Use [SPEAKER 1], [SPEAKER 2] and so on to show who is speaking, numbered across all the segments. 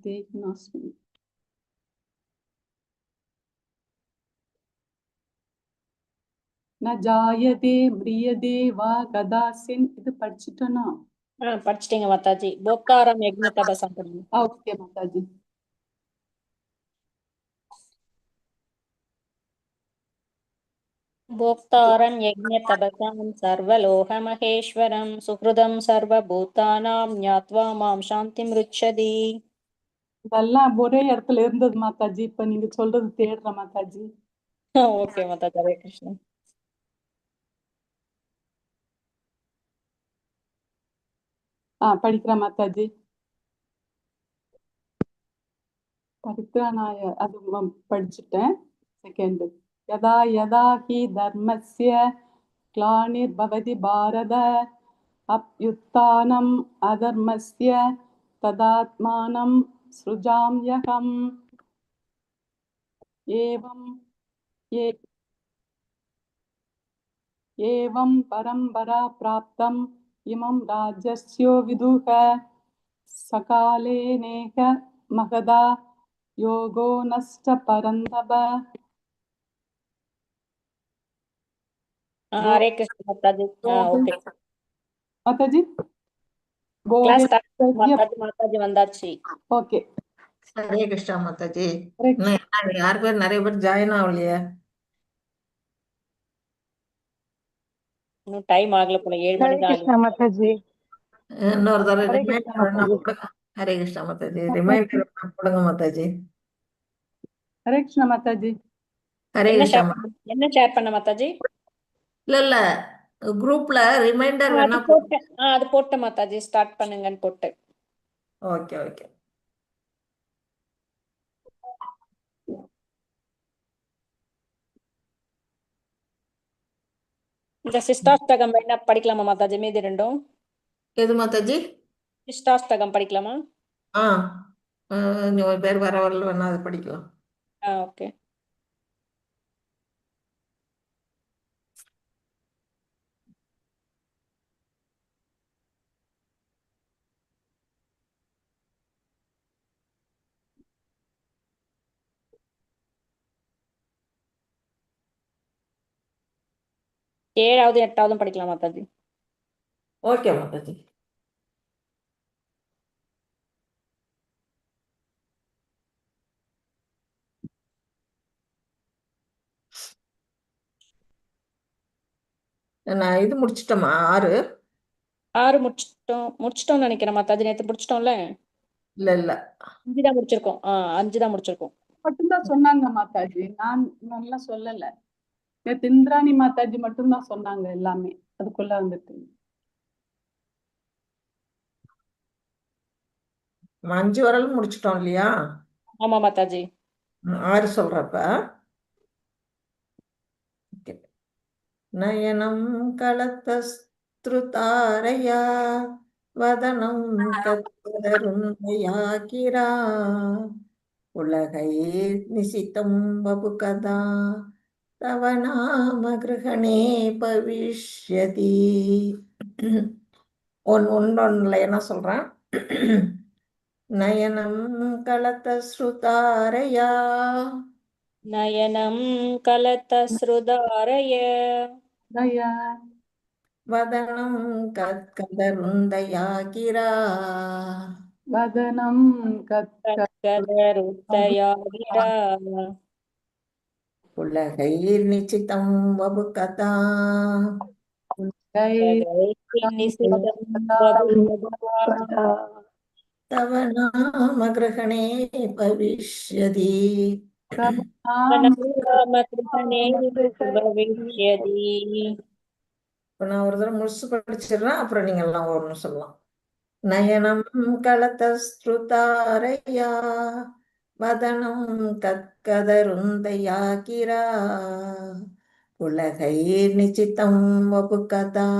[SPEAKER 1] தேக்னாஸ்மி. ந ஜாயதே மிரியதே வா கதாசின். இது படிச்சுட்டோனா?
[SPEAKER 2] படிச்சிட்டீங்க மாதாஜி. போக்தாரம் யக்ஞ தபசம் பண்ணுங்க.
[SPEAKER 1] ஓகே மாதாஜி.
[SPEAKER 2] போக்தாரம் யக்ஞ தபசம் சர்வலோக மகேஸ்வரம் சுஹ்ருதம் சர்வபூதானாம் ஞாத்வா மாம் சாந்திம் ருச்சதி.
[SPEAKER 1] இதெல்லாம் ஒரே இடத்துல இருந்தது மாதாஜி. இப்ப நீங்க சொல்றது தேடுற மாதாஜி.
[SPEAKER 2] ஓகே மாதாஜி. ஹரே கிருஷ்ணா.
[SPEAKER 1] படிக்கிற மாதாஜி. பரித்ராணாய அது படிச்சுட்டேன். செகண்ட். யதா யதா ஹி தர்மஸ்ய க்ளானிர்பவதி பாரத அப்யுத்தானம் அதர்மஸ்ய ததாத்மானம் ஸ்ருஜாம்யகம். ஏவம் பரம்பரா பிராப்தம் இமம் ராஜஸ்யோ விதுஹ சகாலே நேக மகதா யோகோ நஷ்ட பரந்தப.
[SPEAKER 2] ஹரே கிருஷ்ணா மாதாஜி. ஓகே
[SPEAKER 1] மாதாஜி
[SPEAKER 2] கிளாஸ் மாதாஜி வந்தாச்சு.
[SPEAKER 1] ஓகே.
[SPEAKER 3] ஹரே கிருஷ்ணா மாதாஜி. யாரு பேர் நிறைய பேர் ஜாயின் ஆகலையே?
[SPEAKER 2] இன்னும் டைம் ஆகல போல. 7 மணி தான் ஆகுது.
[SPEAKER 4] மாதாஜி.
[SPEAKER 3] இன்னொரு தடவை ஹரே கிருஷ்ணா மாதாஜி. ரிமைண்டர் கொடுங்க மாதாஜி.
[SPEAKER 1] ஹரே கிருஷ்ணா மாதாஜி.
[SPEAKER 3] ஹரே கிருஷ்ணா.
[SPEAKER 2] என்ன ஷேர் பண்ண மாதாஜி?
[SPEAKER 3] இல்ல குரூப்ல ரிமைண்டர் வேணா
[SPEAKER 2] அது போட்ட மாதாஜி. ஸ்டார்ட் பண்ணுங்கன்னு போட்டு.
[SPEAKER 3] Okay okay.
[SPEAKER 2] இந்த சிஷ்டாஷ்டகம் என்ன படிக்கலாமா மாதாஜி? மீதி ரெண்டும்
[SPEAKER 3] எது மாதாஜி?
[SPEAKER 2] சிஷ்டாஷ்டகம் படிக்கலாமா?
[SPEAKER 3] பேர் வர வரல வேணா அது படிக்கலாம்.
[SPEAKER 2] ஓகே. ஏழாவது எட்டாவதும் படிக்கலாம் மாதாஜி.
[SPEAKER 3] ஓகே மாதாஜி. நான் இது முடிச்சிட்டோமா? 6
[SPEAKER 2] முடிச்சிட்டோம்னு நினைக்கிறேன் மாதாஜி. நேத்து முடிச்சிட்டோம்ல?
[SPEAKER 3] இல்ல
[SPEAKER 2] 5 தான் முடிச்சிருக்கோம். 5 தான் முடிச்சிருக்கோம்.
[SPEAKER 1] மட்டும்தான் சொன்னாங்க மாதாஜி. நான் நல்லா சொல்லல. இந்திராணி மாதாஜி மட்டும்தான் சொன்னாங்க எல்லாமே. அதுக்குள்ள வந்துட்டு
[SPEAKER 3] 5 வரலும் முடிச்சிட்டோம் இல்லையா?
[SPEAKER 2] ஆமா மாதாஜி.
[SPEAKER 3] 6 சொல்றப்ப நயனம் கலதஸ்ருதாரயா வதனம் கத்கதருந்தயா கிரா உலகை நிசிதம் வபுகதா தவ நாம கிரகணே பவிஷ்யதி. ஒன்றுல என்ன சொல்றேன்? நயனம் கலதஸ்ருதாரயா
[SPEAKER 2] நயனம் கலதஸ்ருதாரய
[SPEAKER 3] வதனம் கத்கதருந்தயா கிரா
[SPEAKER 1] வதனம்
[SPEAKER 2] கத்கதருந்தயா கிரா
[SPEAKER 3] உலகைர் நிச்சிதம் வபுகதா தவ நாம கிரகணே பவிஷ்யதி. நான் ஒரு தடவை முழுசு படிச்சிடுறேன், அப்புறம் நீங்க எல்லாம் ஒண்ணு சொல்லலாம். நயனம் கலதஸ்ருதாரயா வதனம் கத்கதருந்தயா கிரா உலகைர் நிச்சிதம் வபுகதா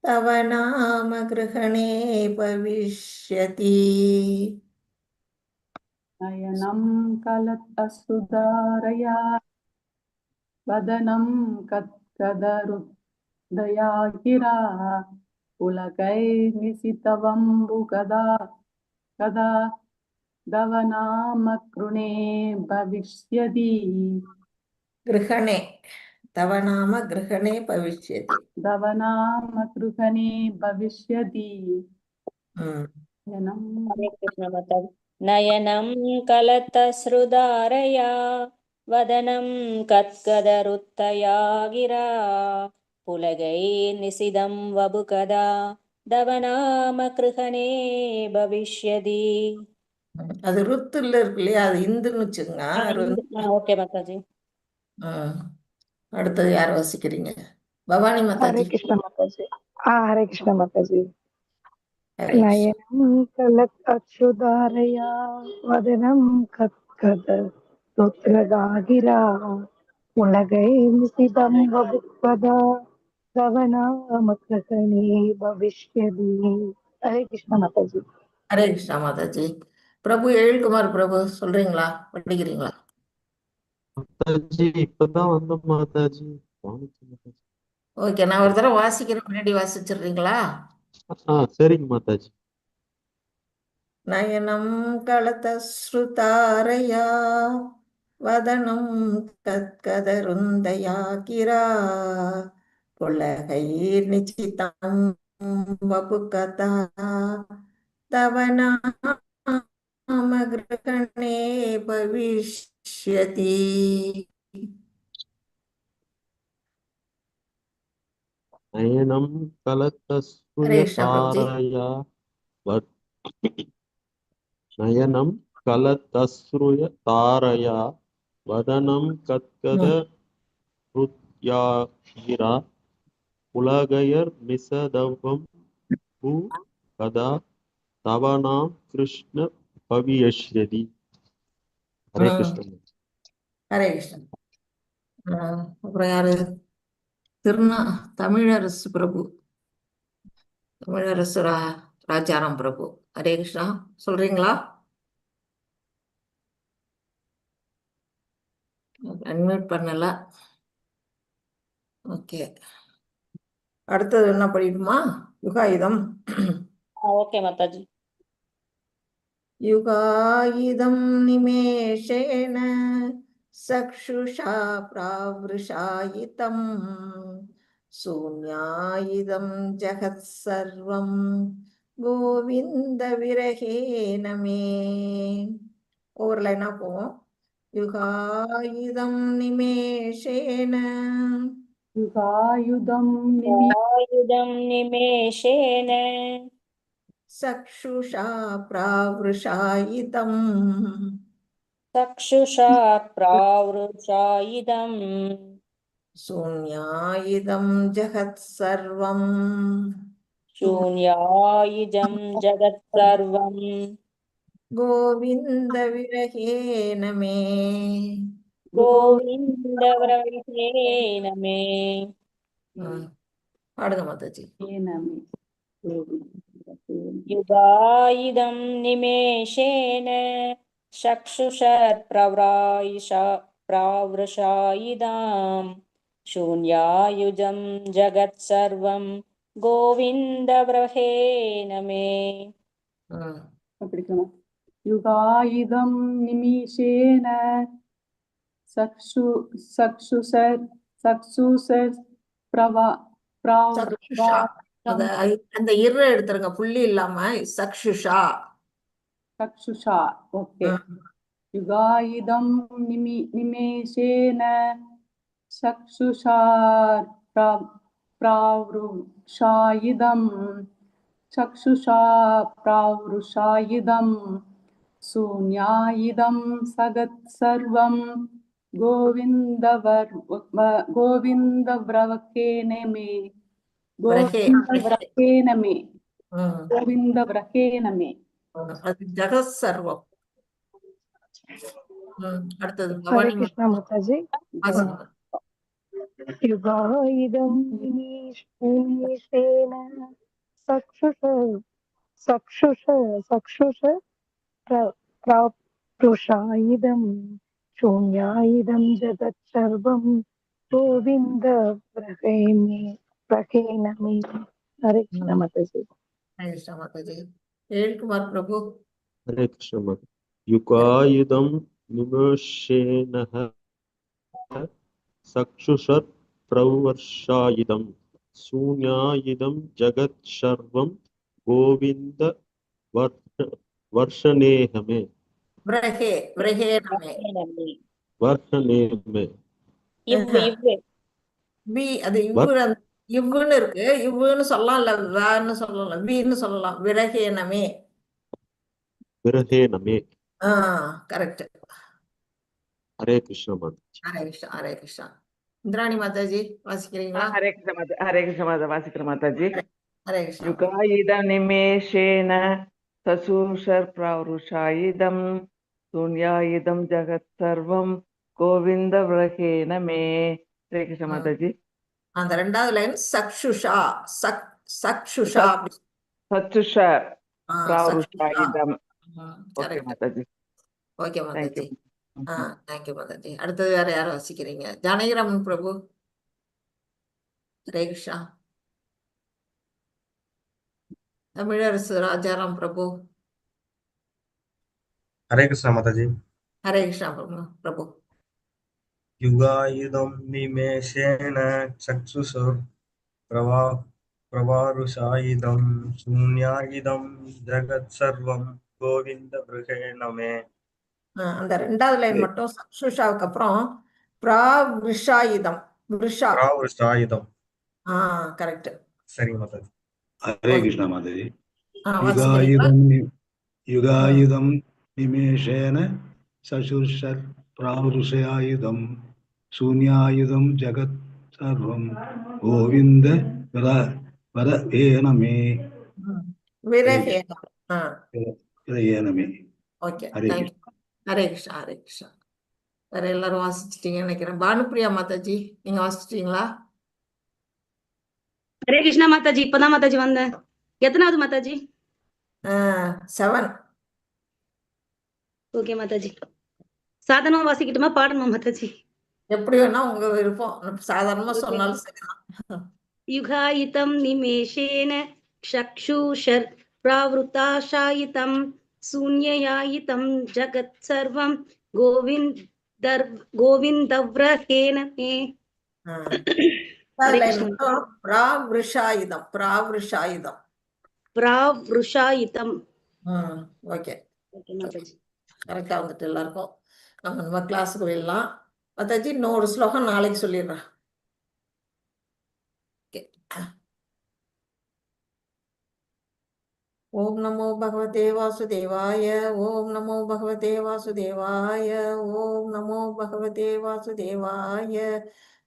[SPEAKER 3] தவ நாம கிரகணே பவிஷ்யதி.
[SPEAKER 1] நயனம் கலதஸ்ருதாரயா வதனம் கத்கதருந்தயா கிரா உலகை நிசிதவம்பு கதா तव नाम कृणे भविष्यति
[SPEAKER 3] கிருஹணே தவ நாம கிருஹணே பவிஷ்யதி.
[SPEAKER 1] तव नाम कृणे भविष्यति
[SPEAKER 3] ம்.
[SPEAKER 2] हरे कृष्ण माताजी नयनं कलतश्रुधारया वदनं कत्कदरुत्तया गिरा पुलगैर्निशिदं वबुकदा तव नाम कृहणे भविष्यति
[SPEAKER 3] அது ருத்துல இருக்கு இல்லையா, அது இந்துன்னு வச்சுங்க.
[SPEAKER 2] ओके माताजी
[SPEAKER 3] அடுத்தது யார் வாசிக்கிறீங்க? பவானி
[SPEAKER 4] हरे
[SPEAKER 3] மாதாஜி.
[SPEAKER 4] कृष्ण माताजी। हरे कृष्ण माताजी।
[SPEAKER 3] ஹரே கிருஷ்ணா.
[SPEAKER 4] नयनं कलत्क्षुधारया वदनं कत्कदरुत्तगा उलगैर्निशिदं वपुक्पदा तव नाम कृतने भविष्यति। हरे कृष्ण माताजी।
[SPEAKER 3] ஹரே கிருஷ்ணா மாதாஜி. பிரபு எழில்குமார் பிரபு சொல்றீங்களா, படிக்கிறீங்களா?
[SPEAKER 5] மாதாஜி இப்பதான் வந்த மாதாஜி. மாதாஜி.
[SPEAKER 3] ஓகே, நான் ஒரு தடவை வாசிக்கிறேன், முன்னாடி வாசிச்சிடுறீங்களா?
[SPEAKER 5] சரிங்க மாதாஜி.
[SPEAKER 3] நயனம் கலதஸ்ருதாரயா வதனம் கத்கதருந்தயா கிரா புலகைர் நிச்சிதம் வபுகதா தவ நாம கிருஹணே பவிஷ்யதி.
[SPEAKER 5] நயனம்
[SPEAKER 3] ஹரே கிருஷ்ணா பிரபுஜி.
[SPEAKER 5] கலதஸ்ருயதாரயா நயனம் கலதஸ்ருயதாரயா வதனம் கத்கத ருத்யாகிரா புலகயர் நிசதவம் பூ கதா தவனாம் கிருஷ்ண பவிஷ்யதி. ஹரே கிருஷ்ண.
[SPEAKER 3] ஹரே கிருஷ்ணன். அப்புறம் யாரு? தமிழரசு பிரபு, தமிழரசு ராஜாராம் பிரபு. ஹரே கிருஷ்ணா, சொல்றீங்களா? அன்மியூட் பண்ணல. ஓகே, அடுத்தது என்ன படிக்குமா? யுகாயுதம்.
[SPEAKER 2] ओके माताजी
[SPEAKER 3] யுகாயுதம் நிமேஷேன சக்ஷுஷா பிராவ்ருஷாயிதம் சூன்யாயுதம் ஜகத் சர்வம் கோவிந்த விரகேன மே. ஒவ்வொரு லைனா போவோம். யுகாயுதம் நிமேஷேன
[SPEAKER 1] युगायुधं
[SPEAKER 2] आयुधं निमेषेण
[SPEAKER 3] சக்ஷுஷா பிராவ்ருஷாயிதம்
[SPEAKER 2] चक्षुषा प्रावृषायुधम्
[SPEAKER 3] சூன்யாயுதம் ஜகத் சர்வம்
[SPEAKER 2] शून्यायुधं जगत्सर्वं
[SPEAKER 3] கோவிந்த விரகேன மே.
[SPEAKER 2] गोविन्दव्रजेन मे
[SPEAKER 3] பாடுங்க மாதாஜி.
[SPEAKER 2] युगायुधं निमेषेण प्रावृषायुधां शून्यायुधं जगत्सर्वं गोविन्दव्रहेण मे
[SPEAKER 1] படிக்கணும். யுகாயுதம் நிமிஷேன சக்ஷுசர்
[SPEAKER 3] சக்ஷுஷா. அந்த இரு எடுத்துருங்க, புள்ளி இல்லாம. சக்ஷுஷா.
[SPEAKER 1] சக்ஷுஷா. ஓகே. யுகாயுதம் நிமேஷேன சக்ஷுஷா பிராவ்ருஷாயுதம் சக்ஷுஷா பிராவ்ருஷாயுதம் சூன்யாயுதம் சகத் சர்வம் கோவிந்தவ்ரவகேன மே கோவிந்தவ்ரகேன மே கோவிந்தவ்ரகேன மே.
[SPEAKER 3] அது ஜகத் சர்வம். அடுத்தது
[SPEAKER 4] हरे
[SPEAKER 3] பவானி
[SPEAKER 4] कृष्ण माताजी।
[SPEAKER 3] வாசிங்க.
[SPEAKER 4] युगायुधं निमेषेण चक्षुष प्रावृषायुधं शून्यायुधं जगत्सर्वं गोविन्द व्रहेण मे. हरे कृष्ण माताजी।
[SPEAKER 3] ஹரே கிருஷ்ணா மாதாஜி. எழில்குமார் பிரபு.
[SPEAKER 5] ஹரே கிருஷ்ண மாதாஜி. யுகாயுதம் நிமிஷேனஹ சக்ஷுஷர் பிரவர்ஷாயுதம் சூன்யாயுதம் ஜகத் சர்வம் கோவிந்த வர்ஷனேகமே
[SPEAKER 3] விரகேணமே.
[SPEAKER 5] வர்ஷனேகமே
[SPEAKER 2] இவ்வு இவ்வு
[SPEAKER 3] பி அது இவ்வுன்னு இருக்கு. இவ்வுன்னு சொல்லலாம், இல்ல வேன்னு சொல்லலாம், பின்னு சொல்லலாம். விரகேணமே.
[SPEAKER 5] விரகேணமே.
[SPEAKER 3] கரெக்ட்.
[SPEAKER 5] ஹரே கிருஷ்ண மாதாஜி.
[SPEAKER 3] ஹரே கிருஷ்ணா, ஹரே கிருஷ்ணா. இந்திராணி மாதாஜி வாசிக்கிறீங்களா?
[SPEAKER 6] ஹரே கிருஷ்ண மாதா, ஹரே கிருஷ்ண மாதா, வாசிக்கிற மாதாஜி.
[SPEAKER 3] ஹரே கிருஷ்ணா.
[SPEAKER 6] யுகாயுதம் நிமேஷேன சசூஷர் பிரவருஷாயுதம் சூன்யாயுதம் ஜகத் சர்வம் கோவிந்த விரகேன மே. ஹரே கிருஷ்ண மாதாஜி.
[SPEAKER 3] அந்த ரெண்டாவது லைன் சக்ஷுஷா, சக்ஷுஷா.
[SPEAKER 6] சச்சுஷர்
[SPEAKER 3] சக்ஷுஷா.
[SPEAKER 6] பிரவருஷாயுதம். Okay
[SPEAKER 3] correct.
[SPEAKER 6] மாதாஜி.
[SPEAKER 3] ஓகே மாதாஜி.
[SPEAKER 6] தேங்க்யூ.
[SPEAKER 3] தேங்க்யூ மாதாஜி. அடுத்தது வேற யாரும் வாசிக்கிறீங்க? ஜானகிராமன் பிரபு. ஹரே கிருஷ்ணா. தமிழரசு ராஜாராம் பிரபு.
[SPEAKER 7] हरे कृष्णा माता जी।
[SPEAKER 3] ஹரே கிருஷ்ணா பிரபு.
[SPEAKER 7] युगायुधं निमेषेण चक्षुषुः प्रवारुषायुधं शून्यायुधं जगत्सर्वं गोविन्दवृषेण मे।
[SPEAKER 3] அந்த ரெண்டாவது லைன் மட்டும் சக்ஷுஷாவுக்கு அப்புறம் பிராவிருஷாயுதம்.
[SPEAKER 7] प्रवारुषायुधं।
[SPEAKER 3] கரெக்ட்.
[SPEAKER 7] சரி மாதா जी।
[SPEAKER 8] हरे कृष्णा माता जी।
[SPEAKER 3] வாசிக்கிறீங்களா?
[SPEAKER 8] युगायुधं निमेषेण सशुषर् प्रावृषयायुधं शून्यायुधं जगत् सर्वं गोविन्द वरवेण मे।
[SPEAKER 3] விரகேணம்.
[SPEAKER 8] वरवेण मे।
[SPEAKER 3] ஓகே,
[SPEAKER 8] हरे
[SPEAKER 3] தேங்க்யூ. ஹரே கிருஷ்ணா, ஹரே கிருஷ்ணா. வேற எல்லாரும் வாசிச்சிட்டீங்கன்னு நினைக்கிறேன். பானுப்பிரியா மாதாஜி, நீங்க வாசிச்சிட்டீங்களா?
[SPEAKER 9] ஹரே கிருஷ்ணா மாதாஜி, இப்பதான் மாதாஜி வந்தேன். எத்தனாவது மாதாஜி?
[SPEAKER 3] 7.
[SPEAKER 9] ஓகே மாதாஜி. சாதனமா வாசிக்கட்டுமா, பாடணுமா மாதாஜி?
[SPEAKER 3] எப்படி வேணா உங்க விருப்பம், சாதாரணமா சொன்னாலும் சரிதான்.
[SPEAKER 9] யுகாயிதம் நிமேஷேன சக்ஷுஷர் பிராவృతాஷாயிதம் சூன்யயாயிதம் ஜகத் சர்வம் கோவிந்தவ்ரஹேன மே.
[SPEAKER 3] பிராவிருஷாயுதம்.
[SPEAKER 9] பிராவ்ருஷாயிதம்.
[SPEAKER 3] ஓகே,
[SPEAKER 9] ஓகே மாதாஜி.
[SPEAKER 3] கரெக்டா வந்துட்டு எல்லாருக்கும். நம்ம கிளாஸுக்கு போயிடலாம். மாதாஜி, இன்னொரு ஸ்லோகம் நாளைக்கு சொல்லிடுறேன். ஓம் நமோ பகவதே வாசுதேவாய. ஓம் நமோ பகவதே வாசுதேவாய. ஓம் நமோ பகவதே வாசுதேவாய.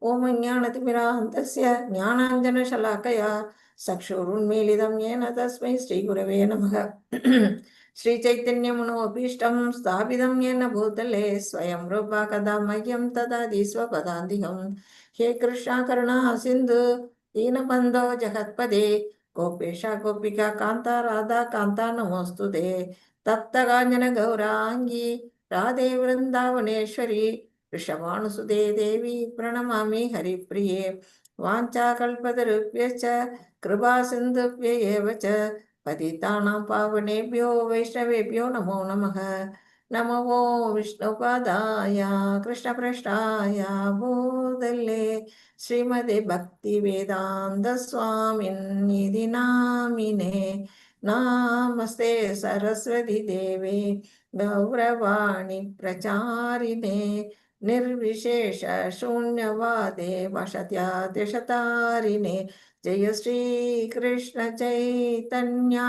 [SPEAKER 3] ஓம் ஞானதிமிராந்தஸ்ய ஞானாஞ்சனசலாக்கயா சக்ஷுருன்மீலிதம் येन तस्मै श्रीगुरवे नमः. श्रीचैतन्यमनोभीष्टं स्थापितं येन भूतले स्वयं रूपा कदा मह्यं ददाति स्वपदान्तिकं. हे कृष्णा करुणा सिन्धु दीनबन्धो जगत्पदे गोपेशा गोपिका कान्ता राधा कान्ता नमोस्तुते. तप्तकाञ्चन गौराङ्गी राधे वृन्दावनेश्वरी वृषभानुसुते देवी प्रणमामि हरिप्रिये. वाञ्छाकल्पतरुभ्यश्च कृपा सिन्धुभ्य एव च पतितानां पावनेभ्यो वैष्णवेभ्यो नमो नमः. नमो विष्णुपादाय कृष्णपृष्ठाय भूतले श्रीमते भक्तिवेदान्त स्वामिन्निधि नामिने. नमस्ते सरस्वती देवे गौरवाणी प्रचारिणे निर्विशेष शून्यवादे वशत्यादिशतारिणे. जय श्री कृष्ण चैतन्य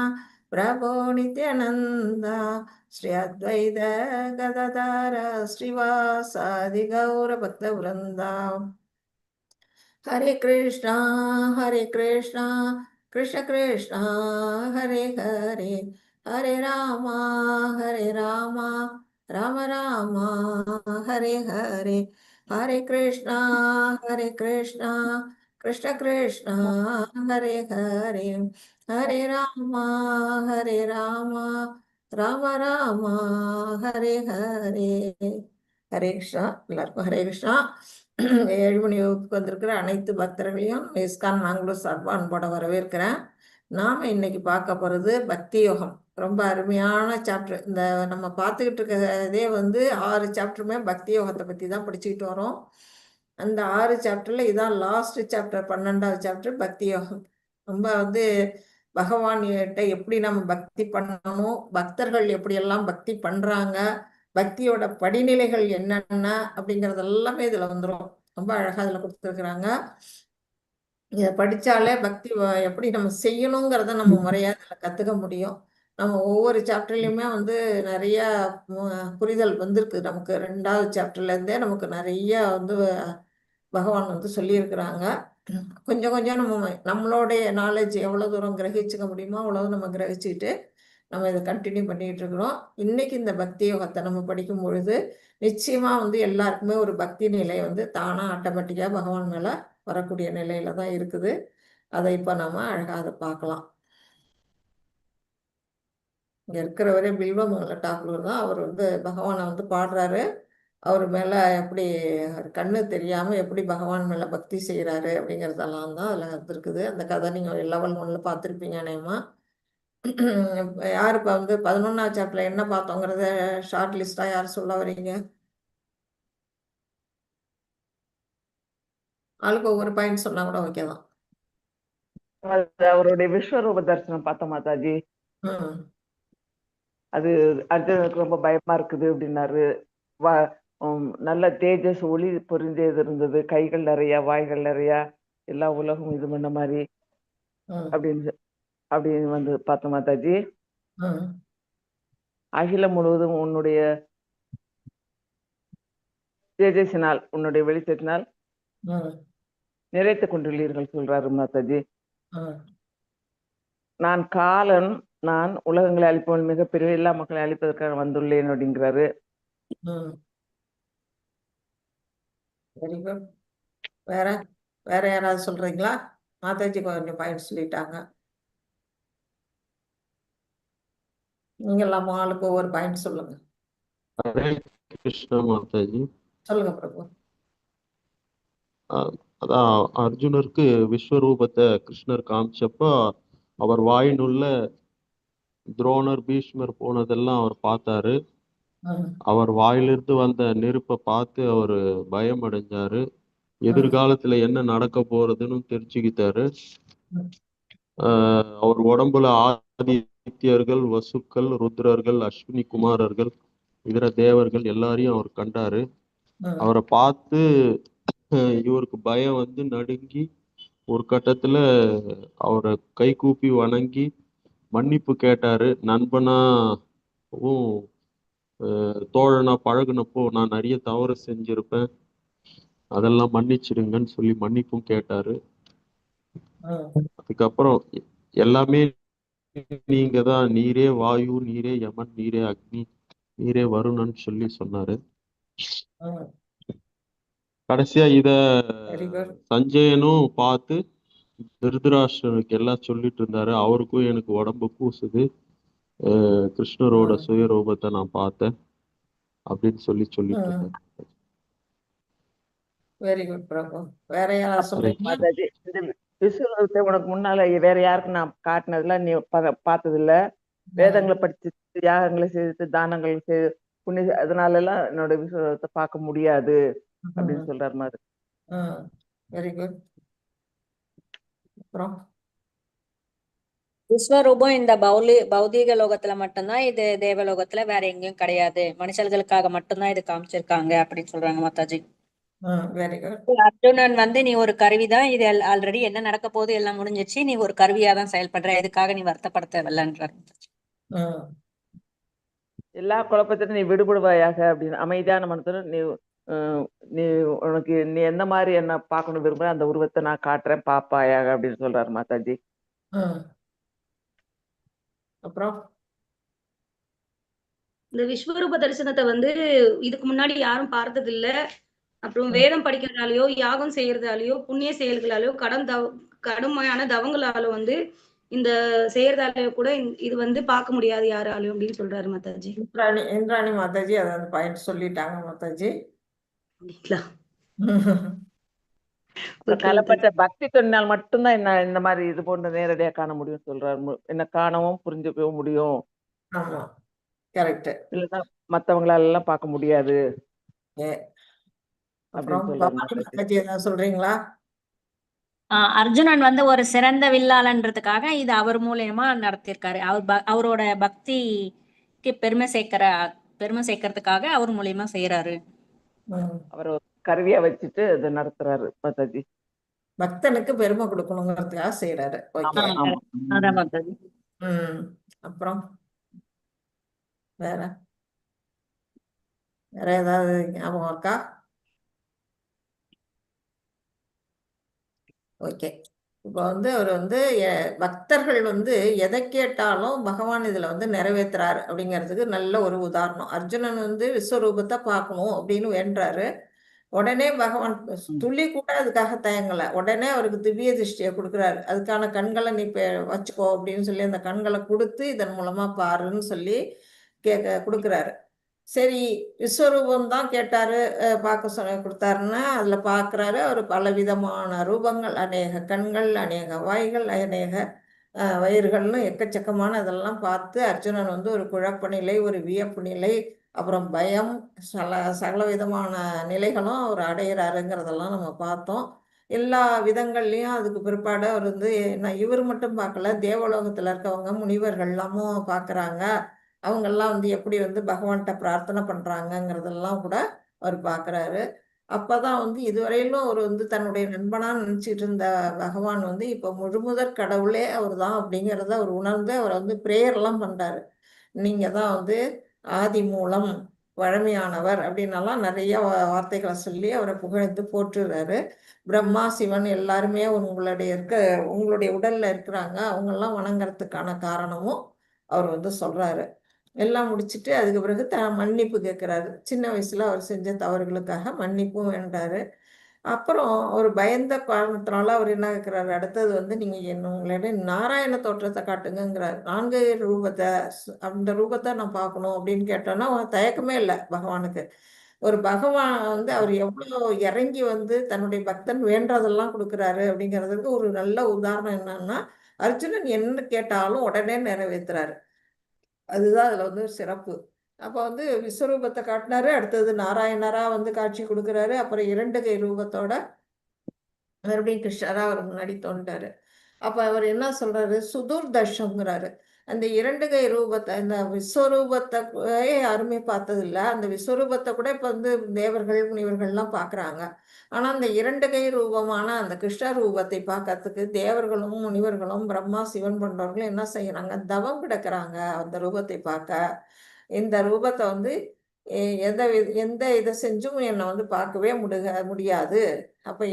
[SPEAKER 3] प्रभो नित्यानंद श्री अद्वैत गदाधर श्रीवासादि गौर भक्त वृंदा. हरे कृष्णा कृष्ण कृष्ण हरे हरे, हरे राम राम राम हरे हरे. हरे कृष्णा कृष्ण कृष्ण हरे हरे, हरे राम राम राम हरे हरे. ஹரே கிருஷ்ணா. எல்லாருக்கும் ஹரே கிருஷ்ணா. 7 மணி வகுப்புக்கு வந்திருக்கிற அனைத்து பக்தர்களையும் இஸ்கான் மேங்களூர் சார்பாக அன்போட வரவேற்கிறேன். நாம இன்னைக்கு பார்க்க போறது பக்தி யோகம். ரொம்ப அருமையான சாப்டர். இந்த நம்ம பார்த்துக்கிட்டு இருக்கிறதே வந்து 6 சாப்டருமே பக்தி யோகத்தை பற்றி தான் படிச்சுக்கிட்டு வரோம். அந்த 6 சாப்டரில் இதான் லாஸ்ட் சாப்டர், 12வது சாப்டர் பக்தி யோகம். ரொம்ப வந்து பகவான் கிட்ட எப்படி நம்ம பக்தி பண்ணணும், பக்தர்கள் எப்படியெல்லாம் பக்தி பண்ணுறாங்க, பக்தியோட படிநிலைகள் என்னென்ன அப்படிங்கிறது எல்லாமே இதில் வந்துடும். ரொம்ப அழகாக இதில் கொடுத்துருக்குறாங்க. இதை படித்தாலே பக்தி எப்படி நம்ம செய்யணுங்கிறத நம்ம முறையாக இதில் கற்றுக்க முடியும். நம்ம ஒவ்வொரு சாப்டர்லையுமே வந்து நிறைய புரிதல் வந்திருக்கு. நமக்கு 2வது சாப்டர்லேருந்தே நமக்கு நிறைய வந்து பகவான் வந்து சொல்லியிருக்கிறாங்க. கொஞ்சம் கொஞ்சம் நம்மளுடைய நாலேஜ் எவ்வளோ தூரம் கிரகிச்சுக்க முடியுமோ அவ்வளோ நம்ம கிரகிச்சுக்கிட்டு நம்ம இதை கண்டினியூ பண்ணிக்கிட்டு இருக்கிறோம். இன்னைக்கு இந்த பக்தி யோகத்தை நம்ம படிக்கும் பொழுது நிச்சயமாக வந்து எல்லாருக்குமே ஒரு பக்தி நிலை வந்து தானாக ஆட்டோமேட்டிக்காக பகவான் மேலே வரக்கூடிய நிலையில தான் இருக்குது. அதை இப்போ நம்ம அழகாக அதை பார்க்கலாம். இங்கே இருக்கிறவரே பில்வமங்கல டாக்கூர் தான். அவர் வந்து பகவானை வந்து பாடுறாரு. அவர் மேலே எப்படி கண்ணு தெரியாமல் எப்படி பகவான் மேலே பக்தி செய்கிறாரு அப்படிங்கிறதெல்லாம் தான் அதில் இருக்குது. அந்த கதை நீங்கள் லெவல் 1 பார்த்துருப்பீங்க நேமா. யார் இப்போ வந்து 11வது சாப்டர்ல என்ன பார்த்தோங்கிறத ஷார்ட் லிஸ்டாக யார் சொல்ல வரீங்க? ஆளுக்கு ஒவ்வொரு பாயிண்ட் சொன்னா கூட ஓகே தான்.
[SPEAKER 6] அவருடைய விஸ்வரூப தரிசனம் பார்த்த மாதாஜி. அது அர்ஜுனுக்கு ரொம்ப பயமா இருக்குது அப்படின்னாரு. நல்ல தேஜஸ் ஒளி பொருந்தியது இருந்தது, கைகள் நிறைய, வாய்கள் நிறைய, எல்லா உலகம் இது பண்ண மாதிரி அப்படின்னு வந்து பார்த்த மாதாஜி. அகிலம் முழுவதும் உன்னுடைய தேஜஸினால், உன்னுடைய வெளிச்சத்தினால் நிறைத்து கொண்டுள்ளீர்கள் சொல்றாரு மாதாஜி. நான் காலன், நான் உலகங்களை அழிப்பவன், மிகப்பெரிய எல்லா மக்களை அழிப்பதற்காக வந்துள்ளேன் அப்படிங்கிறாரு.
[SPEAKER 3] Very good. வேற வேற யாராவது சொல்றீங்களா? மாதாஜி கொஞ்சம் பாயிண்ட் சொல்லிட்டாங்க. நீங்க எல்லாம் ஆளுக்கு ஒவ்வொரு பாயிண்ட் சொல்லுங்க.
[SPEAKER 5] ஹரே கிருஷ்ணா மாதாஜி.
[SPEAKER 3] சொல்லுங்க பிரபு.
[SPEAKER 5] அதான் அர்ஜுனருக்கு விஸ்வரூபத்தை கிருஷ்ணர் காமிச்சப்போ அவர் வாயினுள்ள துரோணர் பீஷ்மர் போனதெல்லாம் அவர் பார்த்தாரு. அவர் வாயிலிருந்து வந்த நெருப்பை பார்த்து அவர் பயம் அடைஞ்சாரு. எதிர்காலத்துல என்ன நடக்க போறதுன்னு தெரிஞ்சுக்கிட்டாரு. அவர் உடம்புல ஆதித்யர்கள், வசுக்கள், ருத்ரர்கள், அஸ்வினி குமாரர்கள், இதர தேவர்கள் எல்லாரையும் அவர் கண்டாரு. அவரை பார்த்து இவருக்கு பயம் வந்து நடுங்கி ஒரு கட்டத்துல அவரை கை கூப்பி வணங்கி மன்னிப்பு கேட்டாரு. நண்பனாவும் தோழனா பழகுனப்போ நான் நிறைய தவறு செஞ்சிருப்பேன், அதெல்லாம் மன்னிச்சிடுங்கன்னு சொல்லி மன்னிப்பும் கேட்டாரு. அதுக்கப்புறம் எல்லாமே நீங்க தான், நீரே வாயு, நீரே யமன், நீரே அக்னி, நீரே வருணன்னு சொல்லி சொன்னாரு. கடைசியா இத சஞ்சயனும் பார்த்து திருதராஷ்டிரனுக்கு எல்லாம் சொல்லிட்டு இருந்தாரு. அவருக்கும் எனக்கு உடம்பு கூசுது, கிருஷ்ணரோட சுயரூபத்தை நான் பார்த்தேன் அப்படின்னு சொல்லிட்டு இருந்தாரு.
[SPEAKER 3] வெரி குட் பிரபு. வேற யாராவது சொல்றீங்க?
[SPEAKER 6] இந்த விஸ்வரூபத்தை உனக்கு முன்னால வேற யாருக்கும் நான் காட்டினதுல நீ பார்த்தது இல்ல. வேதங்களை படிச்சு, யாகங்களை செய்து, தானங்கள் செய்து, புண்ணிய, அதனால எல்லாம் என்னோட விஸ்வரூபத்தை பார்க்க முடியாது அப்படின்னு சொல்றாரு மாதிரி.
[SPEAKER 3] Very good. அப்புறம்
[SPEAKER 2] விஸ்வரூபம் இந்த பௌதீக லோகத்துல மட்டும்தான், இது தேவலோகத்துல வேற எங்கேயும் கிடையாது, மனுஷர்களுக்காக மட்டும்தான் இது காமிச்சிருக்காங்க அப்படின்னு சொல்றாங்க மாதாஜி.
[SPEAKER 3] Very good.
[SPEAKER 2] அர்ஜுனன் வந்து நீ ஒரு கருவிதான், இது ஆல்ரெடி என்ன நடக்க போகுது எல்லாம் முடிஞ்சிச்சு, நீ ஒரு கருவியா தான் செயல்படுற, இதுக்காக நீ வருத்தப்பட தேவையில்லைன்றார்.
[SPEAKER 6] எல்லா குழப்பத்திலும் நீ விடுபடுவாயாக அப்படின்னு அமைதியான மனத்துடன் நீ உனக்கு நீ எந்த மாதிரி என்ன பார்க்கணும் விரும்புற அந்த உருவத்தை நான் காட்டுறேன் பாப்பாயாக அப்படின்னு சொல்றாரு மாதாஜி.
[SPEAKER 3] அப்புறம்
[SPEAKER 9] இந்த விஸ்வரூப தரிசனத்தை வந்து இதுக்கு முன்னாடி யாரும் பார்த்தது இல்ல. அப்புறம் வேதம் படிக்கிறதாலயோ, யாகம் செய்யறதாலயோ, புண்ணிய செயல்களாலயோ, கடுமையான தவங்களாலோ வந்து இந்த செய்யறதாலயோ கூட இது வந்து பார்க்க முடியாது யாராலையும் அப்படின்னு சொல்றாரு மாதாஜி.
[SPEAKER 3] இந்திராணி மாதாஜி அதை அந்த பாயிண்ட் சொல்லிட்டாங்க மாதாஜி.
[SPEAKER 6] கலப்பட்ட பக்தி தொன்னால் மட்டும்தான் என்ன இந்த மாதிரி இது போன்ற நேரடியா காண முடியும் சொல்றாரு. என்ன காணவும் புரிஞ்சுக்கவும் முடியும்
[SPEAKER 3] ஆமா, கரெக்ட்.
[SPEAKER 6] இல்லைன்னா மத்தவங்களால எல்லாம் பார்க்க முடியாது
[SPEAKER 3] அப்புறம்
[SPEAKER 6] அப்படின்னு சொல்றாரு
[SPEAKER 3] பவானி
[SPEAKER 6] மாதாஜி.
[SPEAKER 3] மாதாஜி ஏதாவது சொல்றீங்களா?
[SPEAKER 2] அர்ஜுனன் வந்து ஒரு சிறந்த வில்லாளன்றதுக்காக இது அவர் மூலியமா நடத்தியிருக்காரு. அவரோட பக்திக்கு பெருமை சேர்க்கறதுக்காக அவர் மூலியமா செய்யறாரு.
[SPEAKER 6] அவர் ஒரு கருவியா வச்சுட்டு அதை நடத்துறாரு மாதாஜி.
[SPEAKER 3] பக்தனுக்கு பெருமை கொடுக்கணுங்கிறதுக்காக செய்யறாரு. ஓகே.
[SPEAKER 6] ஆமா.
[SPEAKER 2] அதான் மாதாஜி.
[SPEAKER 3] அப்புறம் வேற வேற ஏதாவது ஞாபகம் இருக்கா? ஓகே. இப்போ வந்து அவர் வந்து பக்தர்கள் வந்து எதை கேட்டாலும் பகவான் இதுல வந்து நிறைவேற்றுறாரு அப்படிங்கிறதுக்கு நல்ல ஒரு உதாரணம். அர்ஜுனன் வந்து விஸ்வரூபத்தை பார்க்கணும் அப்படின்னு வேண்டாரு. உடனே பகவான் துளி கூட அதுக்காக தயங்கலை. உடனே அவருக்கு திவ்ய திருஷ்டியை கொடுக்குறாரு. அதுக்கான கண்களை நீ வச்சுக்கோ அப்படின்னு சொல்லி அந்த கண்களை கொடுத்து இதன் மூலமா பாருன்னு சொல்லி கொடுக்குறாரு. சரி, விஸ்வரூபம் தான் கேட்டாரு, பார்க்க கொடுத்தாருன்னா அதுல பார்க்குறாரு. அவர் பலவிதமான ரூபங்கள், அநேக கண்கள், அநேக வாய்கள், அநேக வயிறுகள்னு எக்கச்சக்கமான இதெல்லாம் பார்த்து அர்ஜுனன் வந்து ஒரு குழப்ப நிலை, ஒரு வியப்பு நிலை, அப்புறம் பயம், சகல விதமான நிலைகளும் அவர் அடையிறாருங்கிறதெல்லாம் நம்ம பார்த்தோம். எல்லா விதங்கள்லையும் அதுக்கு பிற்பாடு அவர் வந்து இவர் மட்டும் பார்க்கல, தேவலோகத்துல இருக்கவங்க முனிவர்கள் எல்லாமும் பார்க்குறாங்க. அவங்கெல்லாம் வந்து எப்படி வந்து பகவான்கிட்ட பிரார்த்தனை பண்றாங்கங்கிறதெல்லாம் கூட அவர் பார்க்குறாரு. அப்பதான் வந்து இதுவரையிலும் அவர் வந்து தன்னுடைய நண்பனா நினைச்சிட்டு இருந்த பகவான் வந்து இப்போ முழுமுதற் கடவுளே அவர் தான் அப்படிங்கிறத அவர் உணர்ந்து அவர் வந்து பிரேயர் எல்லாம் பண்றாரு. நீங்க தான் வந்து ஆதி மூலம், பழமையானவர் அப்படின்னலாம் நிறைய வார்த்தைகளை சொல்லி அவரை புகழ்ந்து போற்றுறாரு. பிரம்மா, சிவன் எல்லாருமே உங்களுடைய உடல்ல இருக்கிறாங்க, அவங்கெல்லாம் வணங்குறதுக்கான காரணமும் அவர் வந்து சொல்றாரு. எல்லாம் முடிச்சுட்டு அதுக்கு பிறகு மன்னிப்பு கேட்கிறாரு. சின்ன வயசுல அவர் செஞ்ச தவறுகளுக்காக மன்னிப்பும் வேண்டாரு. அப்புறம் ஒரு பயந்த காரணத்தினால அவர் என்ன கேட்கிறாரு, அடுத்தது வந்து நீங்க உங்களுடைய நாராயண தோற்றத்தை காட்டுங்கிறார். 4 ரூபத்தை, அந்த ரூபத்தை நான் பார்க்கணும் அப்படின்னு கேட்டோன்னா தயக்கமே இல்லை பகவானுக்கு. ஒரு பகவான் வந்து அவர் எவ்வளவு இறங்கி வந்து தன்னுடைய பக்தன் வேண்டதெல்லாம் கொடுக்குறாரு அப்படிங்கிறதுக்கு ஒரு நல்ல உதாரணம் என்னன்னா, அர்ஜுனன் என்ன கேட்டாலும் உடனே நிறைவேற்றுறாரு. அதுதான் அதுல வந்து சிறப்பு. அப்ப வந்து விஸ்வரூபத்தை காட்டினாரு. அடுத்தது நாராயணரா வந்து காட்சி கொடுக்குறாரு. அப்புறம் 2 கை ரூபத்தோட மறுபடியும் கிருஷ்ணரா அவர் முன்னாடி தோன்றாரு. அப்ப அவர் என்ன சொல்றாரு, சுதூர்தர்ஷங்கிறாரு. அந்த 2 கை ரூபத்தை, இந்த விஸ்வரூபத்தை யாருமே பார்த்ததில்ல. அந்த விஸ்வரூபத்தை கூட இப்ப வந்து தேவர்கள், முனிவர்கள்லாம் பார்க்குறாங்க. ஆனா அந்த 2 கை ரூபமான அந்த கிருஷ்ண ரூபத்தை பார்க்கறதுக்கு தேவர்களும், முனிவர்களும், பிரம்மா, சிவன் போன்றவர்களும் என்ன செய்யறாங்க, தவம் கிடக்குறாங்க அந்த ரூபத்தை பார்க்க. இந்த ரூபத்தை வந்து எந்த இதை செஞ்சும் என்னை வந்து பார்க்கவே முடியாது. அப்ப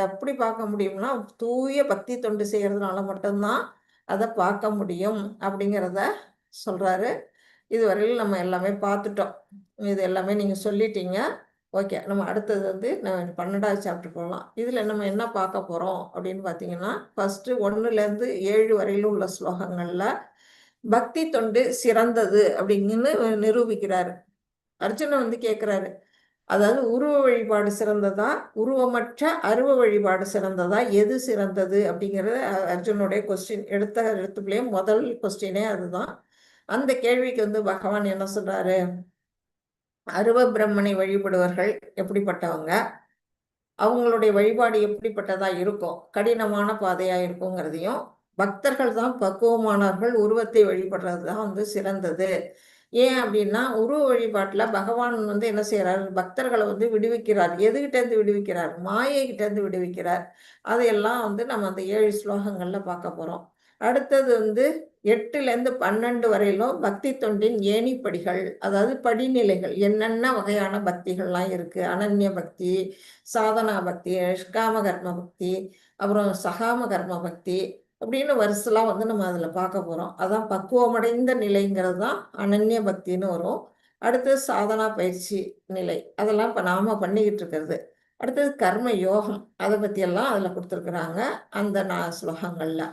[SPEAKER 3] எப்படி பார்க்க முடியும்னா, தூய பக்தி தொண்டு செய்யறதுனால மட்டும்தான் அதை பார்க்க முடியும் அப்படிங்கிறத சொல்றாரு. இதுவரையில் நம்ம எல்லாமே பார்த்துட்டோம். இது எல்லாமே நீங்க சொல்லிட்டீங்க. ஓகே, நம்ம அடுத்தது வந்து 12வது சாப்டர் போகலாம். இதுல நம்ம என்ன பார்க்க போறோம் அப்படின்னு பார்த்தீங்கன்னா, ஃபர்ஸ்ட் 1லேருந்து 7 வரையிலும் உள்ள ஸ்லோகங்கள்ல பக்தி தொண்டு சிறந்தது அப்படின்னு நிரூபிக்கிறாரு. அர்ஜுனன் வந்து கேட்கிறாரு, அதாவது உருவ வழிபாடு சிறந்ததா, உருவமற்ற அருவ வழிபாடு சிறந்ததா, எது சிறந்தது அப்படிங்கிறது அர்ஜுனுடைய கொஸ்டின். எடுத்துக்குள்ளே முதல் கொஸ்டினே அதுதான். அந்த கேள்விக்கு வந்து பகவான் என்ன சொல்றாரு, அருவ பிரம்மனை வழிபடுவர்கள் எப்படிப்பட்டவங்க, அவங்களுடைய வழிபாடு எப்படிப்பட்டதா இருக்கும், கடினமான பாதையா இருக்குங்கிறதையும், பக்தர்கள் தான் பக்குவமானவர்கள், உருவத்தை வழிபடுறது தான் வந்து சிறந்தது. ஏன் அப்படின்னா, உருவ வழிபாட்டுல பகவான் வந்து என்ன செய்யறாரு, பக்தர்களை வந்து விடுவிக்கிறார். எதுகிட்ட இருந்து விடுவிக்கிறார், மாயை கிட்ட இருந்து விடுவிக்கிறார். அதையெல்லாம் வந்து நம்ம அந்த 7 ஸ்லோகங்கள்ல பார்க்க போறோம். அடுத்தது வந்து 8லேருந்து 12 வரையிலும் பக்தி தொண்டின் ஏணிப்படிகள், அதாவது படிநிலைகள், என்னென்ன வகையான பக்திகள்லாம் இருக்கு, அனன்ய பக்தி, சாதனா பக்தி, நிஷ்காம கர்ம பக்தி, அப்புறம் சகாம கர்ம பக்தி அப்படின்னு வரிசெல்லாம் வந்து நம்ம அதுல பார்க்க போறோம். அதான் பக்குவமடைந்த நிலைங்கிறது தான் அனன்ய பக்தின்னு வரும். அடுத்தது சாதனா பயிற்சி நிலை, அதெல்லாம் இப்ப நாம பண்ணிக்கிட்டு இருக்கிறது. அடுத்தது கர்ம யோகம், அதை பத்தி எல்லாம் அதுல கொடுத்துருக்குறாங்க அந்த ஸ்லோகங்கள்ல.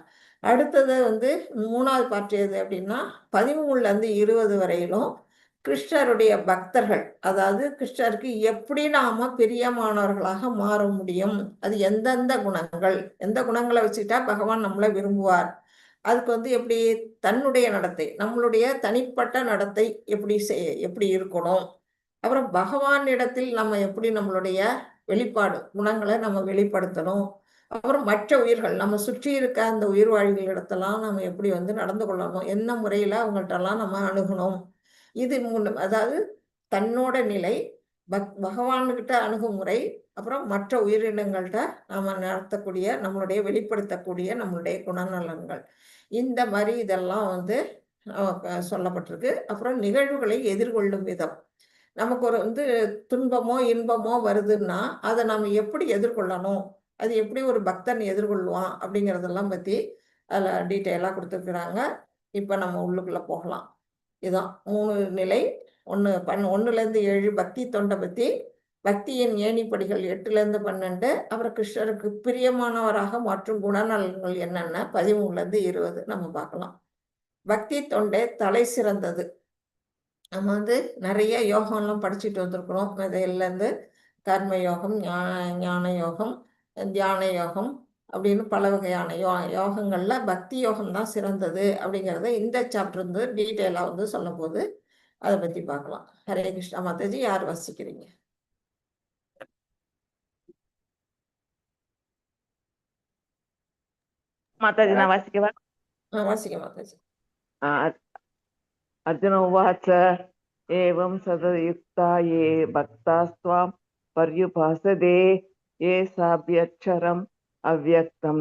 [SPEAKER 3] அடுத்தது வந்து 3வது பார்ட் எது அப்படின்னா, 13லேருந்து 20 வரையிலும் கிருஷ்ணருடைய பக்தர்கள், அதாவது கிருஷ்ணருக்கு எப்படி நாம பிரியமானவர்களாக மாற முடியும், அது எந்தெந்த குணங்கள், எந்த குணங்களை வச்சுக்கிட்டா பகவான் நம்மளை விரும்புவார், அதுக்கு வந்து எப்படி தன்னுடைய நடத்தை, நம்மளுடைய தனிப்பட்ட நடத்தை எப்படி இருக்கணும், அப்புறம் பகவானிடத்தில் நம்ம எப்படி நம்மளுடைய வெளிப்பாடு குணங்களை நம்ம வெளிப்படுத்தணும், அப்புறம் மற்ற உயிர்கள் நம்ம சுற்றி இருக்க அந்த உயிர் வாழ்களிடத்தெல்லாம் நம்ம எப்படி வந்து நடந்து கொள்ளணும், என்ன முறையில அவங்கள்ட்டெல்லாம் நம்ம அணுகணும். இது அதாவது தன்னோட நிலை, பகவான்கிட்ட அணுகுமுறை, அப்புறம் மற்ற உயிரினங்கள்கிட்ட நாம நடத்தக்கூடிய நம்மளுடைய வெளிப்படுத்தக்கூடிய நம்மளுடைய குணநலன்கள், இந்த மாதிரி இதெல்லாம் வந்து சொல்லப்பட்டிருக்கு. அப்புறம் நிகழ்வுகளை எதிர்கொள்ளும் விதம், நமக்கு ஒரு வந்து துன்பமோ இன்பமோ வருதுன்னா அதை நம்ம எப்படி எதிர்கொள்ளணும், அது எப்படி ஒரு பக்தன் எதிர்கொள்வான் அப்படிங்கிறதெல்லாம் பற்றி அதில் டீட்டெயிலாக கொடுத்துருக்குறாங்க. இப்போ நம்ம உள்ளுக்குள்ளே போகலாம். இதுதான் 3 நிலை. 1லேருந்து 7 பக்தி தொண்டை பற்றி, பக்தியின் ஏணிப்படிகள் 8லேருந்து 12, அப்புறம் கிருஷ்ணருக்கு பிரியமானவராக மாற்றும் குணநலன்கள் என்னென்ன 13லேருந்து 20 நம்ம பார்க்கலாம். பக்தி தொண்டை தலை சிறந்தது. நம்ம வந்து நிறைய யோகம்லாம் படிச்சுட்டு வந்திருக்கிறோம். இதிலேருந்து கர்ம யோகம், ஞான யோகம், தியான யோகம் அப்படின்னு பல வகையான யோகங்கள்ல பக்தி யோகம் தான் சிறந்தது அப்படிங்கிறத இந்த சாப்டர் வந்து டீட்டெயிலாக வந்து சொல்லும் போது அதை பற்றி பார்க்கலாம். ஹரே கிருஷ்ணா. மாதாஜி, யார் வாசிக்கிறீங்க?
[SPEAKER 6] மாதாஜி நான் வாசிக்கவா?
[SPEAKER 3] வாசிக்க மாதாஜி.
[SPEAKER 6] अर्जुन उवाच एवं सदयुक्ता ये भक्तास्त्वां पर्युपासते ये साभ्यक्षरम् अव्यक्तं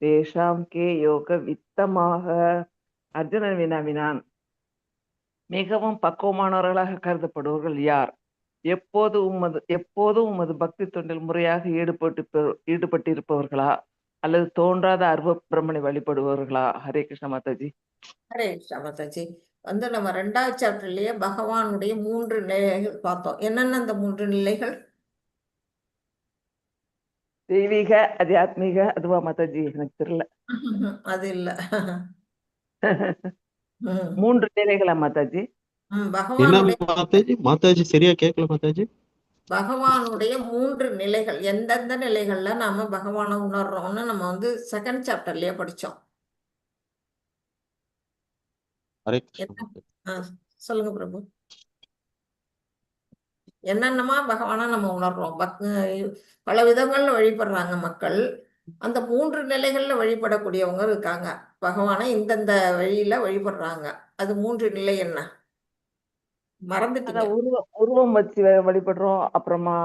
[SPEAKER 6] तेषां के யோகவித்தமாக. அர்ஜுனன் வினாவினான், மிகவும் பக்குவமானவர்களாக கருதப்படுவர்கள் யார்? எப்போதும் உமது பக்தி தொண்டில் முறையாக ஈடுபட்டிருப்பவர்களா அல்லது தோன்றாத அர்வ பிரம்மனை வழிபடுபவர்களா? ஹரே கிருஷ்ண மாதாஜி.
[SPEAKER 3] ஹரே கிருஷ்ணா மாதாஜி. வந்து நம்ம 2வது சாப்டர்லயே பகவானுடைய 3 நிலைகள் பார்த்தோம். என்னென்ன அந்த 3 நிலைகள்?
[SPEAKER 6] தெய்வீக, ஆத்தியாத்மிக, அதுவா மாதாஜி? எனக்கு தெரியல.
[SPEAKER 3] அது இல்ல.
[SPEAKER 6] 3 நிலைகளா மாதாஜி?
[SPEAKER 5] மாதாஜி சரியா கேட்கல மாதாஜி.
[SPEAKER 3] பகவானுடைய 3 நிலைகள், எந்தெந்த நிலைகள்ல நாம பகவானை உணர்றோம்னு நம்ம வந்து 2nd சாப்டர்லயே படிச்சோம். சொல்லுங்க பிரபு. என்னென்னமா பகவானா நம்ம உணர்றோம்? பல விதங்கள்ல வழிபடுறாங்க மக்கள். அந்த 3 நிலைகள்ல வழிபடக்கூடியவங்க இருக்காங்க. பகவானை இந்தந்த வழியில வழிபடுறாங்க. அது 3 நிலை என்ன? மறந்துட்டீங்க.
[SPEAKER 6] உருவம் வச்சு வழிபடுறோம். அப்புறமா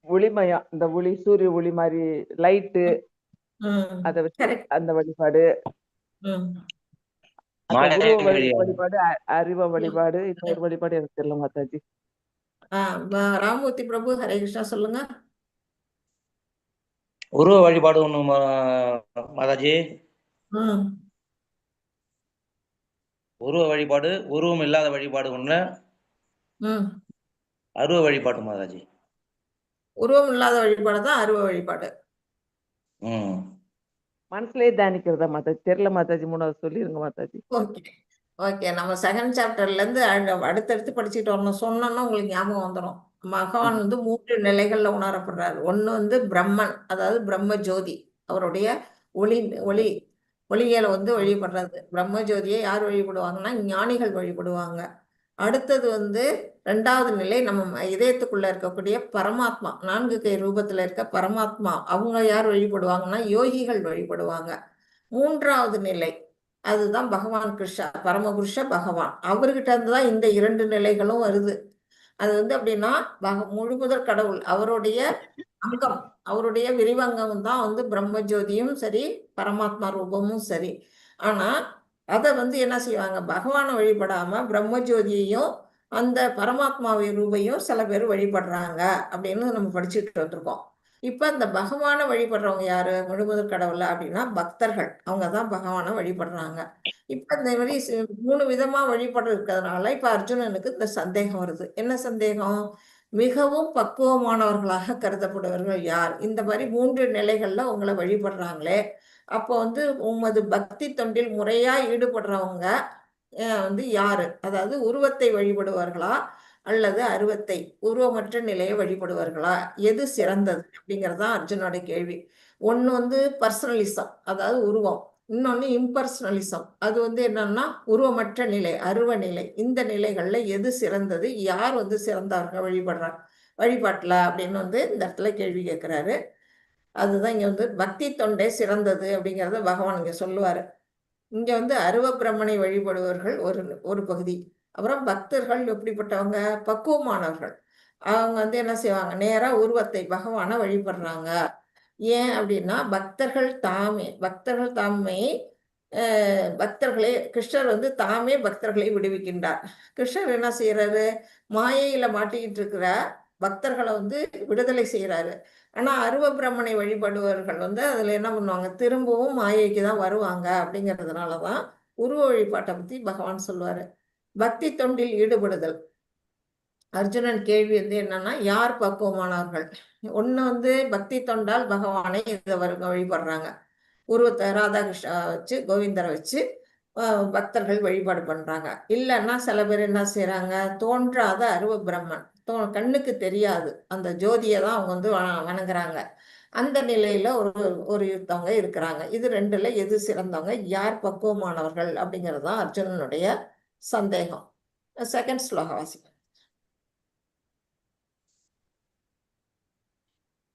[SPEAKER 6] ஒளிமயம், இந்த ஒளி, சூரிய ஒளி மாதிரி லைட்டு, அத வச்சு அந்த வழிபாடு, வழிபாடு, அறிவ வழிபாடு, இன்னொரு வழிபாடு எனக்கு தெரியல மாதாஜி.
[SPEAKER 3] ராமூர்த்தி பிரபு, ஹரே கிருஷ்ணா, சொல்லுங்க.
[SPEAKER 10] உருவ வழிபாடு ஒண்ணு மாதாஜி. உருவ வழிபாடு, உருவம் இல்லாத வழிபாடு ஒண்ணு, அருவ வழிபாடு மாதாஜி.
[SPEAKER 3] உருவம் இல்லாத வழிபாடு தான் அருவ வழிபாடு.
[SPEAKER 6] மனசுலயே தியானிக்கிறதா மாதாஜி? தெரியல மாதாஜி, 3வது சொல்லிருங்க மாதாஜி.
[SPEAKER 3] ஓகே, நம்ம 2nd சாப்டர்ல இருந்து அடுத்தடுத்து படிச்சுட்டு வரணும். சொன்னோம்னா உங்களுக்கு ஞாபகம் வந்துடும். பகவான் வந்து 3 நிலைகள்ல உணரப்படுறாரு. ஒண்ணு வந்து பிரம்மன், அதாவது பிரம்ம ஜோதி, அவருடைய ஒளியில வந்து வழிபடுறது. பிரம்ம ஜோதியை யார் வழிபடுவாங்கன்னா ஞானிகள் வழிபடுவாங்க. அடுத்தது வந்து 2வது நிலை நம்ம இதயத்துக்குள்ள இருக்கக்கூடிய பரமாத்மா, 4 கை ரூபத்துல இருக்க பரமாத்மா, அவங்க யார் வழிபடுவாங்கன்னா யோகிகள் வழிபடுவாங்க. 3வது நிலை அதுதான் பகவான் பரமபுருஷ பகவான். அவர்கிட்ட இருந்துதான் இந்த 2 நிலைகளும் வருது. அது வந்து அப்படின்னா முழுமுதற் கடவுள், அவருடைய அங்கம், அவருடைய விரிவங்கம் தான் வந்து பிரம்ம ஜோதியும் சரி, பரமாத்மா ரூபமும் சரி. ஆனா அதை வந்து என்ன செய்வாங்க, பகவானை வழிபடாம பிரம்ம ஜோதியையும் அந்த பரமாத்மாவை ரூபையும் சில பேர் வழிபடுறாங்க அப்படின்னு நம்ம படிச்சுட்டு வந்திருக்கோம். இப்ப இந்த பகவானை வழிபடுறவங்க யாரு? முழுமுதற் கடவுள் அப்படின்னா பக்தர்கள், அவங்க தான் பகவானை வழிபடுறாங்க. இப்ப இந்த மாதிரி 3 விதமா வழிபடுறது இருக்கிறதுனால இப்ப அர்ஜுனனுக்கு இந்த சந்தேகம் வருது. என்ன சந்தேகம்? மிகவும் பக்குவமானவர்களாக கருதப்படுபவர்கள் யார்? இந்த மாதிரி 3 நிலைகள்ல உங்களை வழிபடுறாங்களே, அப்போ வந்து உமது பக்தி தொண்டில் முறையா ஈடுபடுறவங்க வந்து யாரு? அதாவது உருவத்தை வழிபடுவார்களா அல்லது உருவமற்ற நிலையை வழிபடுவார்களா? எது சிறந்தது அப்படிங்கறதுதான் அர்ஜுனோட கேள்வி. ஒண்ணு வந்து பர்சனலிசம், அதாவது உருவம். இன்னொன்னு இம்பர்சனலிசம். அது வந்து என்னன்னா உருவமற்ற நிலை, அருவ நிலை. இந்த நிலைகள்ல எது சிறந்தது, யார் வந்து சிறந்தவர்கள் வழிபாட்டுல அப்படின்னு வந்து இந்த இடத்துல கேள்வி கேட்கிறாரு. அதுதான் இங்க வந்து பக்தி தொண்டே சிறந்தது அப்படிங்கறத பகவான் இங்க சொல்லுவாரு. இங்க வந்து அருவ பிரம்மனை வழிபடுபவர்கள் ஒரு பகுதி. அப்புறம் பக்தர்கள் எப்படிப்பட்டவங்க, பக்குவமானவர்கள். அவங்க வந்து என்ன செய்வாங்க, நேரா உருவத்தை பகவானை வழிபடுறாங்க. ஏன் அப்படின்னா பக்தர்கள் தாமே பக்தர்களே கிருஷ்ணர் வந்து தாமே பக்தர்களை விடுவிக்கின்றார். கிருஷ்ணர் என்ன செய்யறாரு, மாயையில மாட்டிக்கிட்டு இருக்கிற பக்தர்களை வந்து விடுதலை செய்யறாரு. ஆனா அருவ பிரம்மனை வழிபடுபவர்கள் வந்து அதுல என்ன பண்ணுவாங்க, திரும்பவும் மாயைக்கு தான் வருவாங்க. அப்படிங்கிறதுனாலதான் உருவ வழிபாட்டை பத்தி பகவான் சொல்லுவாரு. பக்தி தொண்டில் ஈடுபடுதல். அர்ஜுனன் கேள்வி வந்து என்னன்னா, யார் பக்குவமானவர்கள்? ஒண்ணு வந்து பக்தி தொண்டால் பகவானை வழிபடுறாங்க. உருவத்தை ராதாகிருஷ்ணா வச்சு, கோவிந்தரை வச்சு பக்தர்கள் வழிபாடு பண்றாங்க. இல்லைன்னா சில பேர் என்ன செய்யறாங்க, தோன்றாத அருவ பிரம்மன், கண்ணுக்கு தெரியாது அந்த ஜோதியை தான் அவங்க வந்து வணங்குறாங்க. அந்த நிலையில ஒரு யுத்தவங்க இருக்கிறாங்க. இது ரெண்டுல எது சிறந்தவங்க, யார் பக்குவமானவர்கள் அப்படிங்கிறது தான் அர்ஜுனனுடைய சந்தேகம். செகண்ட் ஸ்லோகம் வாசிக்க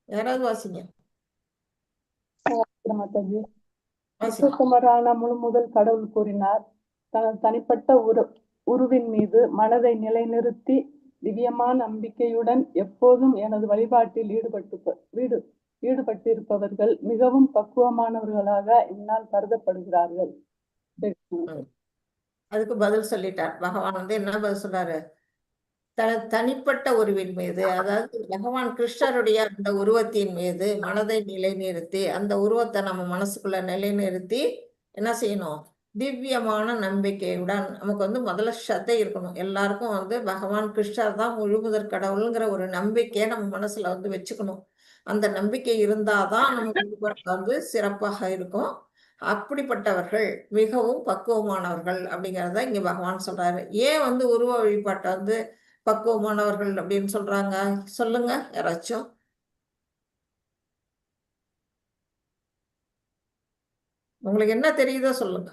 [SPEAKER 3] யாராவது வாசிங்க.
[SPEAKER 1] மாதாஜி, விஸ்வகுமாரான முழு முதல் கடவுள் கூறினார், தனது தனிப்பட்ட உருவின் மீது மனதை நிலைநிறுத்தி திவ்யமான நம்பிக்கையுடன் எப்போதும் எனது வழிபாட்டில் ஈடுபட்டிருப்பவர்கள் மிகவும் பக்குவமானவர்களாக என்னால் கருதப்படுகிறார்கள்.
[SPEAKER 3] அதுக்கு பதில் சொல்லிட்டார் பகவான். வந்து என்ன பதில் சொல்றாரு, தனிப்பட்ட உருவின் மீது, அதாவது பகவான் கிருஷ்ணருடைய அந்த உருவத்தின் மீது மனதை நிலைநிறுத்தி, அந்த உருவத்தை நம்ம மனசுக்குள்ள நிலைநிறுத்தி என்ன செய்யணும், திவ்யமான நம்பிக்கையுடன். நமக்கு வந்து முதல்ல ஸ்ரத்தை இருக்கணும். எல்லாருக்கும் வந்து பகவான் கிருஷ்ணர் தான் முழுமுதற் கடவுளுங்கிற ஒரு நம்பிக்கையை நம்ம மனசுல வந்து வச்சுக்கணும். அந்த நம்பிக்கை இருந்தாதான் நமக்கு வந்து சிறப்பாக இருக்கும். அப்படிப்பட்டவர்கள் மிகவும் பக்குவமானவர்கள் அப்படிங்கிறத இங்க பகவான் சொல்றாரு. ஏன் வந்து உருவ வழிபாட்டை வந்து பக்குவமானவர்கள் அப்படின்னு சொல்றாங்க, சொல்லுங்க யாராச்சும். உங்களுக்கு என்ன தெரியுதோ சொல்லுங்க.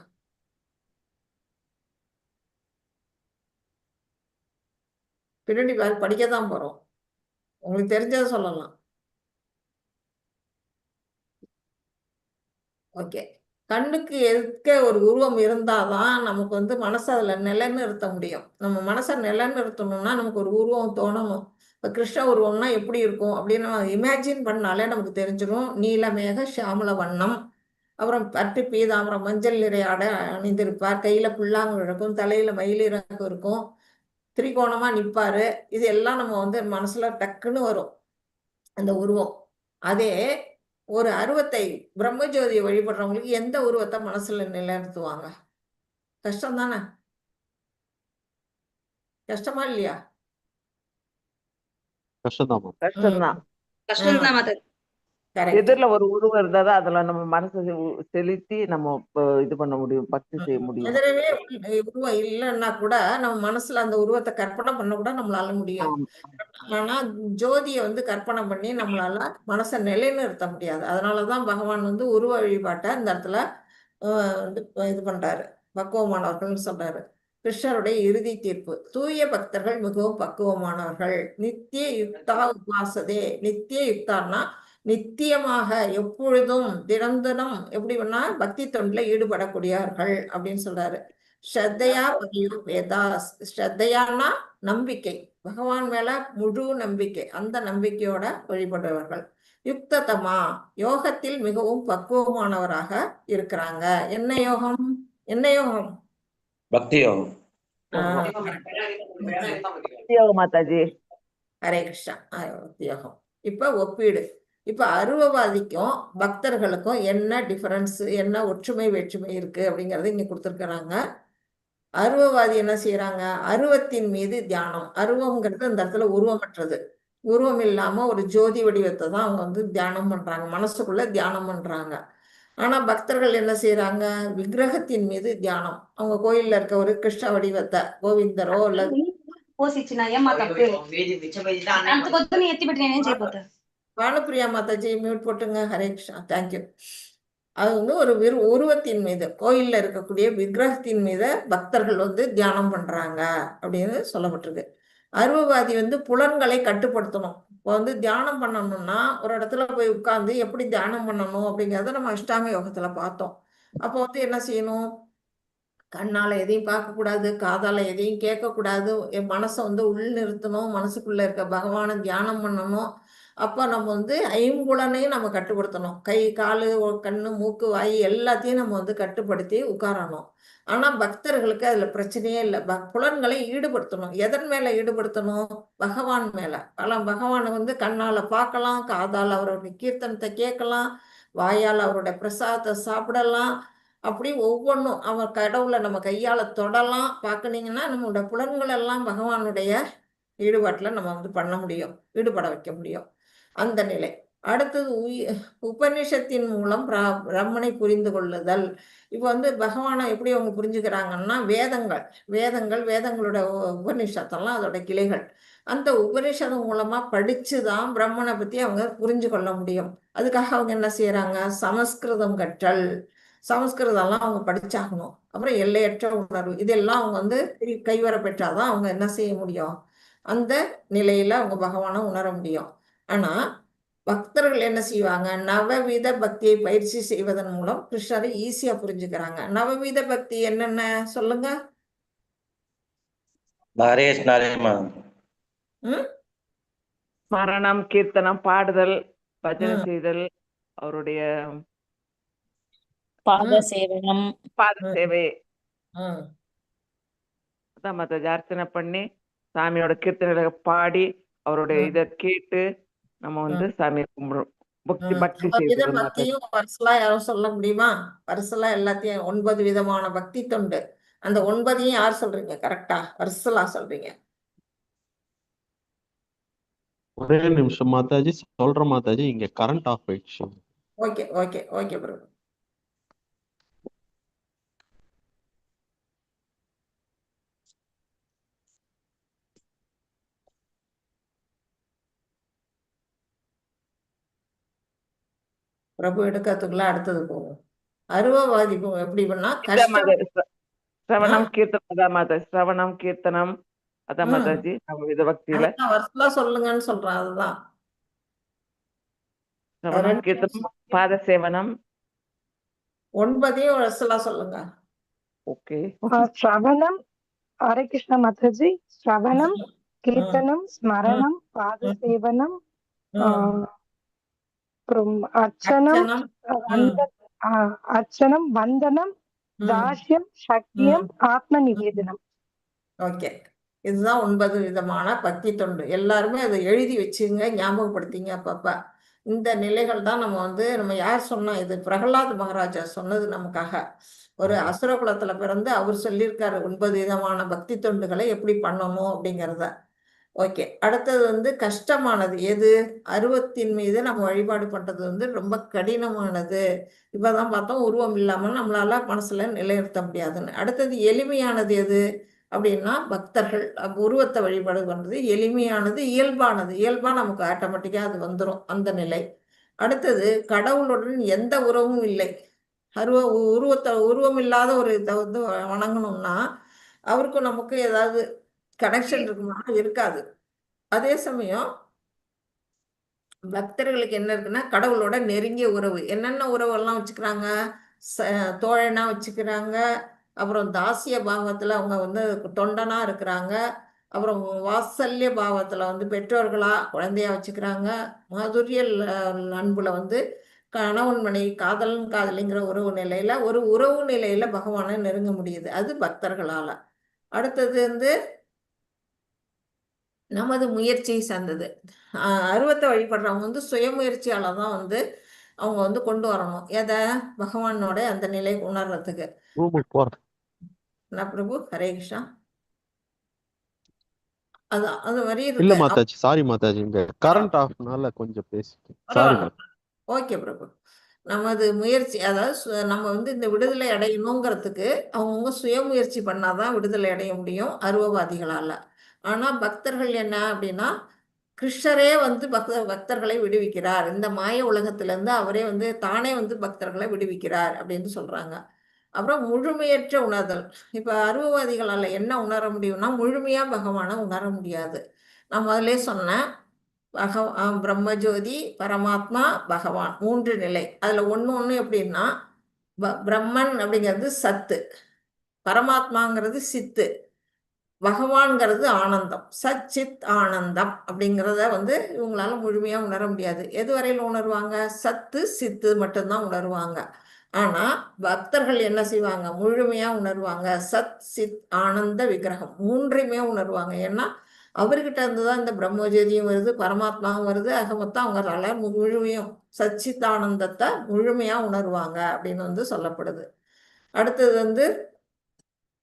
[SPEAKER 3] பின்னாடி படிக்கத்தான் போறோம், உங்களுக்கு தெரிஞ்சதை சொல்லலாம். ஓகே, கண்ணுக்கு எதுக்க ஒரு உருவம் இருந்தாதான் நமக்கு வந்து மனசை அதுல நிலைநிறுத்த முடியும். நம்ம மனசை நிலைநிறுத்தணும்னா நமக்கு ஒரு உருவம் தோணணும். இப்போ கிருஷ்ண உருவம்னா எப்படி இருக்கும் அப்படின்னு இமேஜின் பண்ணாலே நமக்கு தெரிஞ்சிடும். நீலமேக ஷியாமல வண்ணம், அப்புறம் பட்டு பீதாம்பரம் மஞ்சள் நிறை ஆடை அணிந்திருப்பார், கையில புல்லாங்குழல் இருக்கும், தலையில மயிலிறகு இருக்கும், திரிகோணமா நிற்பாரு. இது எல்லாம் நம்ம வந்து மனசுல டக்குன்னு வரும் அந்த உருவம். அதே ஒரு அருவத்தை பிரம்மஜோதியை வழிபடுறவங்களுக்கு எந்த உருவத்தை மனசுல நிலைநிறுத்துவாங்க? கஷ்டம் தானே, கஷ்டமா இல்லையா?
[SPEAKER 6] கஷ்டம்தான். எதிரில ஒரு உருவம் இருந்தாதான் அதுல நம்ம மனசை செலுத்தி நம்ம இது பண்ண முடியும், பக்தி செய்ய முடியும்.
[SPEAKER 3] எதிரவே உருவம் இல்லைன்னா கூட நம்ம மனசுல அந்த உருவத்தை கற்பனை பண்ண கூட நம்மளால முடியும். ஆனா ஜோதியை வந்து கற்பனை பண்ணி நம்மளால மனசை நிலைநிறுத்த முடியாது. அதனாலதான் பகவான் வந்து உருவ வழிபாட்டை இந்த இடத்துல இது பண்றாரு, பக்குவமானவர்கள் சொல்றாரு. கிருஷ்ணருடைய இறுதி தீர்ப்பு, தூய பக்தர்கள் மிகவும் பக்குவமானவர்கள். நித்திய யுக்தா உபாசதே. நித்திய யுக்தான்னா நித்தியமாக எப்பொழுதும் தினம் எப்படி பண்ணா பக்தி தொண்டில் ஈடுபடக்கூடியவர்கள் அப்படின்னு சொல்றாரு. ஸ்ரத்தையா வேதா. ஸ்ரத்தையானா நம்பிக்கை, பகவான் மேல முழு நம்பிக்கை, அந்த நம்பிக்கையோட வழிபடுறவர்கள். யுக்ததமா, யோகத்தில் மிகவும் பக்குவமானவராக இருக்கிறாங்க. என்ன யோகம்?
[SPEAKER 10] பக்தி யோகம்.
[SPEAKER 6] மாதாஜி,
[SPEAKER 3] ஹரே கிருஷ்ணா. பக்தி யோகம். இப்ப ஒப்பீடு. இப்ப அருவவாதிக்கும் பக்தர்களுக்கும் என்ன டிஃபரன்ஸ், என்ன ஒற்றுமை வேற்றுமை இருக்கு அப்படிங்கறது இங்க கொடுத்துருக்காங்க. அருவவாதி என்ன செய்யறாங்க, அருவத்தின் மீது தியானம். அருவம்ங்கிறது அந்த இடத்துல உருவமற்றது, உருவம் இல்லாம ஒரு ஜோதி வடிவத்தை தான் அவங்க வந்து தியானம் பண்றாங்க, மனசுக்குள்ள தியானம் பண்றாங்க. ஆனா பக்தர்கள் என்ன செய்யறாங்க, விக்கிரகத்தின் மீது தியானம். அவங்க கோயில்ல இருக்க ஒரு கிருஷ்ண வடிவத்தை, கோவிந்தரோ அல்லது பானுப்பிரியா மாதாஜி மியூட் போட்டுங்க. ஹரே கிருஷ்ணா, தேங்க்யூ. அது வந்து ஒரு உருவத்தின் மீது, கோயில்ல இருக்கக்கூடிய விக்கிரகத்தின் மீது பக்தர்கள் வந்து தியானம் பண்றாங்க அப்படின்னு சொல்லப்பட்டிருக்கு. அருவவாதி வந்து புலன்களை கட்டுப்படுத்தணும். இப்போ வந்து தியானம் பண்ணணும்னா ஒரு இடத்துல போய் உட்கார்ந்து எப்படி தியானம் பண்ணணும் அப்படிங்கிறத நம்ம அஷ்டாங்க யோகத்துல பார்த்தோம். அப்போ வந்து என்ன செய்யணும்? கண்ணால எதையும் பார்க்கக்கூடாது, காதால எதையும் கேட்கக்கூடாது, என் மனசை வந்து உள் நிறுத்தணும், மனசுக்குள்ள இருக்க பகவானை தியானம் பண்ணணும். அப்போ நம்ம வந்து ஐம்புலனையும் நம்ம கட்டுப்படுத்தணும். கை, காலு, கண்ணு, மூக்கு, வாய் எல்லாத்தையும் நம்ம வந்து கட்டுப்படுத்தி உட்காரணும். ஆனா பக்தர்களுக்கு அதுல பிரச்சனையே இல்லை. புலன்களை ஈடுபடுத்தணும். எதன் மேல ஈடுபடுத்தணும்? பகவான் மேல. பகவானை வந்து கண்ணால பார்க்கலாம், காதால அவருடைய கீர்த்தனத்தை கேட்கலாம், வாயால் அவருடைய பிரசாதத்தை சாப்பிடலாம். அப்படி ஒவ்வொன்றும் அவர் கடவுளை நம்ம கையால தொடலாம். பார்க்கனீங்கன்னா நம்மளுடைய புலன்கள் எல்லாம் பகவானுடைய ஈடுபாட்டில் நம்ம வந்து பண்ண முடியும், ஈடுபட வைக்க முடியும். அந்த நிலை. அடுத்தது உபநிஷத்தின் மூலம் பிரம்மனை புரிந்து கொள்ளுதல். இப்போ வந்து பகவானை எப்படி அவங்க புரிஞ்சுக்கிறாங்கன்னா வேதங்களுடைய உபநிஷத்தெல்லாம் அதோட கிளைகள். அந்த உபநிஷதம் மூலமா படிச்சுதான் பிரம்மனை பத்தி அவங்க புரிஞ்சு கொள்ள முடியும். அதுக்காக அவங்க என்ன செய்யறாங்க? சமஸ்கிருதம் கற்றல். சமஸ்கிருதம்லாம் அவங்க படிச்சாகணும். அப்புறம் எல்லையற்ற உணர்வு, இதெல்லாம் அவங்க வந்து கைவர பெற்றாதான் அவங்க என்ன செய்ய முடியும்? அந்த நிலையில அவங்க பகவானை உணர முடியும். ஆனா பக்தர்கள் என்ன செய்வாங்க? நவவித பக்தியை பயிற்சி செய்வதன் மூலம் கிருஷ்ணரை ஈஸியா புரிஞ்சுக்கிறாங்க. நவவித பக்தி என்னென்ன சொல்லுங்க?
[SPEAKER 6] ஸ்மரணம், கீர்த்தனம், பாடுதல், பஜனை செய்தல், அவருடைய
[SPEAKER 2] பாத சேவனம்,
[SPEAKER 6] பாத சேவை, அதான் மத்த அர்ச்சனை பண்ணி சாமியோட கீர்த்தனை பாடி அவருடைய இதை கேட்டு நம்ம வந்து சாமி கும்பிடுறோம். பக்தி
[SPEAKER 3] பக்தியும் பரிசலா யாரும் சொல்ல முடியுமா? பரிசலா எல்லாத்தையும் 9 விதமான பக்தி தொண்டு. அந்த 9ஐயும் யார் சொல்றீங்க கரெக்டா? பரிசலா சொல்றீங்க?
[SPEAKER 5] ஒரே நிமிஷம் மாதாஜி, சொல்ற மாதாஜி, இங்க கரண்ட் ஆஃப் ஆயிடுச்சு.
[SPEAKER 3] ஓகே ஓகே ஓகே பிரபு. பிரபு எடுக்கிறதுக்குள்ள அடுத்தது போகும். அருவவாதி எப்படி பண்ணா
[SPEAKER 6] சிரவணம் கீர்த்தனம், அதான் மாதாஜி சிரவணம் கீர்த்தனம், அதான் மாதாஜி நம்ம வித பக்தியில
[SPEAKER 3] சொல்லுங்கன்னு சொல்றேன். அதுதான்
[SPEAKER 6] சிரவணம் கீர்த்தனம் பாத சேவனம்
[SPEAKER 3] 9ஐயும் வருஷலா சொல்லுங்க.
[SPEAKER 6] ஓகே.
[SPEAKER 4] ஸ்ரவணம், ஹரே கிருஷ்ண மாதாஜி. ஸ்ரவணம், கீர்த்தனம், ஸ்மரணம், பாத சேவனம், அர்ச்சனம், வந்தனம், தாஸ்யம், சக்கியம், ஆத்ம நிவேதனம்.
[SPEAKER 3] ஓகே, இதுதான் 9 விதமான பக்தி தொண்டு. எல்லாருமே அதை எழுதி வச்சுங்க, ஞாபகப்படுத்திங்க அப்பப்ப. இந்த நிலைகள் தான் நம்ம யார் சொன்னா? இது பிரகலாத் மகாராஜா சொன்னது நமக்காக. ஒரு அசுர குலத்துல பிறந்து அவர் சொல்லியிருக்காரு 9 விதமான பக்தி தொண்டுகளை எப்படி பண்ணணும் அப்படிங்கிறத. ஓகே, அடுத்தது கஷ்டமானது எது? அருவத்தின் மீது நம்ம வழிபாடு பண்றது ரொம்ப கடினமானது. இப்பதான் பார்த்தோம், உருவம் இல்லாமல் நம்மளால மனசுல நிலைநிறுத்த முடியாதுன்னு. அடுத்தது எளிமையானது எது அப்படின்னா, பக்தர்கள் உருவத்தை வழிபாடு பண்றது எளிமையானது, இயல்பானது. இயல்பா நமக்கு ஆட்டோமேட்டிக்கா அது வந்துடும் அந்த நிலை. அடுத்தது கடவுளுடன் எந்த உறவும் இல்லை. உருவம் இல்லாத ஒரு இதை வணங்கணும்னா அவருக்கும் நமக்கு ஏதாவது கனெக்ஷன் இருக்குமா? இருக்காது. அதே சமயம் பக்தர்களுக்கு என்ன இருக்குன்னா, கடவுளோட நெருங்கிய உறவு. என்னென்ன உறவெல்லாம் வச்சுக்கிறாங்க? தோழனா வச்சுக்கிறாங்க. அப்புறம் தாசிய பாவத்துல அவங்க தொண்டனா இருக்கிறாங்க. அப்புறம் வாத்சல்ய பாவத்துல பெற்றோர்களா குழந்தையா வச்சுக்கிறாங்க. மாதுரிய அன்புல கணவன் மனைவி, காதலன் காதலிங்கிற உறவு நிலையில ஒரு உறவு நிலையில பகவானை நெருங்க முடியுது. அது பக்தர்களால. அடுத்தது நமது முயற்சியை சார்ந்தது. அருவத்தை வழிபடுறவங்க சுயமுயற்சியால தான் அவங்க கொண்டு வரணும். எதை? பகவானோட அந்த நிலை உணர்றதுக்கு. என்ன பிரபு? ஹரே கிருஷ்ணா. அதான் அது மாதிரி
[SPEAKER 5] இல்ல மாதாஜி, சாரி மாதாஜி, இங்க கரண்ட் ஆஃப்னால கொஞ்சம் பேசிட்டேன். சாரி.
[SPEAKER 3] ஓகே பிரபு. நமது முயற்சி, அதாவது நம்ம இந்த விடுதலை அடையணுங்கிறதுக்கு அவங்கவுங்க சுயமுயற்சி பண்ணாதான் விடுதலை அடைய முடியும் அருவவாதிகளால. ஆனா பக்தர்கள் என்ன அப்படின்னா, கிருஷ்ணரே வந்து பக்தர்களை விடுவிக்கிறார். இந்த மாய உலகத்திலிருந்து அவரே வந்து தானே வந்து பக்தர்களை விடுவிக்கிறார் அப்படின்னு சொல்றாங்க. அப்புறம் முழுமையற்ற உணர்தல். இப்ப அருவவாதிகளால என்ன உணர முடியும்னா முழுமையா பகவானை உணர முடியாது. நான் முதல்ல சொன்னேன், பிரம்மஜோதி, பரமாத்மா, பகவான் 3 நிலை. அதுல ஒண்ணு எப்படின்னா பிரம்மன் அப்படிங்கிறது சத்து, பரமாத்மாங்கிறது சித்து, பகவான்கிறது ஆனந்தம். சச்சித் ஆனந்தம் அப்படிங்கிறத வந்து இவங்களால முழுமையா உணர முடியாது. எது வரையில உணர்வாங்க? சத்து சித்து மட்டும்தான் உணர்வாங்க. ஆனா பக்தர்கள் என்ன செய்வாங்க? முழுமையா உணர்வாங்க. சத் சித் ஆனந்த விக்கிரகம் 3ஐயுமே உணர்வாங்க. ஏன்னா அவர்கிட்ட இருந்துதான் இந்த பிரம்மஜோதியும் வருது, பரமாத்மாவும் வருது. ஆக மொத்தம் அவங்களால முழுமையும் சச்சித் ஆனந்தத்தை முழுமையா உணர்வாங்க அப்படின்னு வந்து சொல்லப்படுது. அடுத்தது வந்து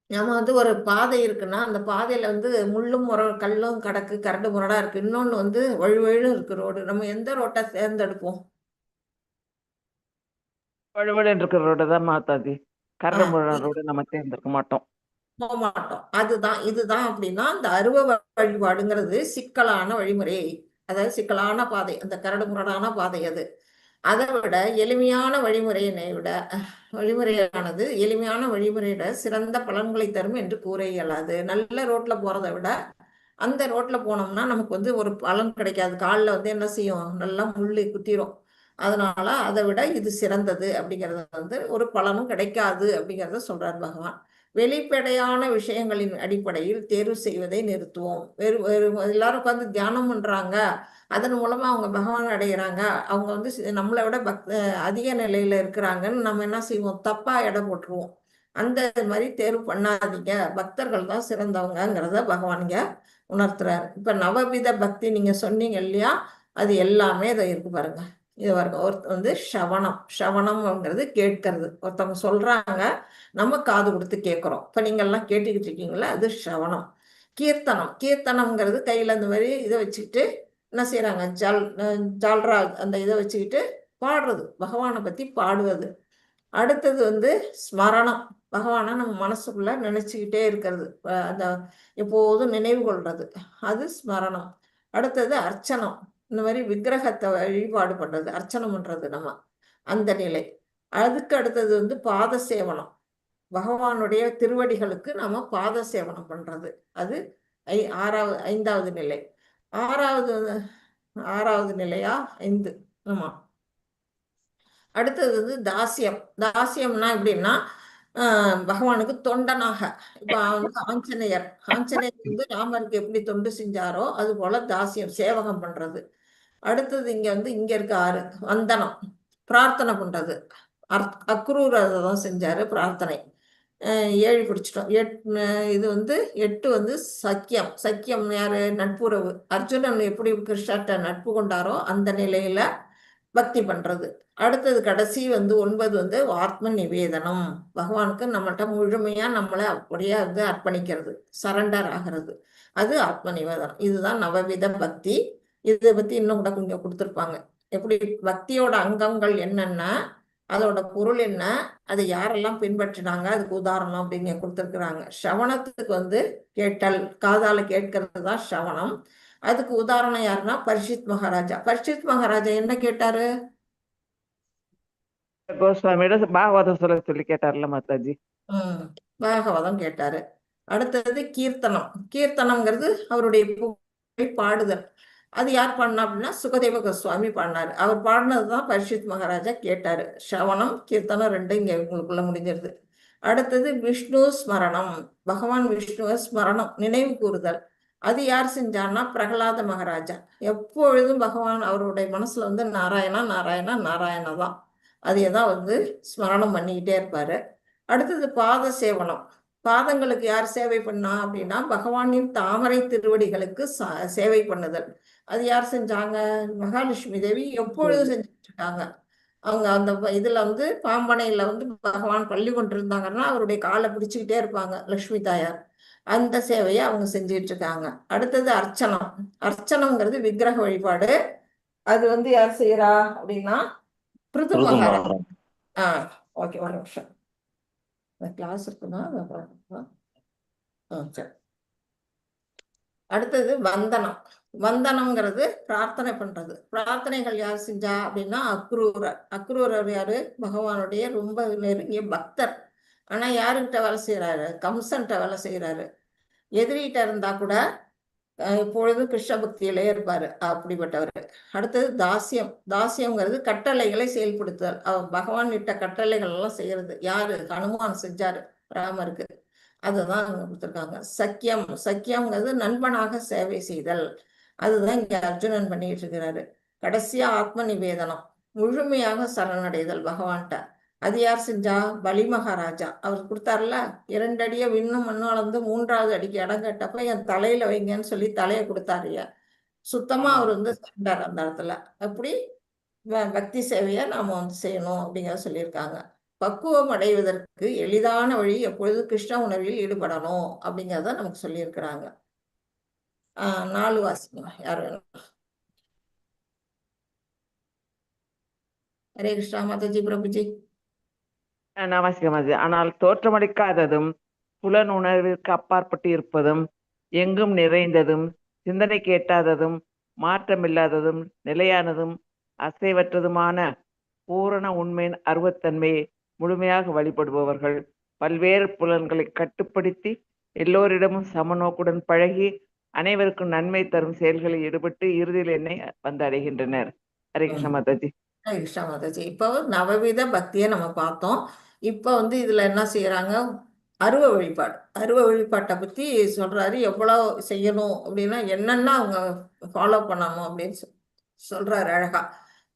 [SPEAKER 3] நம்ம வந்து ஒரு பாதை இருக்குன்னா அந்த பாதையில வந்து முள்ளும் கல்லும் கடக்கு, கரடு முரடா இருக்கு. இன்னொன்னு வந்து வழுவழுன்னு இருக்கு ரோடு. நம்ம எந்த ரோட்டை தேர்ந்தெடுப்போம்?
[SPEAKER 6] வழுவழுன்னு இருக்கிற ரோடு தான் மாதாஜி. கரடு முரடான ரோடு நம்ம தேர்ந்தெடுக்க மாட்டோம்.
[SPEAKER 3] போக மாட்டோம். அதுதான் இதுதான் அப்படின்னா அந்த அருவ வழிபாடுங்கிறது சிக்கலான வழிமுறை, அதாவது சிக்கலான பாதை, அந்த கரடு முரடான பாதை. அது அதை விட எளிமையான வழிமுறையானது எளிமையான வழிமுறையிட சிறந்த பலன்களை தரும் என்று கூற இயலாது. நல்ல ரோட்ல போறதை விட அந்த ரோட்ல போனோம்னா நமக்கு வந்து ஒரு பலன் கிடைக்காது. காலில் வந்து என்ன செய்யும்? நல்லா முள்ளு குத்திரும். அதனால அதை விட இது சிறந்தது அப்படிங்கிறது வந்து ஒரு பலனும் கிடைக்காது அப்படிங்கிறத சொல்றார் பகவான். வெளிப்படையான விஷயங்களின் அடிப்படையில் தேர்வு செய்வதை நிறுத்துவோம். எல்லாரும் உட்காந்து தியானம் பண்றாங்க, அதன் மூலமா அவங்க பகவான் அடைகிறாங்க, அவங்க வந்து நம்மளை விட அதிக நிலையில இருக்கிறாங்கன்னு நம்ம என்ன செய்வோம்? தப்பா எடை போட்டுருவோம். அந்த மாதிரி தேர்வு பண்ணாதீங்க, பக்தர்கள் தான் சிறந்தவங்கிறத பகவான் இங்க உணர்த்துறாரு. இப்ப நவவித பக்தி நீங்க சொன்னீங்க இல்லையா, அது எல்லாமே இதை இருக்கு பாருங்க. இது பாருங்க, வந்து சவணம்ங்கிறது கேட்கறது. ஒருத்தவங்க சொல்றாங்க, நம்ம காது கொடுத்து கேட்கிறோம். இப்ப நீங்க எல்லாம் கேட்டுக்கிட்டு இருக்கீங்களா, அது சவணம். கீர்த்தனம்ங்கிறது கையில அந்த மாதிரி இதை வச்சுக்கிட்டு என்ன செய்யறாங்க? ஜால்ரா அந்த இதை வச்சுக்கிட்டு பாடுறது, பகவானை பத்தி பாடுவது. அடுத்தது வந்து ஸ்மரணம், பகவானை நம்ம மனசுக்குள்ள நினைச்சுக்கிட்டே இருக்கிறது, அந்த எப்போதும் நினைவு கொள்றது, அது ஸ்மரணம். அடுத்தது அர்ச்சனம், இந்த மாதிரி விக்கிரகத்தை வழிபாடு பண்றது, அர்ச்சனை பண்றது நம்ம, அந்த நிலை. அதுக்கு அடுத்தது வந்து பாத சேவனம், பகவானுடைய திருவடிகளுக்கு நாம பாத சேவனம் பண்றது, அது 5வது நிலை. ஆறாவது நிலையா 5. ஆமா. அடுத்தது வந்து தாசியம்னா எப்படின்னா பகவானுக்கு தொண்டனாக. இப்ப வந்து ஆஞ்சநேயர் வந்து ராமருக்கு எப்படி தொண்டு செஞ்சாரோ அது போல தாசியம், சேவகம் பண்றது. அடுத்தது இங்க இருக்க 6 வந்தனம், பிரார்த்தனை பண்றது. அக்ரூரதான் செஞ்சாரு பிரார்த்தனை. 7 பிடிச்சிட்டோம். இது வந்து 8 வந்து சக்கியம் யாரு? நட்புறவு. அர்ஜுனன் எப்படி கிருஷ்ணர்கிட்ட நட்பு கொண்டாரோ அந்த நிலையில பக்தி பண்றது. அடுத்தது கடைசி வந்து 9 வந்து ஆத்ம நிவேதனம், பகவானுக்கு நம்மள்கிட்ட முழுமையா நம்மளை அப்படியே வந்து அர்ப்பணிக்கிறது, சரண்டர் ஆகிறது, அது ஆத்ம நிவேதனம். இதுதான் நவவித பக்தி. இதை பத்தி இன்னும் கூட கொஞ்சம் கொடுத்துருப்பாங்க. எப்படி பக்தியோட அங்கங்கள் என்னென்ன, அதோட பொருள் என்ன, அதை யாரெல்லாம் பின்பற்றினாங்க, அதுக்கு உதாரணம் அப்படிங்க கொடுத்துருக்குறாங்க. சவணத்துக்கு வந்து கேட்டல், காதால கேட்கறது தான் சவணம். அதுக்கு உதாரணம் யாருன்னா பரீட்சித் மகாராஜா என்ன கேட்டாரு?
[SPEAKER 6] கோஸ்வாமியோட பாகவதம் சொல்லி கேட்டார்ல மாதாஜி.
[SPEAKER 3] பாகவதம் கேட்டாரு. அடுத்தது கீர்த்தனம்ங்கிறது அவருடைய பாடுதல். அது யார் பாடினா அப்படின்னா சுகதேவ கோஸ்வாமி பாடினாரு. அவர் பாடினதுதான் பரீட்சித் மகாராஜா கேட்டாரு. சவணம் கீர்த்தனம் 2 இங்க உங்களுக்குள்ள முடிஞ்சிருது. அடுத்தது விஷ்ணு ஸ்மரணம், பகவான் விஷ்ணுவ ஸ்மரணம், நினைவு கூறுதல். அது யார் செஞ்சான்னா பிரகலாத மகாராஜா. எப்பொழுதும் பகவான் அவருடைய மனசுல வந்து நாராயணா நாராயணா நாராயணா தான், அதையதான் வந்து ஸ்மரணம் பண்ணிக்கிட்டே இருப்பாரு. அடுத்தது பாத சேவனம், பாதங்களுக்கு யார் சேவை பண்ணா அப்படின்னா பகவானின் தாமரை திருவடிகளுக்கு சேவை பண்ணுதல். அது யார் செஞ்சாங்க? மகாலட்சுமி தேவி எப்பொழுதும் செஞ்சுட்டு இருக்காங்க. அவங்க அந்த இதுல வந்து பாம்பனையில வந்து பகவான் பள்ளி கொண்டிருந்தாங்கன்னா அவருடைய காலை பிடிச்சுக்கிட்டே இருப்பாங்க லட்சுமி தாயார். அந்த சேவையை அவங்க செஞ்சுட்டு இருக்காங்க. அடுத்தது அர்ச்சனம்ங்கிறது விக்கிரக வழிபாடு. அது வந்து யார் செய்யறா அப்படின்னா பிருது மகாராஜா. ஓகே, ஒரு நிமிஷம், கிளாஸ் இருக்குன்னா சரி. அடுத்தது வந்தனம்ங்கிறது பிரார்த்தனை பண்றது. பிரார்த்தனைகள் யார் செஞ்சா அப்படின்னா அக்ரூரர். அக்ரூரர் யாரு? பகவானுடைய ரொம்ப நெருங்கிய பக்தர். ஆனா யாருக்கிட்ட வேலை செய்யறாரு? கம்சன்கிட்ட வேலை செய்யறாரு. எதிரிகிட்ட இருந்தா கூட எப்பொழுதும் கிருஷ்ண பக்தியிலே இருப்பாரு அப்படிப்பட்டவர். அடுத்தது தாசியம். தாசியம்ங்கிறது கட்டளைகளை செயல்படுத்துதல். பகவான் இட்ட கட்டளைகள் எல்லாம் செய்யறது. யாரு? ஹனுமான் செஞ்சாரு ராமருக்கு. அதுதான் அங்க கொடுத்துருக்காங்க. சக்கியம். சக்கியம்ங்கிறது நண்பனாக சேவை செய்தல். அதுதான் இங்க அர்ஜுனன் பண்ணிட்டு இருக்கிறாரு. கடைசியா ஆத்ம நிவேதனம், முழுமையாக சரணடைதல் பகவான்கிட்ட. அது யார் செஞ்சா? பலி மகாராஜா. அவர் கொடுத்தாருல, 2 அடியை விண்ணும் மண்ணும் அளந்து 3வது அடிக்கு இடம் கேட்டப்ப என் தலையில வைங்கன்னு சொல்லி தலையை கொடுத்தாருயா. சுத்தமா அவர் சென்றார் அந்த இடத்துல. அப்படி பக்தி சேவையை நாம செய்யணும் அப்படிங்கிறத சொல்லியிருக்காங்க. பக்குவம் அடைவதற்கு எளிதான வழி எப்பொழுது கிருஷ்ண உணர்வில் ஈடுபடணும் அப்படிங்கிறத நமக்கு சொல்லியிருக்கிறாங்க. 4 வாசிங்க யார் வேணும். ஹரே கிருஷ்ணா மாதாஜி பிரபுஜி.
[SPEAKER 6] நான் வாசிக்க. ஆனால் தோற்றமளிக்காததும் புலன் உணர்விற்கு அப்பாற்பட்டு இருப்பதும் எங்கும் நிறைந்ததும் சிந்தனைக்கு எட்டாததும் மாற்றமில்லாததும் நிலையானதும் அசைவற்றதுமான பூரண உண்மையின் அருவத்தன்மையை முழுமையாக வழிபடுபவர்கள் பல்வேறு புலன்களை கட்டுப்படுத்தி எல்லோரிடமும் சமநோக்குடன் பழகி அனைவருக்கும் நன்மை தரும் செயல்களில் ஈடுபட்டு இறுதியில் என்னை வந்து அடைகின்றனர். ஹரே கிருஷ்ண மாதாஜி.
[SPEAKER 3] ஹரே கிருஷ்ணா மாதாஜி. இப்போ நவவித பக்தியை நம்ம பார்த்தோம். இப்போ இதுல என்ன செய்யறாங்க? அருவ வழிபாடு. அருவ வழிபாட்டை பத்தி சொல்றாரு. எவ்வளவு செய்யணும் அப்படின்னா என்னன்னா அவங்க ஃபாலோ பண்ணணும் அப்படின்னு சொல்றாரு அழகா.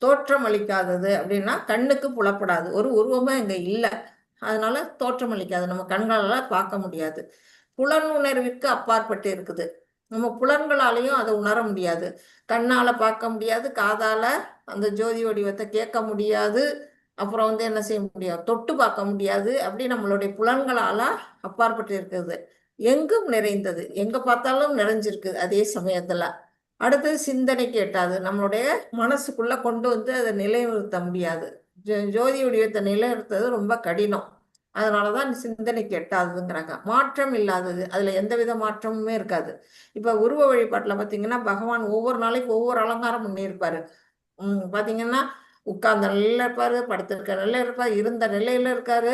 [SPEAKER 3] தோற்றம் அளிக்காதது அப்படின்னா கண்ணுக்கு புலப்படாது, ஒரு உருவமே இங்க இல்லை, அதனால தோற்றம் அளிக்காது, நம்ம கண்களால பார்க்க முடியாது. புலன் உணர்விற்கு அப்பாற்பட்டு இருக்குது. நம்ம புலன்களாலையும் அதை உணர முடியாது. கண்ணால பார்க்க முடியாது, காதால அந்த ஜோதி வடிவத்தை கேட்க முடியாது, அப்புறம் என்ன செய்ய முடியாது? தொட்டு பார்க்க முடியாது. அப்படி நம்மளுடைய புலன்களால அப்பாற்பட்டு இருக்குது. எங்கும் நிறைந்தது, எங்க பார்த்தாலும் நிறைஞ்சிருக்கு அதே சமயத்துல. அடுத்தது சிந்தனைக்கு எட்டாது, நம்மளுடைய மனசுக்குள்ள கொண்டு அதை நிலைநிறுத்த முடியாது. ஜோதி வடிவத்தை நிலைநிறுத்துறது ரொம்ப கடினம். அதனாலதான் சிந்தனைக்கு எட்டாதுங்கிறாங்க. மாற்றம் இல்லாதது, அதுல எந்தவித மாற்றமுமே இருக்காது. இப்ப உருவ வழிபாட்டுல பாத்தீங்கன்னா பகவான் ஒவ்வொரு நாளைக்கு ஒவ்வொரு அலங்காரம் பண்ணியிருப்பாரு. பாத்தீங்கன்னா உட்கார்ந்த நிலையில இருப்பாரு, படுத்திருக்க நிலையில இருப்பாரு, இருந்த நிலையில இருக்காரு,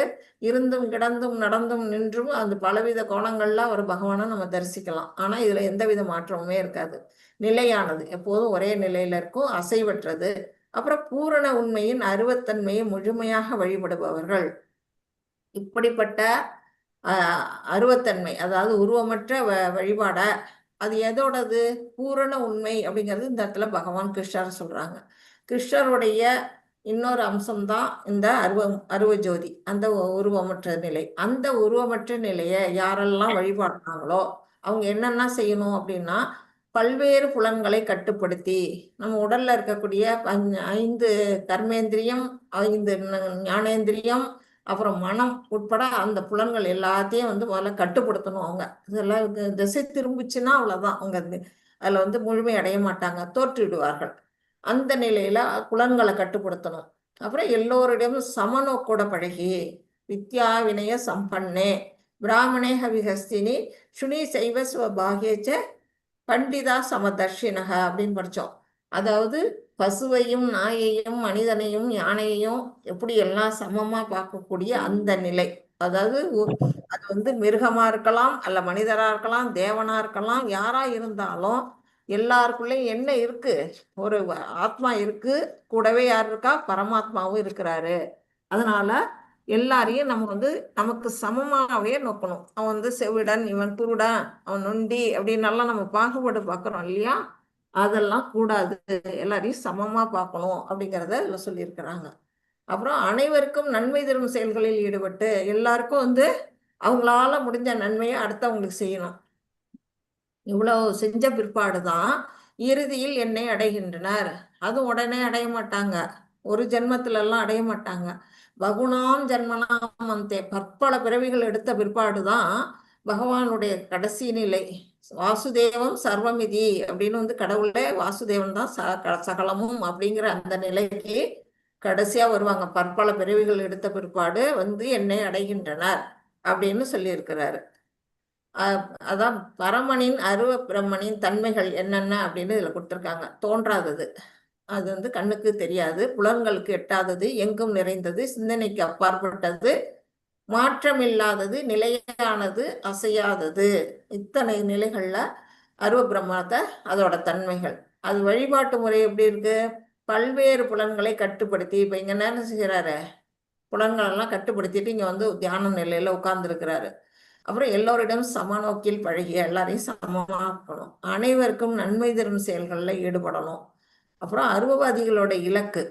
[SPEAKER 3] இருந்தும் கிடந்தும் நடந்தும் நின்றும் அந்த பலவித கோணங்கள்ல ஒரு பகவானை நம்ம தரிசிக்கலாம். ஆனா இதுல எந்தவித மாற்றமுமே இருக்காது. நிலையானது, எப்போதும் ஒரே நிலையில இருக்கும், அசைவற்றது. அப்புறம் பூரண உண்மையின் அருவத்தன்மையை முழுமையாக வழிபடுபவர்கள். இப்படிப்பட்ட அருவத்தன்மை, அதாவது உருவமற்ற வழிபாட, அது எதோடது? பூரண உண்மை அப்படிங்கிறது இந்த இடத்துல பகவான் கிருஷ்ணர் சொல்றாங்க. கிருஷ்ணருடைய இன்னொரு அம்சம்தான் இந்த அருவ ஜோதி, அந்த உருவமற்ற நிலை. அந்த உருவமற்ற நிலையை யாரெல்லாம் வழிபாடுறாங்களோ அவங்க என்னென்ன செய்யணும் அப்படின்னா, பல்வேறு புலன்களை கட்டுப்படுத்தி நம்ம உடல்ல இருக்கக்கூடிய 5 கர்மேந்திரியம், 5 ஞானேந்திரியம், அப்புறம் மனம் உட்பட அந்த புலன்கள் எல்லாத்தையும் முதல்ல கட்டுப்படுத்தணும். அவங்க இதெல்லாம் திசை திரும்பிச்சுன்னா அவ்வளவுதான், அவங்க அதுல முழுமை அடைய மாட்டாங்க, தோற்றுவிடுவார்கள். அந்த நிலையில புலன்களை கட்டுப்படுத்தணும். அப்புறம் எல்லோரிடமும் சமநோக்கோட பழகி, வித்யா வினய சம்பன்னே பிராமணே ஹவிஹஸ்தினி சுனி சைவ ஸ்வபாகியச்ச பண்டிதா சமதர்ஷினக அப்படின்னு படித்தோம். அதாவது பசுவையும் நாயையும் மனிதனையும் யானையையும் எப்படி எல்லாம் சமமா பார்க்கக்கூடிய அந்த நிலை. அதாவது அது மிருகமா இருக்கலாம், அல்ல மனிதரா இருக்கலாம், தேவனா இருக்கலாம், யாரா இருந்தாலும் எல்லாருக்குள்ளேயும் என்ன இருக்கு? ஒரு ஆத்மா இருக்கு, கூடவே யார் இருக்கா? பரமாத்மாவும் இருக்கிறாரு. அதனால எல்லாரையும் நம்ம நமக்கு சமமாகவே நோக்கணும். அவன் செவிடன், இவன் குருடன், அவன் நொண்டி அப்படின்னு எல்லாம் நம்ம பாகுபாடு பார்க்குறோம் இல்லையா? அதெல்லாம் கூடாது, எல்லாரையும் சமமா பார்க்கணும் அப்படிங்கிறத இதுல சொல்லியிருக்கிறாங்க. அப்புறம் அனைவருக்கும் நன்மை தரும் செயல்களில் ஈடுபட்டு எல்லாருக்கும் அவங்களால முடிஞ்ச நன்மையை அடுத்தவங்களுக்கு செய்யணும். இவ்வளவு செஞ்ச பிற்பாடுதான் இறுதியில் என்னை அடைகின்றனர். அதுவும் உடனே அடைய மாட்டாங்க, ஒரு ஜென்மத்துல எல்லாம் அடைய மாட்டாங்க. பகுனாம் ஜென்மனாம் அந்தே, பற்பல பிறவிகள் எடுத்த பிற்பாடுதான் பகவானுடைய கடைசி நிலை. வாசுதேவம் சர்வமிதி அப்படின்னு கடவுளே வாசுதேவன் தான் சகலமும் அப்படிங்கிற அந்த நிலைக்கு கடைசியா வருவாங்க. பற்பல பிறவிகள் எடுத்த பிற்பாடு என்னை அடைகின்றனர் அப்படின்னு சொல்லியிருக்கிறாரு. அதான் பரமனின் அருவ பிரம்மனின் தன்மைகள் என்னென்ன அப்படின்னு இதுல கொடுத்துருக்காங்க. தோன்றாதது, அது வந்து கண்ணுக்கு தெரியாது, புலன்களுக்கு எட்டாதது, எங்கும் நிறைந்தது, சிந்தனைக்கு அப்பாற்பட்டது, மாற்றமில்லாதது, நிலையானது, அசையாதது. இத்தனை நிலைகள்ல அருவ பிரம்மத்தை அதோட தன்மைகள். அது வழிபாட்டு முறை எப்படி இருக்கு? பல்வேறு புலன்களை கட்டுப்படுத்தி, இப்ப இங்க என்ன செய்யறாரு? புலன்கள் எல்லாம் கட்டுப்படுத்திட்டு இங்க வந்து தியான நிலையில உட்கார்ந்து இருக்கிறாரு. அப்புறம் எல்லோரிடம் சமநோக்கில் பழகிய, எல்லாரையும் சமமாக்கணும், அனைவருக்கும் நன்மை தரும் செயல்கள்ல ஈடுபடணும். அப்புறம் அருவவாதிகளோட இலக்கு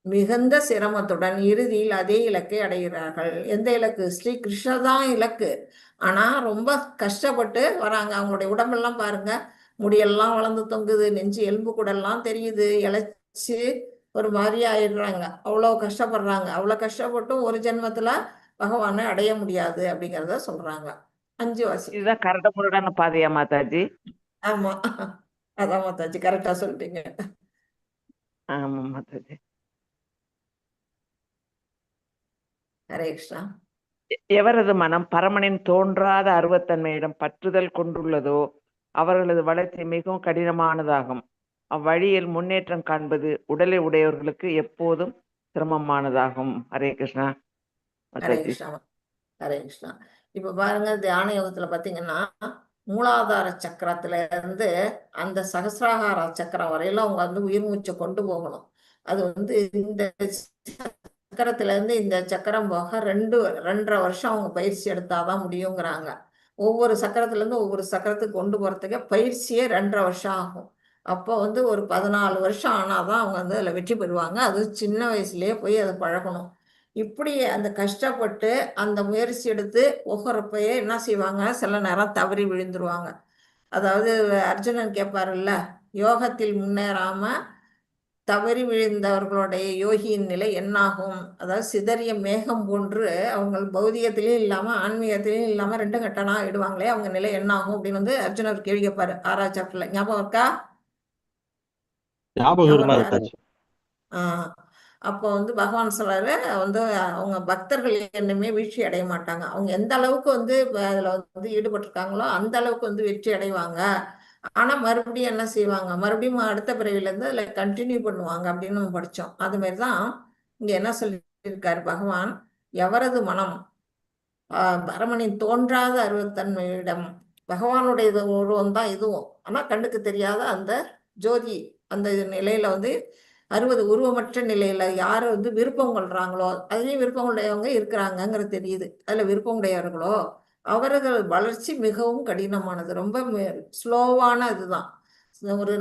[SPEAKER 3] மிகுந்த சிரமத்துடன் இறுதியில் அதே இலக்கை அடைகிறார்கள். எந்த இலக்கு? ஸ்ரீ கிருஷ்ண தான் இலக்கு. ஆனா ரொம்ப கஷ்டப்பட்டு வராங்க. அவங்களுடைய உடம்பெல்லாம் பாருங்க, முடியெல்லாம் வளர்ந்து தொங்குது, நெஞ்சு எலும்பு கூடெல்லாம் தெரியுது, இழைச்சி ஒரு மாதிரி ஆயிடுறாங்க. அவ்வளோ கஷ்டப்படுறாங்க. அவ்வளோ கஷ்டப்பட்டும் ஒரு ஜென்மத்துல பகவானை அடைய முடியாது அப்படிங்கிறத சொல்றாங்க. 5 வாசி.
[SPEAKER 6] இதுதான் கரடுமுரடான பாதையா மாதாஜி?
[SPEAKER 3] ஆமா, அதான் மாதாஜி, கரெக்டா சொல்லிட்டீங்க.
[SPEAKER 6] ஆமா மாதாஜி.
[SPEAKER 3] ஹரே கிருஷ்ணா.
[SPEAKER 6] எவரது மனம் பரமனின் தோன்றாத அருவத்தன்மையிடம் பற்றுதல் கொண்டுள்ளதோ அவர்களது வளர்ச்சி மிகவும் கடினமானதாகும். அவ்வழியில் முன்னேற்றம் காண்பது உடலை உடையவர்களுக்கு எப்போதும் சிரமமானதாகும். ஹரே கிருஷ்ணா
[SPEAKER 3] ஹரே
[SPEAKER 6] மாதாஜி.
[SPEAKER 3] கிருஷ்ணா. ஹரே கிருஷ்ணா. இப்ப பாருங்க, தியான யோகத்துல பாத்தீங்கன்னா மூலாதார சக்கரத்துல இருந்து அந்த சகசிராகார சக்கரம் வரையில அவங்க வந்து உயிர் மூச்சை கொண்டு போகணும். அது வந்து இந்த சக்கரத்துல இருந்து இந்த சக்கரம் போக 2.5 வருஷம் அவங்க பயிற்சி எடுத்தாதான் முடியுங்கிறாங்க. ஒவ்வொரு சக்கரத்துல இருந்து ஒவ்வொரு சக்கரத்துக்கு கொண்டு போறதுக்கு பயிற்சியே 2.5 வருஷம் ஆகும். அப்போ வந்து ஒரு 14 வருஷம் ஆனாதான் அவங்க வந்து அதுல வெற்றி பெறுவாங்க. அது சின்ன வயசுலயே போய் அதை பழகணும். இப்படி அந்த கஷ்டப்பட்டு அந்த முயற்சி எடுத்து போகிறப்பயே என்ன செய்வாங்க? சில நேரம் தவறி விழுந்துருவாங்க. அதாவது அர்ஜுனன் கேட்பாருல்ல, யோகத்தில் முன்னேறாம தவறி விழுந்தவர்களுடைய யோகியின் நிலை என்னாகும்? அதாவது சிதறிய மேகம் போன்று அவங்க பௌதிகத்திலையும் இல்லாம ஆன்மீகத்திலையும் இல்லாம 2 கட்டணா ஆயிடுவாங்களே, அவங்க நிலை என்னாகும் அப்படின்னு வந்து அர்ஜுனர் கேள்வி கேட்பாரு 6ஆவது சாப்டர்ல. ஞாபகம் இருக்கா?
[SPEAKER 5] ஞாபகம்
[SPEAKER 3] ஞாபகம்
[SPEAKER 5] இருக்கா?
[SPEAKER 3] இருக்கா? ஆஹ் அப்போ வந்து பகவான் சொல்றாரு, வந்து அவங்க பக்தர்கள் என்னமே வீழ்ச்சி அடைய மாட்டாங்க. அவங்க எந்த அளவுக்கு வந்து அதுல வந்து ஈடுபட்டிருக்காங்களோ அந்த அளவுக்கு வந்து வெற்றி அடைவாங்க. ஆனா மறுபடியும் என்ன செய்வாங்க? மறுபடியும் அடுத்த பிறவில இருந்து அதுல கண்டினியூ பண்ணுவாங்க அப்படின்னு நம்ம படிச்சோம். அது மாதிரிதான் இங்க என்ன சொல்லியிருக்காரு பகவான், எவரது மனம் பரமனின் தோன்றாத அருவத்தன்மையிடம், பகவானுடைய உருவம் தான் இதுவும், ஆனா கண்ணுக்கு தெரியாத அந்த ஜோதி அந்த நிலையில வந்து 60 உருவமற்ற நிலையில யாரு வந்து விருப்பம் கொள்றாங்களோ, அதுலயும் விருப்பம் உடையவங்க இருக்கிறாங்கிறது தெரியுது. அதுல விருப்பம் உடையவர்களோ அவர்கள் வளர்ச்சி மிகவும் கடினமானது, ரொம்ப ஸ்லோவான இதுதான்.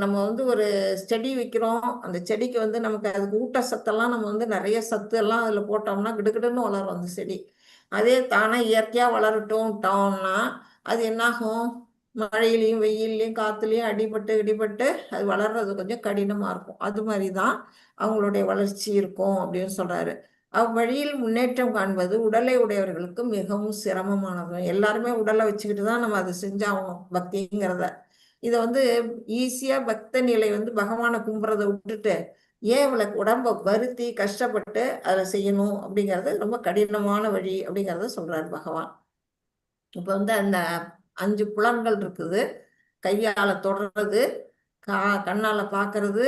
[SPEAKER 3] நம்ம வந்து ஒரு செடி வைக்கிறோம், அந்த செடிக்கு வந்து நமக்கு அதுக்கு ஊட்டச்சத்தெல்லாம் நம்ம வந்து நிறைய சத்து எல்லாம் அதுல போட்டோம்னா கிடுகிடுன்னு வளரும் அந்த செடி. அதே தானே இயற்கையா வளரட்டும்னா அது என்னாகும்? மழையிலையும் வெயிலையும் காத்துலையும் அடிபட்டு அது வளர்றது கொஞ்சம் கடினமா இருக்கும். அது மாதிரிதான் அவங்களுடைய வளர்ச்சி இருக்கும் அப்படின்னு சொல்றாரு. அவ்வழியில் முன்னேற்றம் காண்பது உடலை உடையவர்களுக்கு மிகவும் சிரமமானது. எல்லாருமே உடலை வச்சுக்கிட்டு தான் நம்ம அதை செஞ்சாகணும் பக்திங்கிறத. இதை வந்து ஈஸியா பக்த நிலை வந்து பகவானை கும்புறதை விட்டுட்டு ஏன் இவளுக்கு உடம்ப வருத்தி கஷ்டப்பட்டு அதை செய்யணும் அப்படிங்கிறது ரொம்ப கடினமான வழி அப்படிங்கிறத சொல்றாரு பகவான். இப்ப வந்து அந்த 5 புலன்கள் இருக்குது. கையால தொடுறது, கண்ணால பாக்குறது,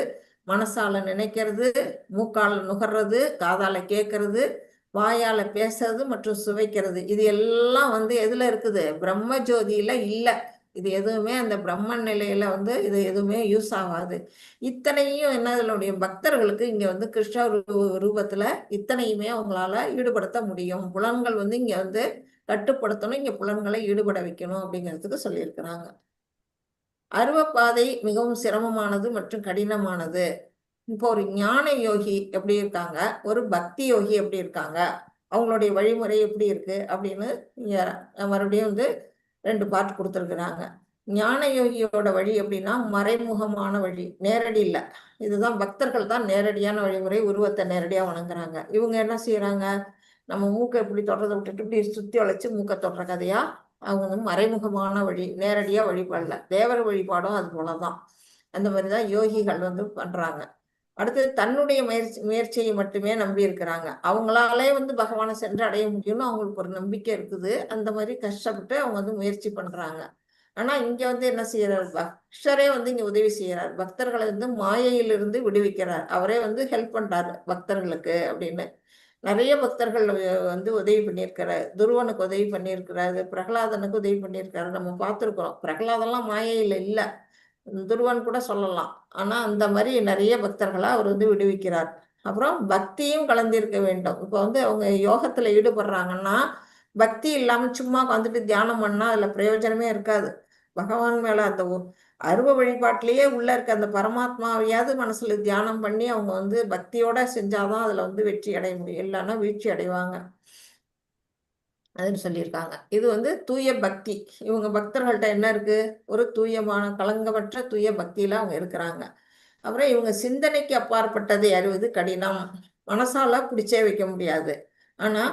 [SPEAKER 3] மனசால நினைக்கிறது, மூக்கால நுகர்றது, காதால கேட்கறது, வாயால பேசுறது மற்றும் சுவைக்கிறது. இது எல்லாம் வந்து எதுல இருக்குது? பிரம்ம ஜோதியில இல்ல. இது எதுவுமே அந்த பிரம்மன் நிலையில வந்து இது எதுவுமே யூஸ் ஆகாது. இத்தனையும் என்னதுடைய பக்தர்களுக்கு இங்க வந்து கிருஷ்ண ரூபத்துல இத்தனையுமே அவங்களால ஈடுபடுத்த முடியும். புலன்கள் வந்து இங்க வந்து கட்டுப்படுத்தணும், இங்க புலன்களை ஈடுபட வைக்கணும் அப்படிங்கிறதுக்கு சொல்லியிருக்கிறாங்க. அருவப்பாதை மிகவும் சிரமமானது மற்றும் கடினமானது. இப்போ ஒரு ஞான யோகி எப்படி இருக்காங்க, ஒரு பக்தி யோகி எப்படி இருக்காங்க, அவங்களுடைய வழிமுறை எப்படி இருக்கு அப்படின்னு மறுபடியும் வந்து 2 பார்ட் கொடுத்துருக்குறாங்க. ஞான யோகியோட வழி எப்படின்னா மறைமுகமான வழி, நேரடி இல்லை. இதுதான் பக்தர்கள் தான் நேரடியான வழிமுறை, உருவத்தை நேரடியா வணங்குறாங்க. இவங்க என்ன செய்யறாங்க? நம்ம மூக்கை எப்படி தொடர்றதை விட்டுட்டு இப்படி சுத்தி வளைச்சு மூக்கை தொடர கதையா அவங்க வந்து மறைமுகமான வழி, நேரடியா வழிபாடல. தேவர வழிபாடும் அது போலதான். அந்த மாதிரிதான் யோகிகள் வந்து பண்றாங்க. அடுத்து தன்னுடைய முயற்சியை மட்டுமே நம்பி இருக்கிறாங்க. அவங்களாலே வந்து பகவானை சென்று அடைய முடியும்னு அவங்களுக்கு ஒரு நம்பிக்கை இருக்குது. அந்த மாதிரி கஷ்டப்பட்டு அவங்க வந்து முயற்சி பண்றாங்க. ஆனா இங்க வந்து என்ன செய்யறாரு, பக்தரே வந்து இங்க உதவி செய்யறார். பக்தர்களை வந்து மாயையிலிருந்து விடுவிக்கிறார். அவரே வந்து ஹெல்ப் பண்றாரு பக்தர்களுக்கு அப்படின்னு. நிறைய பக்தர்கள் வந்து உதவி பண்ணியிருக்கிறாரு. துருவனுக்கு உதவி பண்ணியிருக்கிறாரு, பிரகலாதனுக்கு உதவி பண்ணியிருக்காரு. நம்ம பார்த்துருக்கிறோம். பிரகலாதெல்லாம் மாயையில இல்ல, துருவன் கூட சொல்லலாம். ஆனா அந்த மாதிரி நிறைய பக்தர்களா அவர் வந்து விடுவிக்கிறார். அப்புறம் பக்தியும் கலந்திருக்க வேண்டும். இப்போ வந்து அவங்க யோகத்துல ஈடுபடுறாங்கன்னா பக்தி இல்லாம சும்மா வந்துட்டு தியானம் பண்ணா அதுல பிரயோஜனமே இருக்காது. பகவான் மேல அந்த அருவ வழிபாட்டிலேயே உள்ள இருக்க அந்த பரமாத்மாவையாவது மனசுல தியானம் பண்ணி அவங்க வந்து பக்தியோட செஞ்சாதான் அதுல வந்து வெற்றி அடைய முடியும். இல்லைன்னா வீழ்ச்சி அடைவாங்க அதுன்னு சொல்லியிருக்காங்க. இது வந்து தூய பக்தி. இவங்க பக்தர்கள்ட்ட என்ன இருக்கு, ஒரு தூயமான களங்கமற்ற தூய பக்தியில அவங்க இருக்கிறாங்க. அப்புறம் இவங்க சிந்தனைக்கு அப்பாற்பட்டதை அறிவது கடினம். மனசால பிடிச்சே வைக்க முடியாது. ஆனா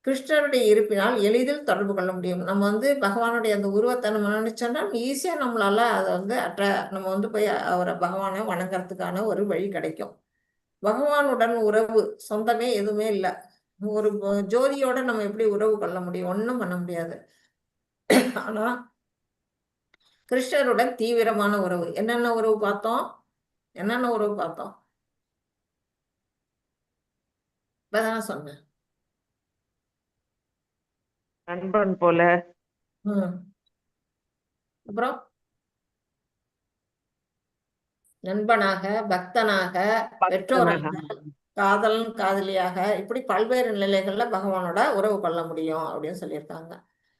[SPEAKER 3] கிருஷ்ணருடைய இருப்பினால் எளிதில் தொடர்பு கொள்ள முடியும். நம்ம வந்து பகவானுடைய அந்த உருவத்தை நம்ம நினைச்சோம்னா ஈஸியா நம்மளால அதை வந்து நம்ம வந்து போய் அவரை பகவானை வணங்குறதுக்கான ஒரு வழி கிடைக்கும். பகவானுடன் உறவு சொந்தமே எதுவுமே இல்லை. ஒரு ஜோதியோட நம்ம எப்படி உறவு கொள்ள முடியும்? ஒண்ணும் பண்ண முடியாது. ஆனா கிருஷ்ணருடன் தீவிரமான உறவு. என்னென்ன உறவு பார்த்தோம்? என்னென்ன உறவு பார்த்தோம்? இப்பதான் சொன்னேன்.
[SPEAKER 6] நண்பன் போல.
[SPEAKER 3] அப்புறம் நண்பனாக, பக்தனாக, பெற்றோராக, காதலன் காதலியாக, இப்படி பல்வேறு நிலைகள்ல பகவானோட உறவு கொள்ள முடியும் அப்படின்னு சொல்லியிருக்காங்க.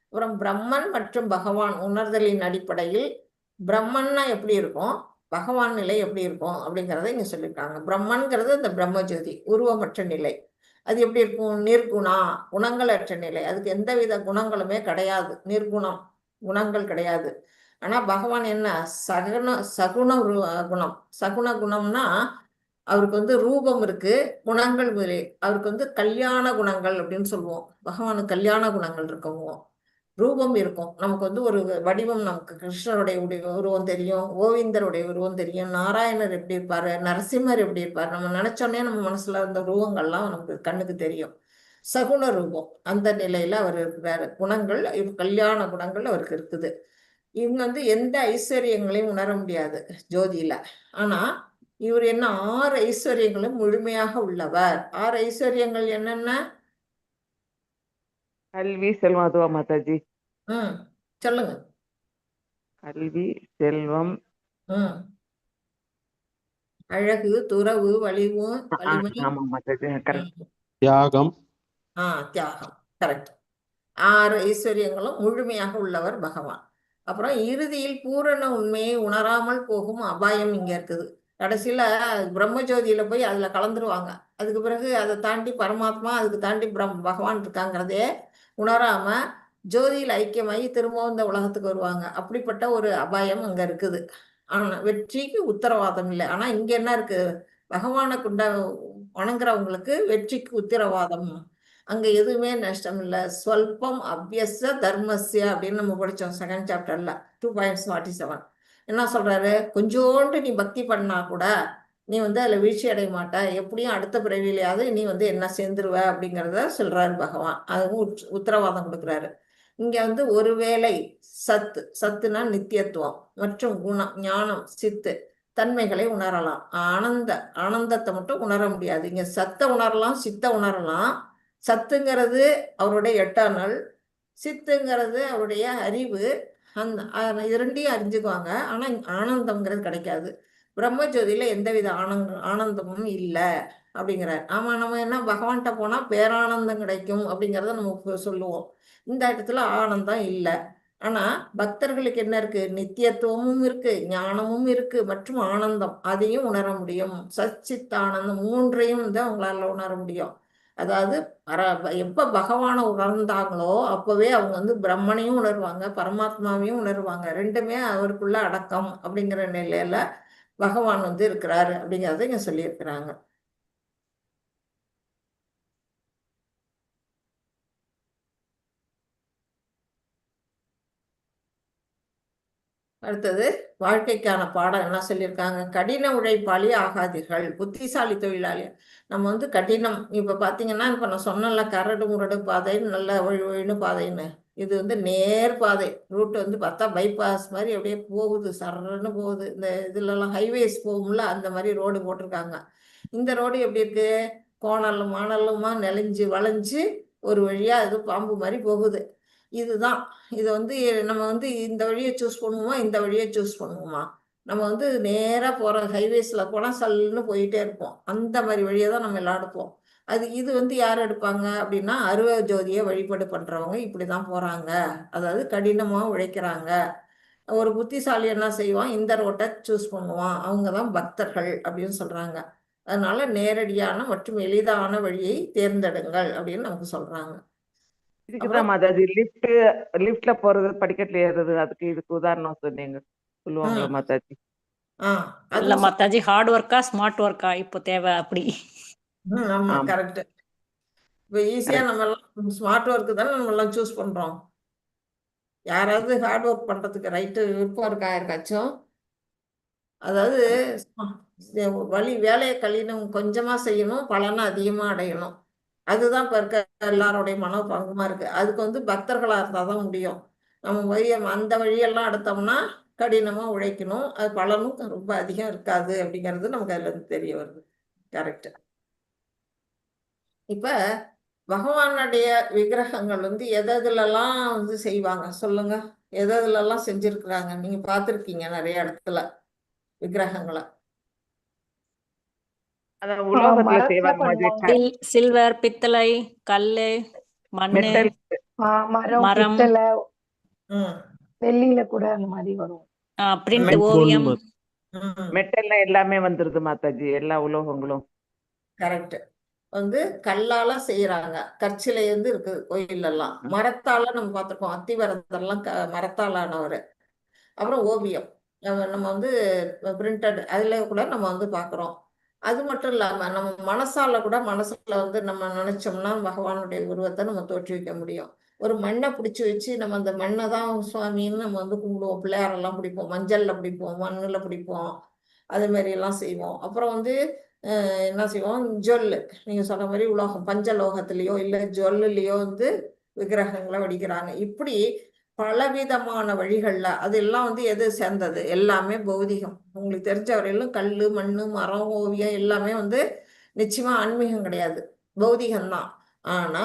[SPEAKER 3] அப்புறம் பிரம்மன் மற்றும் பகவான் உணர்தலின் அடிப்படையில் பிரம்மன்னா எப்படி இருக்கும், பகவான் நிலை எப்படி இருக்கும் அப்படிங்கிறத இங்க சொல்லியிருக்காங்க. பிரம்மன்கிறது இந்த பிரம்மஜோதி, உருவமற்ற நிலை. அது எப்படி இருக்கும்? நிர்குணா, குணங்களற்ற நிலை. அதுக்கு எந்தவித குணங்களுமே கிடையாது, நிர்குணம், குணங்கள் கிடையாது. ஆனா பகவான் என்ன, சகுண குணம். சகுண குணம்னா அவருக்கு வந்து ரூபம் இருக்கு, குணங்கள் அவருக்கு வந்து கல்யாண குணங்கள் அப்படின்னு சொல்லுவோம். பகவானுக்கு கல்யாண குணங்கள் இருக்கவும் ரூபம் இருக்கும். நமக்கு வந்து ஒரு வடிவம், நமக்கு கிருஷ்ணருடைய உருவம் தெரியும், கோவிந்தருடைய உருவம் தெரியும், நாராயணர் எப்படி இருப்பாரு, நரசிம்மர் எப்படி இருப்பாரு, நம்ம நினைச்சோன்னே நம்ம மனசுல அந்த ரூபங்கள்லாம் நமக்கு கண்ணுக்கு தெரியும். சகுண ரூபம், அந்த நிலையில அவர் இருக்கிறாரு. குணங்கள், கல்யாண குணங்கள் அவருக்கு இருக்குது. இவங்க வந்து எந்த ஐஸ்வர்யங்களையும் உணர முடியாது ஜோதியில. ஆனா இவர் என்ன, 6 ஐஸ்வர்யங்களும் முழுமையாக உள்ளவர். 6 ஐஸ்வர்யங்கள் என்னென்ன?
[SPEAKER 6] கல்வி, செல்வம். அதுவா மாதாஜி?
[SPEAKER 3] சொல்லுங்க.
[SPEAKER 6] கல்வி, செல்வம்,
[SPEAKER 3] அழகு, துறவு, வலிவு, வலிமை,
[SPEAKER 6] ஆமா மாதாஜி, கரெக்ட்.
[SPEAKER 5] தியாகம்.
[SPEAKER 3] தியாகம், கரெக்ட். 6 ஐஸ்வர்யங்களும் முழுமையாக உள்ளவர் பகவான். அப்புறம் இறுதியில் பூரண உண்மையை உணராமல் போகும் அபாயம் இங்க இருக்குது. கடைசியில பிரம்மஜோதியில போய் அதுல கலந்துருவாங்க. அதுக்கு பிறகு அதை தாண்டி பரமாத்மா, அதுக்கு தாண்டி பகவான் இருக்காங்கிறதே உணராம ஜோதியில் ஐக்கியமாகி திரும்பவும் இந்த உலகத்துக்கு வருவாங்க. அப்படிப்பட்ட ஒரு அபாயம் அங்க இருக்குது. ஆனா வெற்றிக்கு உத்தரவாதம் இல்லை. ஆனா இங்க என்ன இருக்கு, பகவானை கொண்ட வணங்குறவங்களுக்கு வெற்றிக்கு உத்தரவாதம். அங்க எதுவுமே நஷ்டம் இல்லை. ஸ்வல்பம் அபியச தர்மஸ்ய அப்படின்னு நம்ம படிச்சோம் செகண்ட் சாப்டர்ல 2.47. என்ன சொல்றாரு, கொஞ்சோண்டு நீ பக்தி பண்ணா கூட நீ வந்து அதுல வீழ்ச்சி அடைய மாட்ட, எப்படியும் அடுத்த பிறவிலையாவது நீ வந்து என்ன சேர்ந்துருவ அப்படிங்கிறத சொல்றாரு பகவான். அதுவும் உத்தரவாதம் கொடுக்குறாரு. இங்க வந்து ஒருவேளை சத்துனா நித்தியத்துவம் மற்றும் குணம், ஞானம், சித்து தன்மைகளை உணரலாம். ஆனந்தத்தை மட்டும் உணர முடியாது. இங்க சத்தை உணரலாம், சித்த உணரலாம். சத்துங்கிறது அவருடைய எட்டர்னல், சித்துங்கிறது அவருடைய அறிவு. இது ரெண்டையும் அறிஞ்சுக்குவாங்க. ஆனா ஆனந்தம்ங்கிறது கிடைக்காது. பிரம்மஜோதியில எந்தவித ஆனந்தமும் இல்லை அப்படிங்கிறார். ஆமா, நம்ம என்ன பகவான்கிட்ட போனா பேரானந்தம் கிடைக்கும் அப்படிங்கிறத நம்ம சொல்லுவோம். இந்த இடத்துல ஆனந்தம் இல்லை. ஆனா பக்தர்களுக்கு என்ன இருக்கு, நித்தியத்துவமும் இருக்கு, ஞானமும் இருக்கு, மற்றும் ஆனந்தம், அதையும் உணர முடியும். சச்சித் ஆனந்தம் மூன்றையும் வந்து அவங்களால உணர முடியும். அதாவது எப்ப பகவானை உணர்ந்தாங்களோ அப்பவே அவங்க வந்து பிரம்மனையும் உணர்வாங்க, பரமாத்மாவையும் உணர்வாங்க. ரெண்டுமே அவருக்குள்ள அடக்கம் அப்படிங்கிற நிலையில பகவான் வந்து இருக்கிறாரு அப்படிங்கிறத இங்க சொல்லியிருக்கிறாங்க. அடுத்தது வாழ்க்கைக்கான பாடம் என்ன சொல்லியிருக்காங்க? கடின உழைப்பாளி ஆகாதீர்கள், புத்திசாலி தொழிலாளி. நம்ம வந்து கடினம், இப்போ பார்த்தீங்கன்னா இப்போ நான் சொன்னல கரடு முரடு பாதை, நல்ல வழி பாதைன்னு. இது வந்து நேர் பாதை ரூட் வந்து பார்த்தா பைபாஸ் மாதிரி அப்படியே போகுது, சரன்னு போகுது. இந்த இதுலலாம் ஹைவேஸ் போகும்ல, அந்த மாதிரி ரோடு போட்டிருக்காங்க. இந்த ரோடு எப்படி இருக்கு? கோணலும் மாணலுமா நெளிஞ்சு வளைஞ்சு ஒரு வழியா இது பாம்பு மாதிரி போகுது. இதுதான் இது வந்து நம்ம வந்து இந்த வழியை சூஸ் பண்ணுவோமா, இந்த வழியை சூஸ் பண்ணுவோமா? நம்ம வந்து நேராக போகிற ஹைவேஸில் போனால் சல்லுன்னு போயிட்டே இருப்போம். அந்த மாதிரி வழியை தான் நம்ம எல்லாம் எடுப்போம். இது வந்து யார் எடுப்பாங்க அப்படின்னா, அருவ ஜோதியை வழிபாடு பண்ணுறவங்க இப்படி தான் போகிறாங்க. அதாவது கடினமாக உழைக்கிறாங்க. ஒரு புத்திசாலி என்ன செய்வான்? இந்த ரோட்டை சூஸ் பண்ணுவான். அவங்க தான் பக்தர்கள் அப்படின்னு சொல்கிறாங்க. அதனால நேரடியான மற்றும் எளிதான வழியை தேர்ந்தெடுங்கள் அப்படின்னு நமக்கு சொல்கிறாங்க.
[SPEAKER 6] இதுக்குதான் மாதாஜி லிஃப்ட்ல போறது, படிக்கட்டுல ஏறுறது, இதுக்கு உதாரணம் சொன்னீங்க, சொல்லுவாங்களா மாதாஜி?
[SPEAKER 2] இல்ல மாதாஜி, ஹார்ட் ஒர்க்கா ஸ்மார்ட் ஒர்க்கா இப்போ தேவை அப்படி.
[SPEAKER 3] ஆமா, கரெக்ட். இப்போ ஈஸியா நம்ம எல்லாம் ஸ்மார்ட் ஒர்க்கு தானே நம்ம எல்லாம் சூஸ் பண்றோம். யாராவது ஹார்ட் ஒர்க் பண்றதுக்கு ரைட்டு விருப்பம் இருக்கா யாருக்காச்சும்? அதாவது வேலையை கழியணும், கொஞ்சமா செய்யணும், பலனை அதிகமா அடையணும். அதுதான் இப்ப இருக்க எல்லாருடைய மனோபங்கமா இருக்கு. அதுக்கு வந்து பக்தர்களா இருந்தா தான் முடியும். நம்ம அந்த வழியெல்லாம் எடுத்தோம்னா கடினமா உழைக்கணும், அது பலனும் ரொம்ப அதிகம் இருக்காது அப்படிங்கிறது நமக்கு அதுல இருந்து தெரிய வருது. கரெக்ட். இப்ப பகவானுடைய விக்கிரகங்கள் வந்து எதெல்லாம் வந்து செய்வாங்க சொல்லுங்க? எதெல்லாம் செஞ்சிருக்கிறாங்க? நீங்க பார்த்திருக்கீங்க நிறைய இடத்துல விக்கிரகங்களை.
[SPEAKER 6] உலோகத்துல செய்வாங்க,
[SPEAKER 2] சில்வர், பித்தளை, கல்லு, மண்ணு, மரம்,
[SPEAKER 4] வெள்ளியில கூட அந்த மாதிரி வரும்.
[SPEAKER 2] பிரிண்ட், ஓவியம்,
[SPEAKER 6] மெட்டல்ல எல்லாமே வந்துருது மாதாஜி, எல்லா உலோகங்களும்.
[SPEAKER 3] கரெக்ட். வந்து கல்லால செய்யறாங்க, கற்சிலை வந்து இருக்கு கோயில் எல்லாம். மரத்தால நம்ம பார்த்திருக்கோம், அத்திவரதெல்லாம் மரத்தாலானவர். அப்புறம் ஓவியம் நம்ம வந்து பிரிண்டட் அதுல கூட நம்ம வந்து பாக்குறோம். அது மட்டும் இல்லாம நம்ம மனசுல வந்து நம்ம நினைச்சோம்னா பகவானுடைய உருவத்தை நம்ம தோற்றுவிக்க முடியும். ஒரு மண்ணை பிடிச்சி வச்சு நம்ம அந்த மண்ணை தான் சுவாமின்னு நம்ம வந்து கும்பிடுவோம். பிள்ளையாரெல்லாம் பிடிப்போம், மஞ்சள்ல பிடிப்போம், மண்ணுல பிடிப்போம், அது மாதிரி எல்லாம் செய்வோம். அப்புறம் வந்து என்ன செய்வோம்? ஜொல்லு, நீங்க சொன்ன மாதிரி உலோகம், பஞ்சலோகத்திலேயோ இல்ல ஜொல்லுலயோ வந்து விக்கிரகங்களை வடிக்கிறாங்க. இப்படி பலவிதமான வழிகள்ல அதெல்லாம் வந்து எது சேர்ந்தது? எல்லாமே பௌதிகம். உங்களுக்கு தெரிஞ்ச வரையிலும் கல்லு, மண்ணு, மரம், ஓவியம் எல்லாமே வந்து நிச்சயமா ஆன்மீகம் கிடையாது, பௌதிகம்தான். ஆனா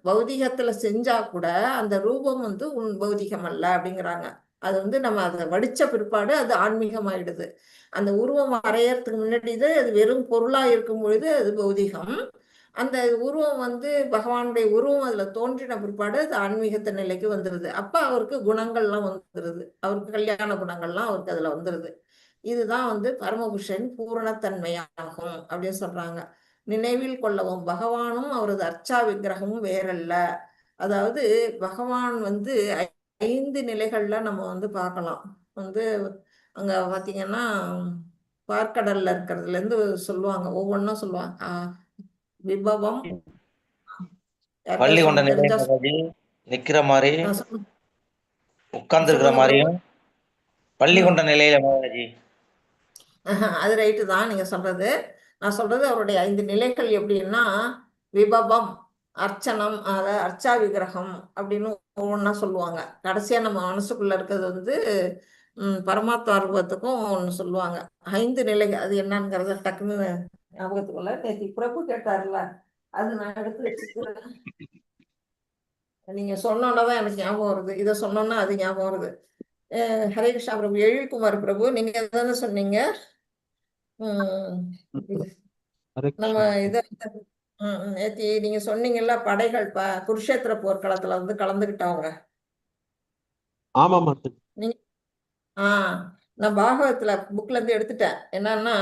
[SPEAKER 3] பௌதிகத்துல செஞ்சா கூட அந்த ரூபம் வந்து பௌதிகம் அல்ல அப்படிங்கிறாங்க. அது வந்து நம்ம அதை வடிச்ச பிற்பாடு அது ஆன்மீகம் ஆயிடுது. அந்த உருவம் வரையறதுக்கு முன்னாடி அது வெறும் பொருளா இருக்கும் பொழுது அது பௌதிகம். அந்த உருவம் வந்து பகவானுடைய உருவம் அதுல தோன்றின பிற்பாடு அது ஆன்மீகத்த நிலைக்கு வந்துருது. அப்ப அவருக்கு குணங்கள்லாம் வந்துருது, அவருக்கு கல்யாண குணங்கள்லாம் அவருக்கு அதுல வந்துருது. இதுதான் வந்து பரமபுருஷன் பூரணத்தன்மையாகும் அப்படின்னு சொல்றாங்க. நினைவில் கொள்ளவும், பகவானும் அவரது அர்ச்சா விக்கிரகமும் வேறல்ல. அதாவது பகவான் வந்து 5 நிலைகள்ல நம்ம வந்து பார்க்கலாம். வந்து அங்க பாத்தீங்கன்னா பார்க்கடல்ல இருக்கிறதுல இருந்து சொல்லுவாங்க, ஒவ்வொன்றும் சொல்லுவாங்க. விபவம்,
[SPEAKER 10] பள்ளி கொண்ட நிலை, நிக்கிற மாதிரி, உட்கார்ந்து இருக்கிற மாதிரியும் பள்ளி கொண்ட நிலையில மாதாஜி.
[SPEAKER 3] அது ரைட்டு தான் நீங்க சொல்றது. நான் சொல்றது அவருடைய 5 நிலைகள் எப்படின்னா, விபவம், அர்ச்சனம், அதாவது அர்ச்சா விக்கிரகம் அப்படின்னு ஒவ்வொன்னா சொல்லுவாங்க. கடைசியா நம்ம மனசுக்குள்ள இருக்கிறது வந்து பரமாத்மா ரூபத்துக்கும் ஒன்று சொல்லுவாங்க. 5 நிலைகள் அது என்னங்கிறத டக்குன்னு ஞாபகத்துக்குள்ள நேற்று பிரபு கேட்டார்ல, அது நான் எடுத்து வச்சுக்கிறேன். நீங்க சொன்னோன்னதான் எனக்கு ஞாபகம் வருது, இதை சொன்னோன்னா அது ஞாபகம் வருது. ஹரே கிருஷ்ணா பிரபு. எழில்குமார் பிரபு, நீங்க தானே சொன்னீங்க நம்ம இதை நேத்தி நீங்க சொன்னீங்கல்ல, படைகள் குருஷேத்திர போர்க்களத்துல வந்து கலந்துகிட்டவங்க.
[SPEAKER 5] ஆமா
[SPEAKER 3] நீங்க நான் பாகவத்துல புக்ல இருந்து எடுத்துட்டேன். என்னன்னா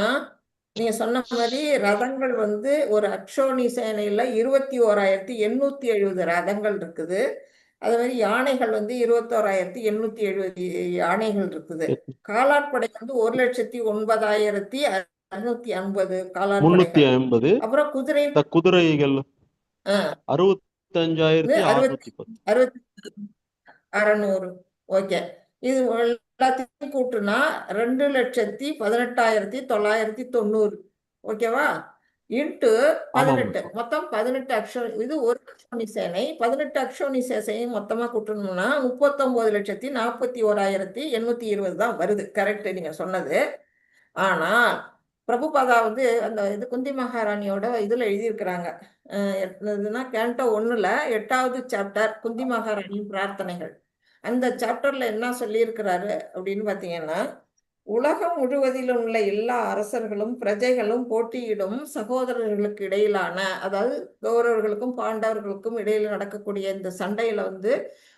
[SPEAKER 3] நீங்க சொன்ன மாதிரி ரதங்கள் வந்து ஒரு அக்ஷோணி சேனையில 21,870 ரதங்கள் இருக்குது. அது மாதிரி யானைகள் வந்து 21,870 யானைகள் இருக்குது. காலாட்படை வந்து 1,09,650 காலாட்படை. அப்புறம் குதிரைகள்
[SPEAKER 5] 65,610.
[SPEAKER 3] ஓகே. இது எல்லாத்தையும் கூட்டுனா 2,18,990. ஓகேவா? இன்ட்டு
[SPEAKER 5] ஆமா
[SPEAKER 3] 18
[SPEAKER 5] மாதா.
[SPEAKER 3] மொத்தம் 18 அக்ஷோ. இது ஒரு அக்ஷோணி சேனை. 18 அக்ஷோணி சேனையும் மொத்தமா கூட்டணும்னா 39,41,820 தான் வருது. கரெக்ட் நீங்க சொன்னது. ஆனா பிரபுபாதா வந்து அந்த இது குந்தி மகாராணியோட இதுல எழுதியிருக்கிறாங்க. இதுனா கேண்டோ 1ல 8வது சாப்டர் குந்தி மகாராணியின் பிரார்த்தனைகள். அந்த சாப்டர்ல என்ன சொல்லியிருக்கிறாரு அப்படின்னு பாத்தீங்கன்னா, உலகம் முழுவதிலும் உள்ள எல்லா அரசர்களும் பிரஜைகளும் போட்டியிடும் சகோதரர்களுக்கு இடையிலான, அதாவது கௌரவர்களுக்கும் பாண்டவர்களுக்கும் இடையில நடக்கக்கூடிய இந்த சண்டையில வந்து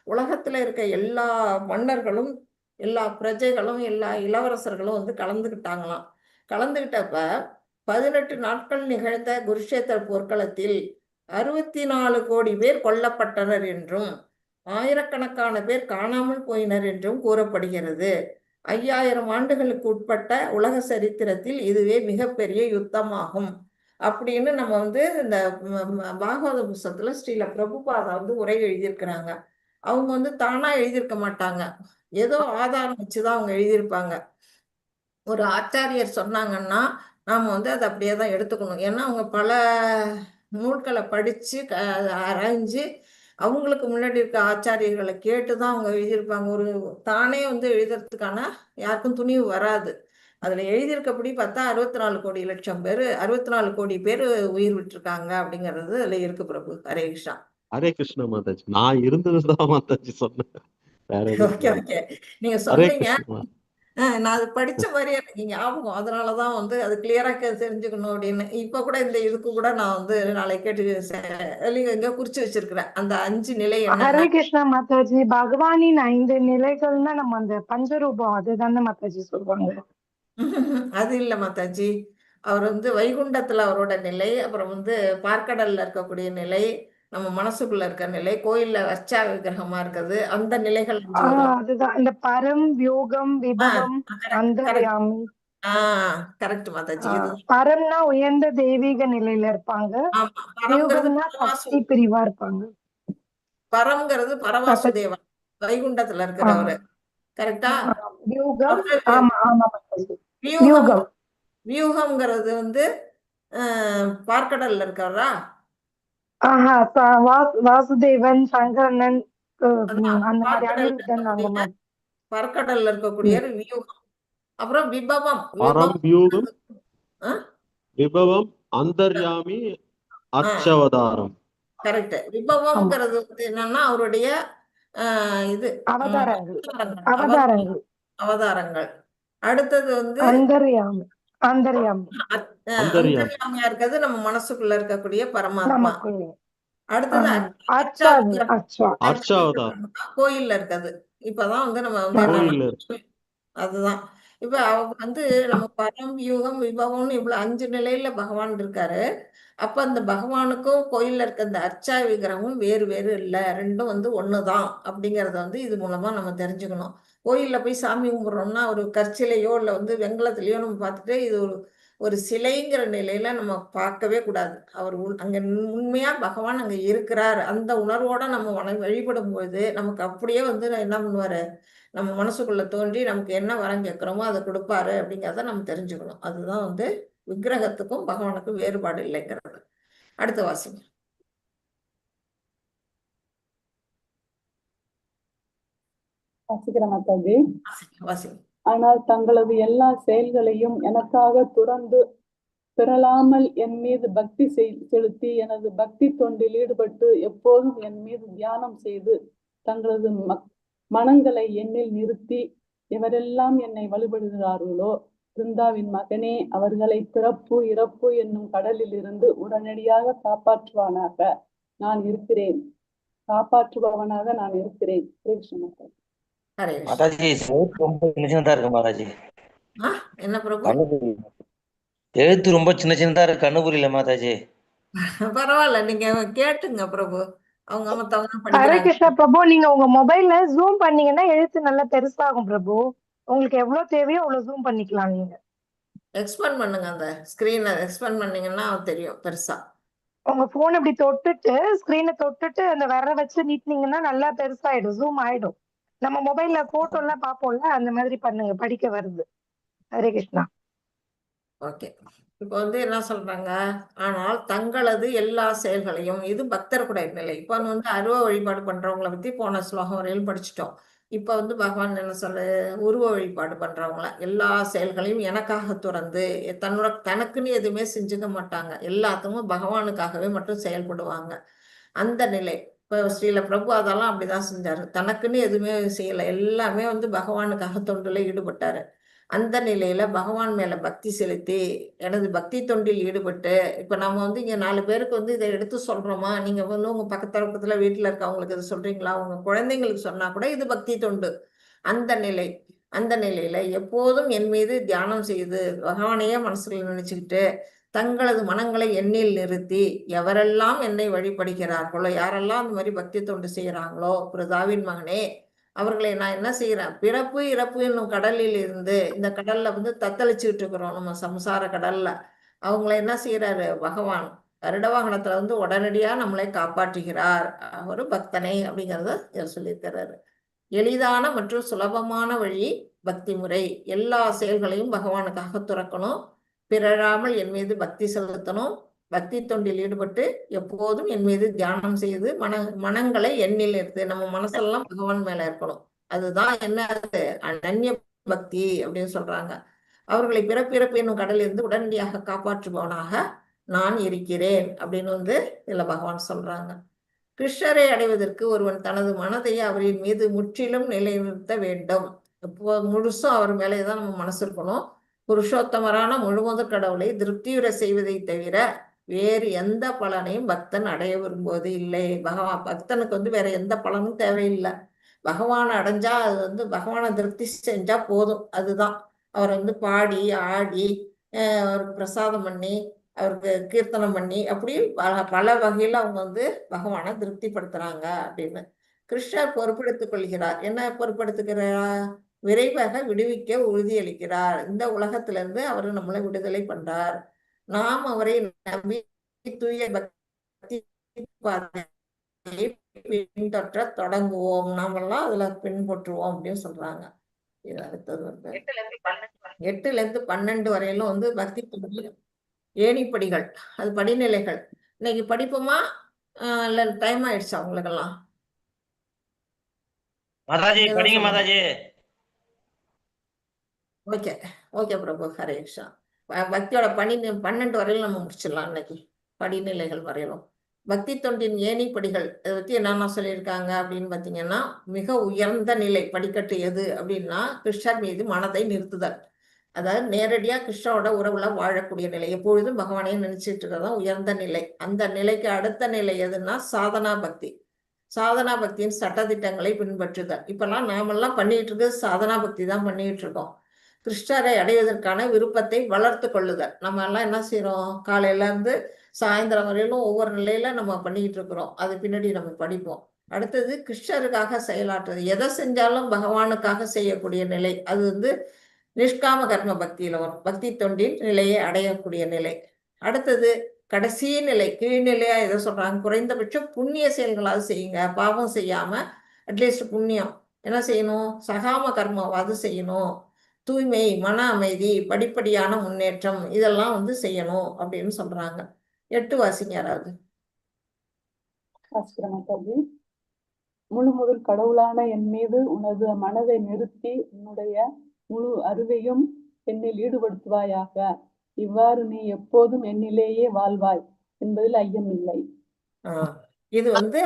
[SPEAKER 3] உலகத்துல இருக்க எல்லா மன்னர்களும் எல்லா பிரஜைகளும் எல்லா இளவரசர்களும் வந்து கலந்துக்கிட்டாங்களாம். கலந்துக்கிட்டப்ப 18 நாட்கள் நிகழ்ந்த குருஷேத்திர போர்க்களத்தில் 64 கோடி பேர் கொல்லப்பட்டனர் என்றும் ஆயிரக்கணக்கான பேர் காணாமல் போயினர் என்றும் கூறப்படுகிறது. 5000 ஆண்டுகளுக்கு உட்பட்ட உலக சரித்திரத்தில் இதுவே மிகப்பெரிய யுத்தமாகும் அப்படின்னு நம்ம வந்து இந்த பாகவத புஸ்தகத்துல ஸ்ரீல பிரபுபாதா வந்து உரை எழுதியிருக்கிறாங்க. அவங்க வந்து தானா எழுதியிருக்க மாட்டாங்க, ஏதோ ஆதாரம் வச்சுதான் அவங்க எழுதியிருப்பாங்க. ஒரு ஆச்சாரியர் சொன்னாங்கன்னா நாம வந்து அதை அப்படியே தான் எடுத்துக்கணும். ஏன்னா அவங்க பல நூல்களை படிச்சு ஆராய்ஞ்சு அவங்களுக்கு முன்னாடி இருக்க ஆச்சாரியர்களை கேட்டுதான் அவங்க எழுதியிருப்பாங்க. ஒரு தானே வந்து எழுதுறதுக்கான யாருக்கும் துணிவு வராது. அதுல எழுதியிருக்கப்படி பார்த்தா 64 கோடி லட்சம் பேர் 64 கோடி பேர் உயிர் விட்டுருக்காங்க அப்படிங்கிறது அதுல இருக்கு பிரபு. ஹரே கிருஷ்ணா.
[SPEAKER 5] ஹரே கிருஷ்ண மாதாஜி. நான் இருந்ததுதான் மாதாஜி சொன்னேன், வேற எதுவும்
[SPEAKER 3] ஓகே
[SPEAKER 5] சொல்லல.
[SPEAKER 3] ஓகே நீங்க
[SPEAKER 5] ஹரே
[SPEAKER 3] சொன்னீங்க.
[SPEAKER 5] கிருஷ்ண.
[SPEAKER 3] நான் அது படிச்ச மாதிரியே எனக்கு ஞாபகம். அதனாலதான் வந்து அது கிளியரா தெரிஞ்சுக்கணும் அப்படின்னு. இப்ப கூட இந்த இதுக்கு கூட நான் வந்து நாளை கேட்டு எங்க குறிச்சு வச்சிருக்கிறேன் அந்த 5 நிலை
[SPEAKER 4] ஹரே
[SPEAKER 3] என்னென்ன.
[SPEAKER 4] கிருஷ்ணா மாதாஜி. பகவானின் 5 நிலைகள்னா நம்ம அந்த பஞ்சரூபம் அதுதானே மாதாஜி சொல்லுவாங்க?
[SPEAKER 3] அது இல்ல மாதாஜி. அவர் வந்து வைகுண்டத்துல அவரோட நிலை, அப்புறம் வந்து பார்க்கடல்ல இருக்கக்கூடிய நிலை, நம்ம மனசுக்குள்ள இருக்க நிலை, கோயில்ல வச்சா விக்கிரகமா இருக்குது, அந்த நிலைகள் 5 வரும்.
[SPEAKER 4] அதுதான் இந்த பரம், யோகம், விபவம்,
[SPEAKER 3] கரெக்ட்
[SPEAKER 4] அந்தர்யாமி.
[SPEAKER 3] கரெக்ட் மாதாஜி. இது
[SPEAKER 4] பரம்னா உயர்ந்த தெய்வீக நிலையில இருப்பாங்க,
[SPEAKER 3] ஆமா. பரம்ங்கிறது
[SPEAKER 4] யோகம்னா
[SPEAKER 3] பரவாசு.
[SPEAKER 4] சக்தி பிரிவா இருப்பாங்க.
[SPEAKER 3] பரம்ங்கிறது பரவாசுதேவன் வைகுண்டத்துல இருக்கிறவரு. கரெக்டா?
[SPEAKER 4] யோகம்.
[SPEAKER 3] அடுத்தது
[SPEAKER 4] ஆமா ஆமா மாதாஜி.
[SPEAKER 3] வியூகம்.
[SPEAKER 4] யோகம்.
[SPEAKER 3] வியூகம்ங்கிறது வந்து பார்க்கடல்ல இருக்கிறவரா?
[SPEAKER 4] ஆஹா வாசுதேவன், சங்கரனன்,
[SPEAKER 3] அதான்
[SPEAKER 4] அந்த மாதிரி
[SPEAKER 3] பார்க்கடல்ல
[SPEAKER 4] அனிருத்தன் அந்த
[SPEAKER 3] இருக்கக்கூடிய
[SPEAKER 4] மாதிரி.
[SPEAKER 3] பார்க்கடல்ல இருக்கக்கூடிய வியூகம். அப்புறம் விபவம்.
[SPEAKER 5] பரம் வியூகம்
[SPEAKER 3] ஆ?
[SPEAKER 5] விபவம் அந்தர்யாமி அர்ச்சவதாரம்.
[SPEAKER 3] கரெக்ட். விபவம்ங்கிறது வந்து என்னன்னா அவருடைய இது
[SPEAKER 4] அவதாரங்கள்.
[SPEAKER 3] அவதாரங்கள். அவதாரங்கள். அடுத்தது வந்து
[SPEAKER 4] அந்தர்யாமி. அந்தர்யாமி.
[SPEAKER 3] அந்தர்யாமியா இருக்கிறது நம்ம மனசுக்குள்ள இருக்கக்கூடிய பரமாத்மா.
[SPEAKER 4] நமக்குள்ளே.
[SPEAKER 3] அடுத்தது
[SPEAKER 5] அர்ச்சாவதாரம்
[SPEAKER 3] கோயில்ல இருக்கிறது. இப்பதான் வந்து நம்ம வந்து
[SPEAKER 5] கோயில்ல
[SPEAKER 3] அதுதான். இப்ப அவங்க வந்து நம்ம பரம், யூகம், விபவம்னு இவ்வளவு 5 நிலையில பகவான் இருக்காரு. அப்ப அந்த பகவானுக்கும் கோயில்ல இருக்க அந்த அர்ச்சா விக்கிரகமும் வேறு வேறு இல்ல, ரெண்டும் வந்து ஒண்ணுதான் அப்படிங்கறத வந்து இது மூலமா நம்ம தெரிஞ்சுக்கணும். கோயில்ல போய் சாமி கும்பிடுறோம்னா ஒரு கற்சிலையோ இல்ல வந்து வெங்கலத்திலயோ நம்ம பார்த்துட்டு இது ஒரு சிலைங்கிற நிலையில நம்ம பார்க்கவே கூடாது. அவர் அங்க உண்மையா பகவான் அங்க இருக்கிறார் அந்த உணர்வோட நம்ம வழிபடும் பொழுது நமக்கு அப்படியே வந்து என்ன பண்ணுவாரு, நம்ம மனசுக்குள்ள தோன்றி நமக்கு என்ன வரம் கேட்கிறோமோ அதை கொடுப்பாரு அப்படிங்கிறத நம்ம தெரிஞ்சுக்கணும். அதுதான் வந்து விக்கிரகத்துக்கும் பகவானுக்கும் வேறுபாடு இல்லைங்கிறது. அடுத்த வாசிங்க.
[SPEAKER 1] வாசிக்கிற மாதாஜி.
[SPEAKER 3] வாசிங்க.
[SPEAKER 1] ஆனால் தங்களது எல்லா செயல்களையும் எனக்காக துறந்து பிறலாமல் என் மீது பக்தி செலுத்தி எனது பக்தி தொண்டில் ஈடுபட்டு எப்போதும் என் மீது தியானம் செய்து தங்களது மனங்களை என்னில் நிறுத்தி எவரெல்லாம் என்னை வழிபடுகிறார்களோ பிருந்தாவின் மகனே அவர்களை பிறப்பு இறப்பு என்னும் கடலில் இருந்து உடனடியாக காப்பாற்றுவானாக நான் இருக்கிறேன். காப்பாற்றுபவனாக நான் இருக்கிறேன்.
[SPEAKER 10] மாதாஜி ரொம்ப சின்ன சின்னதா இருக்கு மாதாஜி.
[SPEAKER 3] என்ன பிரபு?
[SPEAKER 10] எழுத்து ரொம்ப சின்ன சின்னதா இருக்கு, கண்ணு புரியல மாதாஜி.
[SPEAKER 3] பரவாயில்ல, நீங்க கேட்டுங்க பிரபு. அவங்க
[SPEAKER 4] ஹரே கிருஷ்ணா பிரபு. நீங்க உங்க மொபைல்ல ஜூம் பண்ணீங்கன்னா எழுத்து நல்லா பெருசாகும் பிரபு. உங்களுக்கு எவ்வளவு தேவையோ அவ்வளவு ஜூம் பண்ணிக்கலாம். நீங்க
[SPEAKER 3] எக்ஸ்பேண்ட் பண்ணுங்க, அந்த ஸ்கிரீனை எக்ஸ்பேண்ட் பண்ணீங்கன்னா தெரியும் பெருசா.
[SPEAKER 4] உங்க போன் இப்படி தொட்டுட்டு ஸ்கிரீனை தொட்டுட்டு அந்த விரலை வச்சு நீட்டினீங்கன்னா நல்லா பெருசாயிடும், ஜூம் ஆயிடும். நம்ம மொபைல்ல போட்டோ எல்லாம் பார்ப்போம்ல, அந்த மாதிரி பண்ணுங்க, படிக்க வருது. ஹரே கிருஷ்ணா.
[SPEAKER 3] ஓகே. இப்போ வந்து என்ன சொல்றாங்க, ஆனால் தங்களது எல்லா செயல்களையும், இது பக்தர்களுடைய நிலை. இப்போ வந்து அருவ வழிபாடு பண்றவங்கள பத்தி போன ஸ்லோகம் வரையிலும் படிச்சுட்டோம். இப்போ வந்து பகவான் என்ன சொல்லு, உருவ வழிபாடு பண்றவங்கள எல்லா செயல்களையும் எனக்காக துறந்து தனக்குன்னு எதுவுமே செஞ்சுக்க மாட்டாங்க, எல்லாத்துக்கும் பகவானுக்காகவே மட்டும் செயல்படுவாங்க. அந்த நிலை. இப்போ ஸ்ரீல பிரபு அதெல்லாம் அப்படிதான் செஞ்சாரு. தனக்குன்னு எதுவுமே செய்யலை, எல்லாமே வந்து பகவானுக்காக தொண்டுல ஈடுபட்டாரு. அந்த நிலையில பகவான் மேல பக்தி செலுத்தி எனது பக்தி தொண்டில் ஈடுபட்டு, இப்ப நம்ம வந்து இங்க 4 பேருக்கு வந்து இதை எடுத்து சொல்றோமா, நீங்க வந்து உங்க பக்கத்துல வீட்டுல இருக்கவங்களுக்கு இது சொல்றீங்களா, உங்க குழந்தைங்களுக்கு சொன்னா கூட இது பக்தி தொண்டு. அந்த நிலை. அந்த நிலையில எப்போதும் என் மீது தியானம் செய்து பகவானையே மனசுல நினைச்சுக்கிட்டு தங்களது மனங்களை எண்ணில் நிறுத்தி எவரெல்லாம் என்னை வழிபடுகிறார்களோ, யாரெல்லாம் அந்த மாதிரி பக்தி தொண்டு செய்யறாங்களோ, பிரதாவின் மகனே, அவர்களை நான் என்ன செய்யறேன், பிறப்பு இறப்பு என்னும் கடலில் இருந்து, இந்த கடல்ல வந்து தத்தளிச்சுட்டு இருக்கிறோம் நம்ம சம்சார கடல்ல, அவங்கள என்ன செய்யறாரு பகவான் கருட வாகனத்துல வந்து உடனடியா நம்மளை காப்பாற்றுகிறார். ஒரு பக்தனை அப்படிங்கிறத சொல்லியிருக்கிறாரு. எளிதான மற்றும் சுலபமான வழி பக்தி முறை. எல்லா செயல்களையும் பகவானுக்காக துறக்கணும், பிறழாமல் என் மீது பக்தி செலுத்தணும், பக்தி தொண்டில் ஈடுபட்டு எப்போதும் என் மீது தியானம் செய்து மனங்களை எண்ணில் எடுத்து நம்ம மனசெல்லாம் பகவான் மேல இருக்கணும். அதுதான் என்ன, அனன்ய பக்தி அப்படின்னு சொல்றாங்க. அவர்களை பிறப்பிறப்பு என்னும் கடலில் இருந்து உடனடியாக காப்பாற்றுபவனாக நான் இருக்கிறேன் அப்படின்னு வந்து இதுல பகவான் சொல்றாங்க. கிருஷ்ணரை அடைவதற்கு ஒருவன் தனது மனதை அவரின் மீது முற்றிலும் நிலைநிறுத்த வேண்டும். இப்போ முழுசும் அவர் மேலேதான் நம்ம மனசு இருக்கணும். புருஷோத்தமரான முழுமுதற் கடவுளை திருப்தியுற செய்வதை தவிர வேறு எந்த பலனையும் பக்தன் அடைய விரும்புவது இல்லை. பக்தனுக்கு வந்து வேற எந்த பலனும் தேவையில்லை. பகவானை அடைஞ்சா அது வந்து பகவானை திருப்தி செஞ்சா போதும். அதுதான் அவர் வந்து பாடி ஆடி அவருக்கு பிரசாதம் பண்ணி அவருக்கு கீர்த்தனம் பண்ணி அப்படி பல வகையில் அவங்க வந்து பகவானை திருப்திப்படுத்துறாங்க அப்படின்னு கிருஷ்ணர் பொறுப்பெடுத்துக் கொள்கிறார். என்ன பொறுப்பெடுத்துக்கிறார்? விரைவாக விடுவிக்க உறுதியளிக்கிறார். இந்த உலகத்திலிருந்து அவர் நம்மளை விடுதலை பண்றார். நாம் அவரை நம்பி தூய பக்தி பின்பற்ற தொடங்குவோம், நாமெல்லாம் அதுல பின்பற்றுவோம் அப்படின்னு சொல்றாங்க. இது அடுத்தது வந்து 8ல இருந்து 12 வரையிலும் வந்து பக்தி ஏணிப்படிகள், அது படிநிலைகள். இன்னைக்கு படிப்போமா இல்ல டைம் ஆயிடுச்சா உங்களுக்கெல்லாம்?
[SPEAKER 10] மாதாஜி படிங்க மாதாஜி.
[SPEAKER 3] ஓகே ஓகே பிரபு, ஹரே கிருஷ்ணா. பக்தியோட 12 வரையிலும் நம்ம முடிச்சிடலாம் இன்னைக்கு, படிநிலைகள் வரையிலும். பக்தி தொண்டின் ஏணிப்படிகள் இதை பத்தி என்னென்ன சொல்லியிருக்காங்க அப்படின்னு பார்த்தீங்கன்னா, மிக உயர்ந்த நிலை படிக்கட்டு எது அப்படின்னா கிருஷ்ணர் மீது மனதை நிறுத்துதல். அதாவது நேரடியா கிருஷ்ணரோட உறவுல வாழக்கூடிய நிலை, எப்பொழுதும் பகவானையே நினைச்சிட்டு இருக்கிறதா உயர்ந்த நிலை. அந்த நிலைக்கு அடுத்த நிலை எதுன்னா சாதனா பக்தி. சாதனா பக்தியின் சட்டதிட்டங்களை பின்பற்றுதல். இப்பெல்லாம் நாமெல்லாம் பண்ணிட்டு இருக்கிறது சாதனா பக்தி தான் பண்ணிட்டு இருக்கோம். கிருஷ்ணரை அடைவதற்கான விருப்பத்தை வளர்த்து கொள்ளுதல். நம்ம எல்லாம் என்ன செய்யறோம், காலையில இருந்து சாயந்தரம் வரையிலும் ஒவ்வொரு நிலையில நம்ம பண்ணிக்கிட்டு இருக்கிறோம். அது பின்னாடி நம்ம படிப்போம். அடுத்தது கிருஷ்ணருக்காக செயலாற்றுறது. எதை செஞ்சாலும் பகவானுக்காக செய்யக்கூடிய நிலை, அது வந்து நிஷ்காம கர்ம பக்தியில வரும். பக்தி தொண்டின் நிலையை அடையக்கூடிய நிலை. அடுத்தது கடைசி நிலை, கீழ்நிலையா எதை சொல்றாங்க, குறைந்தபட்சம் புண்ணிய செயல்களாவது செய்யுங்க. பாவம் செய்யாம அட்லீஸ்ட் புண்ணியம் என்ன செய்யணும், சகாம கர்மாவாவது செய்யணும். தூய்மை, மன அமைதி, படிப்படியான முன்னேற்றம், இதெல்லாம் வந்து செய்யணும் அப்படின்னு சொல்றாங்க. 8 வாசிங்க யாராவது.
[SPEAKER 1] முழு முதல் கடவுளான என் மீது உனது மனதை நிறுத்தி உன்னுடைய முழு அறிவையும் என்னில் ஈடுபடுத்துவாயாக. இவ்வாறு நீ எப்போதும் என்னிலேயே வாழ்வாய் என்பதில் ஐயம் இல்லை.
[SPEAKER 3] இது வந்து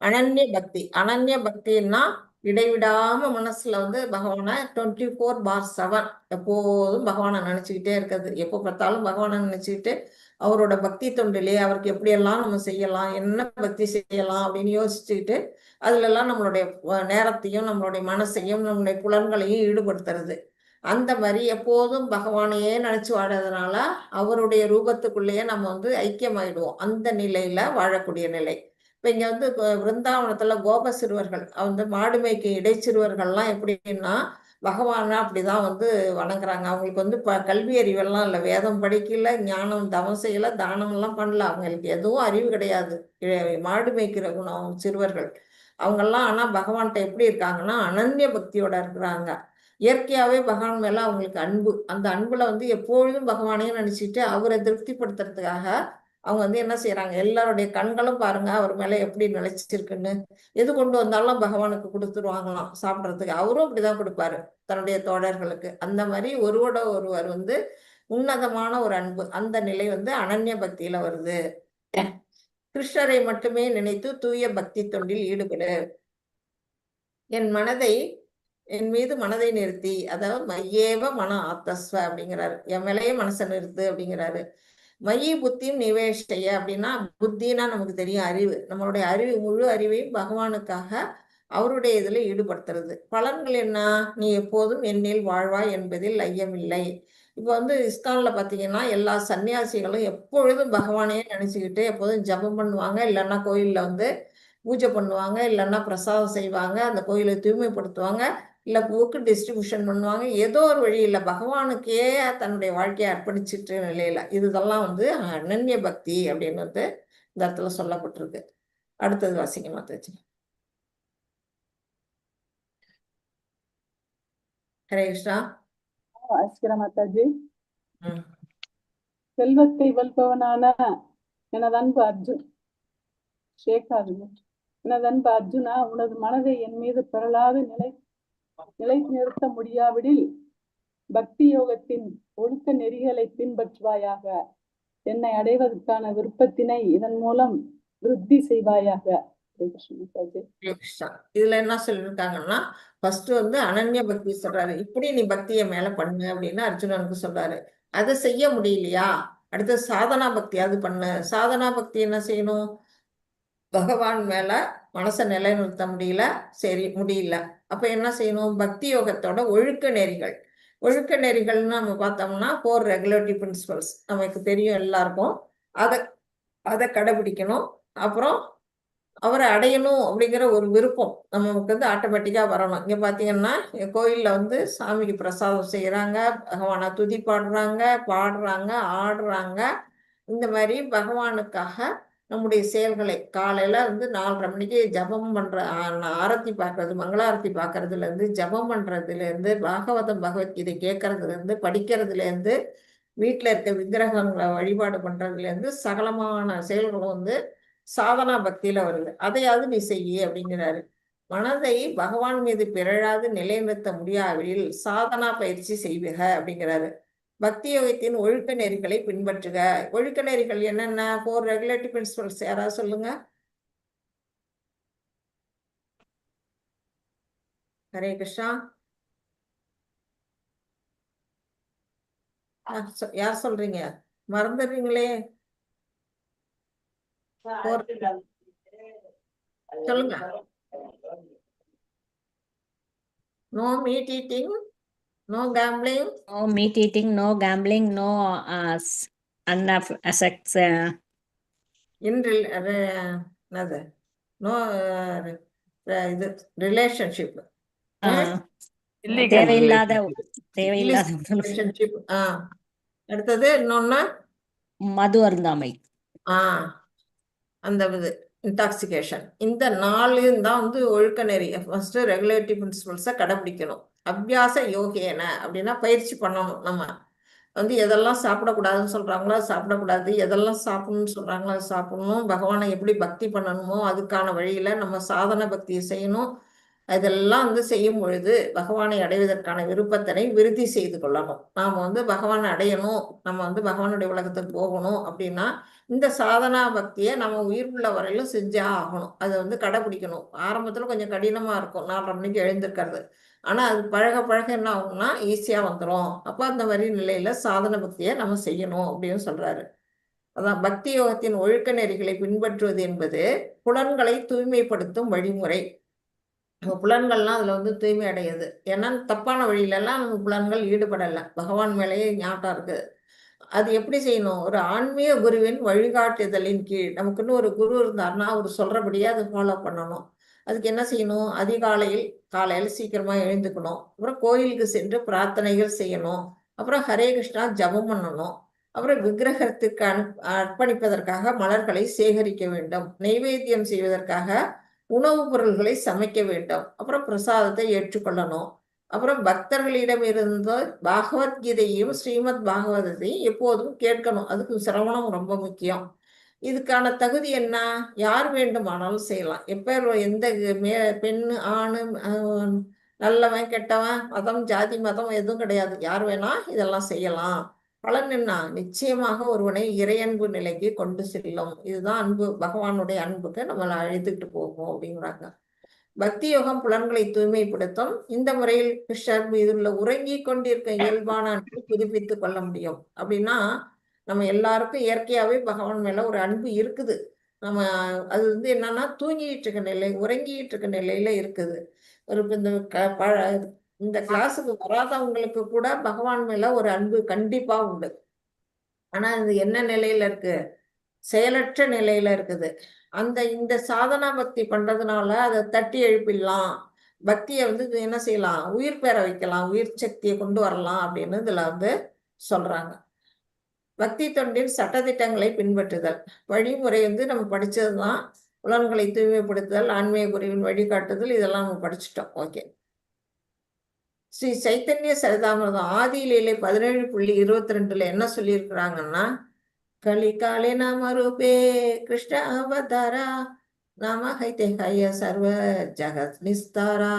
[SPEAKER 3] அனன்ய பக்தி. அனன்ய பக்தின்னா இடைவிடாம மனசுல வந்து பகவானை 24/7 எப்போதும் பகவானை நினைச்சுக்கிட்டே இருக்கிறது. எப்போ பார்த்தாலும் பகவானை நினைச்சுக்கிட்டு அவரோட பக்தி தொண்டிலே அவருக்கு எப்படியெல்லாம் நம்ம செய்யலாம், என்ன பக்தி செய்யலாம் அப்படின்னு யோசிச்சுக்கிட்டு அதுல எல்லாம் நம்மளுடைய நேரத்தையும் நம்மளுடைய மனசையும் நம்மளுடைய புலன்களையும் ஈடுபடுத்துறது. அந்த மாதிரி எப்போதும் பகவானையே நினைச்சு வாழறதுனால அவருடைய ரூபத்துக்குள்ளேயே நம்ம வந்து ஐக்கியமாயிடுவோம். அந்த நிலையில வாழக்கூடிய நிலை. இப்ப இங்க வந்து விருந்தாவனத்துல கோப சிறுவர்கள் வந்து மாடு மேய்க்க இடைச்சிறுவர்கள்லாம் எப்படின்னா பகவானா அப்படிதான் வந்து வணங்குறாங்க. அவங்களுக்கு வந்து கல்வி அறிவெல்லாம் இல்லை, வேதம் படிக்கல, ஞானம் தவம் செய்யல, தானம் எல்லாம் பண்ணல, அவங்களுக்கு எதுவும் அறிவு கிடையாது. மாடு மேய்க்கிற குணம் சிறுவர்கள். அவங்கெல்லாம் ஆனா பகவான்கிட்ட எப்படி இருக்காங்கன்னா அனன்ய பக்தியோட இருக்கிறாங்க. இயற்கையாவே பகவான் மேல அவங்களுக்கு அன்பு. அந்த அன்புல வந்து எப்பொழுதும் பகவானையும் நினைச்சிட்டு அவரை திருப்திப்படுத்துறதுக்காக அவங்க வந்து என்ன செய்யறாங்க, எல்லாருடைய கண்களும் பாருங்க அவர் மேல எப்படி நிலைச்சிருக்குன்னு. எது கொண்டு வந்தாலும் பகவானுக்கு கொடுத்துருவாங்களாம் சாப்பிட்றதுக்கு. அவரும் அப்படிதான் கொடுப்பாரு தன்னுடைய தோழர்களுக்கு. அந்த மாதிரி ஒருவரோட ஒருவர் வந்து உன்னதமான ஒரு அன்பு, அந்த நிலை வந்து அனன்ய பக்தியில வருது. கிருஷ்ணரை மட்டுமே நினைத்து தூய பக்தி தொண்டில் ஈடுபடு. என் மீது மனதை நிறுத்தி, அதாவது மையேவ மன ஆத்தஸ்வ அப்படிங்கிறாரு. என் மேலேயே மனசை நிறுத்து அப்படிங்கிறாரு. மைய புத்தியும் நிவேஷ்டைய அப்படின்னா, புத்தினா நமக்கு தெரியும் அறிவு. நம்மளுடைய அறிவு, முழு அறிவையும் பகவானுக்காக அவருடைய இதுல ஈடுபடுத்துறது. பலன்கள் என்ன? நீ எப்போதும் என்னில் வாழ்வாய் என்பதில் ஐயமில்லை. இப்போ வந்து இஸ்கான்ல பாத்தீங்கன்னா எல்லா சன்னியாசிகளும் எப்பொழுதும் பகவானையே நினைச்சுக்கிட்டு எப்போதும் ஜபம் பண்ணுவாங்க, இல்லைன்னா கோயில்ல வந்து பூஜை பண்ணுவாங்க, இல்லைன்னா பிரசாதம் செய்வாங்க, அந்த கோயிலை தூய்மைப்படுத்துவாங்க, இல்ல புக்கு டிஸ்ட்ரிபியூஷன் பண்ணுவாங்க. ஏதோ ஒரு வழியில பகவானுக்கே தன்னுடைய வாழ்க்கையை அர்ப்பணிச்சிட்டு நிலையில இதெல்லாம் வந்து அனன்ய பக்தி அப்படின்னு வந்து இந்த இடத்துல சொல்லப்பட்டிருக்கு. அடுத்தது வாசிங்க மாதாஜி. ஹரே கிருஷ்ணா.
[SPEAKER 1] அஸ்கிர மாதாஜி.
[SPEAKER 3] ம்.
[SPEAKER 1] செல்வத்தை வெல்பவனான எனது அன்பு அர்ஜுன் எனது அன்பு அர்ஜுனா, உனது மனதை என் மீது பெறலாது நிலை நிறுத்த முடியாவிடில் பக்தி யோகத்தின் ஒழுக்க நெறிகளை பின்பற்றுவாயாக. என்னை அடைவதற்கான விருப்பத்தினை இதன் மூலம் விருத்தி செய்வாயாக.
[SPEAKER 3] இதுல என்ன சொல்லிருக்காங்கன்னா, ஃபர்ஸ்ட் வந்து அனன்ய பக்தி சொல்றாரு. இப்படி நீ பக்தியை மேல பண்ணு அப்படின்னு அர்ஜுனனுக்கு சொல்றாரு. அதை செய்ய முடியலையா, அடுத்து சாதனா பக்தி அது பண்ணு. சாதனா பக்தி என்ன செய்யணும்? பகவான் மேல மனசை நிலைநிறுத்த முடியல, சரி முடியல, அப்ப என்ன செய்யணும்? பக்தி யோகத்தோட ஒழுக்க நெறிகள். ஒழுக்க நெறிகள்னு நம்ம பார்த்தோம்னா 4 ரெகுலேட்டரி பிரின்சிபல்ஸ் நமக்கு தெரியும் எல்லாருக்கும். அதை கடைபிடிக்கணும். அப்புறம் அவரை அடையணும் அப்படிங்கிற ஒரு விருப்பம் நமக்கு வந்து ஆட்டோமேட்டிக்கா வரணும். இங்க பாத்தீங்கன்னா கோயில்ல வந்து சாமிக்கு பிரசாதம் செய்யறாங்க, பகவானை துதி பாடுறாங்க, ஆடுறாங்க. இந்த மாதிரி பகவானுக்காக நம்முடைய செயல்களை காலையில வந்து 4:30 மணிக்கு ஜபம் பண்ற, ஆரத்தி பார்க்கறது, மங்களாரத்தி பார்க்கறதுல இருந்து, ஜபம் பண்றதுல இருந்து, பாகவதம் பகவத்கீதை கேட்கறதுல இருந்து, படிக்கிறதுல இருந்து, வீட்டுல இருக்க விக்கிரகங்களை வழிபாடு பண்றதுல இருந்து சகலமான செயல்களும் வந்து சாதனா பக்தியில வருது. அதையாவது நீ செய்ய அப்படிங்கிறாரு. மனதை பகவான் மீது பிறழாது நிலைநிறுத்த முடியாவிடில் சாதனா பயிற்சி செய்வீக அப்படிங்கிறாரு. பக்தி யோகத்தின் ஒழுக்க நெறிகளை பின்பற்றுக. ஒழுக்க நெறிகள் என்னென்ன? 4 ரெகுலேட்டரி பிரின்சிபல்ஸ் யாராவது சொல்லுங்க. ஹரே கிருஷ்ணா. யார் சொல்றீங்க? மறந்துடுறீங்களே. சொல்லுங்க. No meat eating, no gambling,
[SPEAKER 2] no gambling, no unaffects
[SPEAKER 3] no இது ரிலேஷன்ஷிப்,
[SPEAKER 2] தேவையில்லாத
[SPEAKER 3] ரிலேஷன்ஷிப். அடுத்தது இன்னொன்னு
[SPEAKER 2] மது அருந்தாமை,
[SPEAKER 3] அந்த இது இன்டாக்சிகேஷன். இந்த 4 தான் வந்து ஒழுக்க நெறி. ஃபர்ஸ்ட் ரெகுலேட்டரி பிரின்சிபல்ஸை கடைபிடிக்கணும். அபியாச யோகேன அப்படின்னா பயிற்சி பண்ணணும். நம்ம வந்து எதெல்லாம் சாப்பிடக்கூடாதுன்னு சொல்றாங்களோ அது சாப்பிடக்கூடாது, எதெல்லாம் சாப்பிடணும்னு சொல்றாங்களோ அது சாப்பிடணும். பகவானை எப்படி பக்தி பண்ணணுமோ அதுக்கான வழியில நம்ம சாதன பக்தியை செய்யணும். இதெல்லாம் வந்து செய்யும் பொழுது பகவானை அடைவதற்கான விருப்பத்தினை விருத்தி செய்து கொள்ளணும். நாம வந்து பகவானை அடையணும், நம்ம வந்து பகவானுடைய உலகத்துக்கு போகணும் அப்படின்னா இந்த சாதனா பக்தியை நம்ம உயிர் உள்ள வரையிலும் செஞ்சே ஆகணும். அதை வந்து கடைபிடிக்கணும். ஆரம்பத்துல கொஞ்சம் கடினமா இருக்கும் 4:30 மணிக்கு எழுந்திருக்கிறது. ஆனா அது பழக பழக என்ன ஆகும்னா ஈஸியா வந்துடும். அப்ப அந்த மாதிரி நிலையில சாதன பக்தியை நம்ம செய்யணும் அப்படின்னு சொல்றாரு. அதான் பக்தி யோகத்தின் ஒழுக்க நெறிகளை பின்பற்றுவது என்பது புலன்களை தூய்மைப்படுத்தும் வழிமுறை. புலன்கள்லாம் அதுல வந்து தூய்மை அடையுது. ஏன்னா தப்பான வழியில எல்லாம் நம்ம புலன்கள் ஈடுபடலை, பகவான் மேலேயே ஞாபகம் இருக்கு. அது எப்படி செய்யணும்? ஒரு ஆன்மீக குருவின் வழிகாட்டுதலின் கீழ் நமக்குன்னு ஒரு குரு இருந்தாருன்னா அவர் சொல்றபடியே அதை ஃபாலோ பண்ணணும். அதுக்கு என்ன செய்யணும்? காலையில சீக்கிரமா எழுந்துக்கணும். அப்புறம் கோயிலுக்கு சென்று பிரார்த்தனைகள் செய்யணும். அப்புறம் ஹரே கிருஷ்ணா ஜபம் பண்ணணும். அப்புறம் விக்கிரகத்துக்கு அர்ப்பணிப்பதற்காக மலர்களை சேகரிக்க வேண்டும். நைவேத்தியம் செய்வதற்காக உணவுப் பொருள்களை சமைக்க வேண்டும். அப்புறம் பிரசாதத்தை ஏற்றுக்கொள்ளணும். அப்புறம் பக்தர்களிடமிருந்து பகவத்கீதையும் ஸ்ரீமத் பாகவதத்தையும் எப்போதும் கேட்கணும். அதுக்கு சிரவணம் ரொம்ப முக்கியம். இதுக்கான தகுதி என்ன? யார் வேண்டுமானாலும் செய்யலாம். எந்த பெண் ஆணு நல்லவன் கெட்டவன் மதம் ஜாதி மதம் எதுவும் கிடையாது. யார் வேணா இதெல்லாம் செய்யலாம். பலன் என்ன? நிச்சயமாக ஒருவனை இறையன்பு நிலைக்கு கொண்டு செல்லும். இதுதான் அன்பு, பகவானுடைய அன்புக்கு நம்மளை அழைத்துட்டு போகும் அப்படிங்கிறாங்க. பக்தி யோகம் புலன்களை தூய்மைப்படுத்தும். இந்த முறையில் கிருஷ்ணர் மீதுள்ள உறங்கி கொண்டிருக்க இயல்பான அன்பை புதுப்பித்துக் கொள்ள முடியும். அப்படின்னா நம்ம எல்லாருக்கும் இயற்கையாவே பகவான் மேல ஒரு அன்பு இருக்குது. நம்ம அது என்னன்னா தூங்கிட்டு இருக்க நிலை, உறங்கிட்டு இருக்க நிலையில இருக்குது. ஒரு இந்த கிளாஸுக்கு வராதவங்களுக்கு கூட பகவான் மேல ஒரு அன்பு கண்டிப்பா உண்டு. ஆனா இது என்ன நிலையில இருக்கு? செயலற்ற நிலையில இருக்குது. இந்த சாதனா பக்தி பண்றதுனால அதை தட்டி எழுப்பிடலாம். பக்தியை என்ன செய்யலாம்? உயிர் பெற வைக்கலாம், உயிர் சக்தியை கொண்டு வரலாம் அப்படின்னு இதுல சொல்றாங்க. பக்தி தொண்டின் சட்டதிட்டங்களை பின்பற்றுதல் வழிமுறை நம்ம படிச்சதுதான். புலன்களை தூய்மைப்படுத்துதல், ஆன்மீக குருவின் வழிகாட்டுதல், இதெல்லாம் நம்ம படிச்சுட்டோம். ஓகே. ஸ்ரீ சைத்தன்ய சரிதாமிரதம் ஆதியிலே 17.22 என்ன சொல்லியிருக்கிறாங்கன்னா, கலிகாலே நாம ரூபே கிருஷ்ண அவதாரா நாம ஹைதே ஹய சர்வ ஜகத் நிஸ்தாரா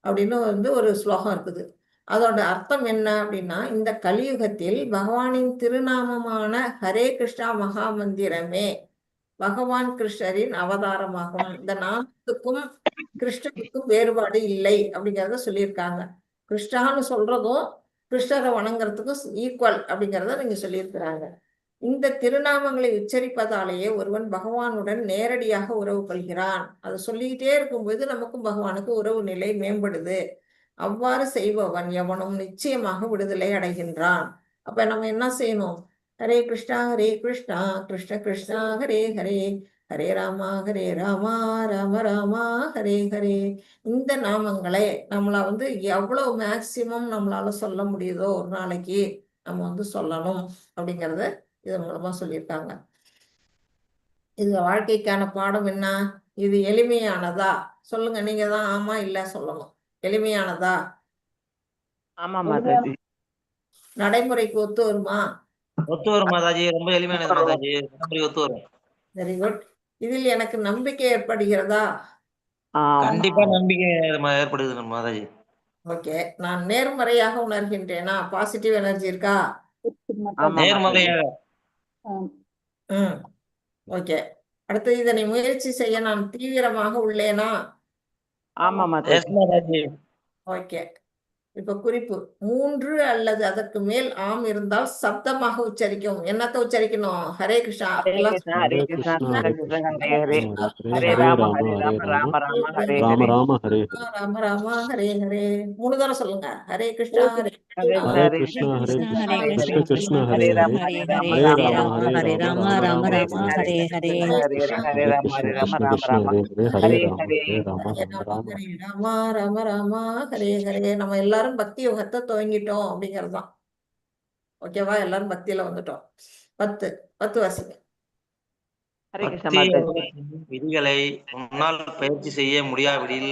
[SPEAKER 3] அப்படின்னு ஒரு ஸ்லோகம் இருக்குது. அதோட அர்த்தம் என்ன அப்படின்னா, இந்த கலியுகத்தில் பகவானின் திருநாமமான ஹரே கிருஷ்ணா மகா மந்திரமே பகவான் கிருஷ்ணரின் அவதாரமாகும். இந்த நாமத்துக்கும் கிருஷ்ணனுக்கும் வேறுபாடு இல்லை அப்படிங்கிறத சொல்லியிருக்காங்க. கிருஷ்ணான்னு சொல்றதும் கிருஷ்ணரை வணங்குறதுக்கும் ஈக்குவல் அப்படிங்கிறத நீங்க சொல்லியிருக்கிறாங்க. இந்த திருநாமங்களை உச்சரிப்பதாலேயே ஒருவன் பகவானுடன் நேரடியாக உறவு கொள்கிறான். அதை சொல்லிக்கிட்டே இருக்கும்போது நமக்கும் பகவானுக்கு உறவு நிலை மேம்படுது. அவ்வாறு செய்பவன் எவனும் நிச்சயமாக விடுதலை அடைகின்றான். அப்ப நம்ம என்ன செய்யணும்? ஹரே கிருஷ்ணா கிருஷ்ண கிருஷ்ணா ஹரே ஹரே, ஹரே ராமா ராம ராமா ஹரே ஹரே. இந்த நாமங்களை நம்மள எவ்வளவு மேக்சிமம் நம்மளால சொல்ல முடியுதோ ஒரு நாளைக்கு நம்ம சொல்லணும் அப்படிங்கறத இதன் மூலமா சொல்லியிருக்காங்க. இது வாழ்க்கைக்கான பாடம் என்ன? இது எளிமையானதா? சொல்லுங்க, நீங்க தான் ஆமா இல்ல சொல்லணும். எளிமையானதா?
[SPEAKER 6] ஆமா மாதாஜி.
[SPEAKER 3] நடைமுறைக்கு ஒத்து வருமா?
[SPEAKER 10] ஒத்து வரும் மாதாஜி, ரொம்ப எளிமையானது மாதாஜி, நடைமுறை ஒத்து வரும்.
[SPEAKER 3] Very good. இதில் எனக்கு நம்பிக்கை ஏற்படுகிறதா?
[SPEAKER 10] கண்டிப்பா நம்பிக்கை ஏற்படுது மாதாஜி.
[SPEAKER 3] ஓகே. நான் நேர்மறையாக உணர்கின்றேனா? பாசிட்டிவ் எனர்ஜி இருக்கா?
[SPEAKER 10] நேர்மறையாக.
[SPEAKER 3] ஓகே. அடுத்து இதனை முயற்சி செய்ய நான் தீவிரமாக உள்ளேனா?
[SPEAKER 6] ஆமா மாதாஜி.
[SPEAKER 3] ஓகே. இப்ப குறிப்பு, 3 அல்லது அதற்கு மேல் ஆம் இருந்தால் சப்தமாக உச்சரிக்கும். என்னத்தை உச்சரிக்கணும்? ஹரே கிருஷ்ணா,
[SPEAKER 6] ஹரே கிருஷ்ணா ஹரே ஹரே, ஹரே ராம ராம ராம ஹரே
[SPEAKER 5] ராம ராம ஹரே
[SPEAKER 3] ராம ராம ஹரே ஹரே. 3 தடவை சொல்லுங்க. ஹரே கிருஷ்ணா
[SPEAKER 5] ஹரே கிருஷ்ணா கிருஷ்ண கிருஷ்ண ஹரே ஹரே, ஹரே ராம ராம ஹரே ஹரே,
[SPEAKER 6] ஹரே ராம ராம
[SPEAKER 5] ஹரே
[SPEAKER 6] ஹரே
[SPEAKER 5] ஹரே,
[SPEAKER 6] ஹரே.
[SPEAKER 3] ராம ராம ராம ஹரே ஹரே. நம்ம எல்லாரும் பக்தி யோகத்தை துவங்கிட்டோம் அப்படிங்கறதுதான். ஓகேவா? எல்லாரும் பக்தியில வந்துட்டோம். 10 வாசிங்க.
[SPEAKER 10] விதிகளை உன்னால் பயிற்சி செய்ய முடியாவிடில்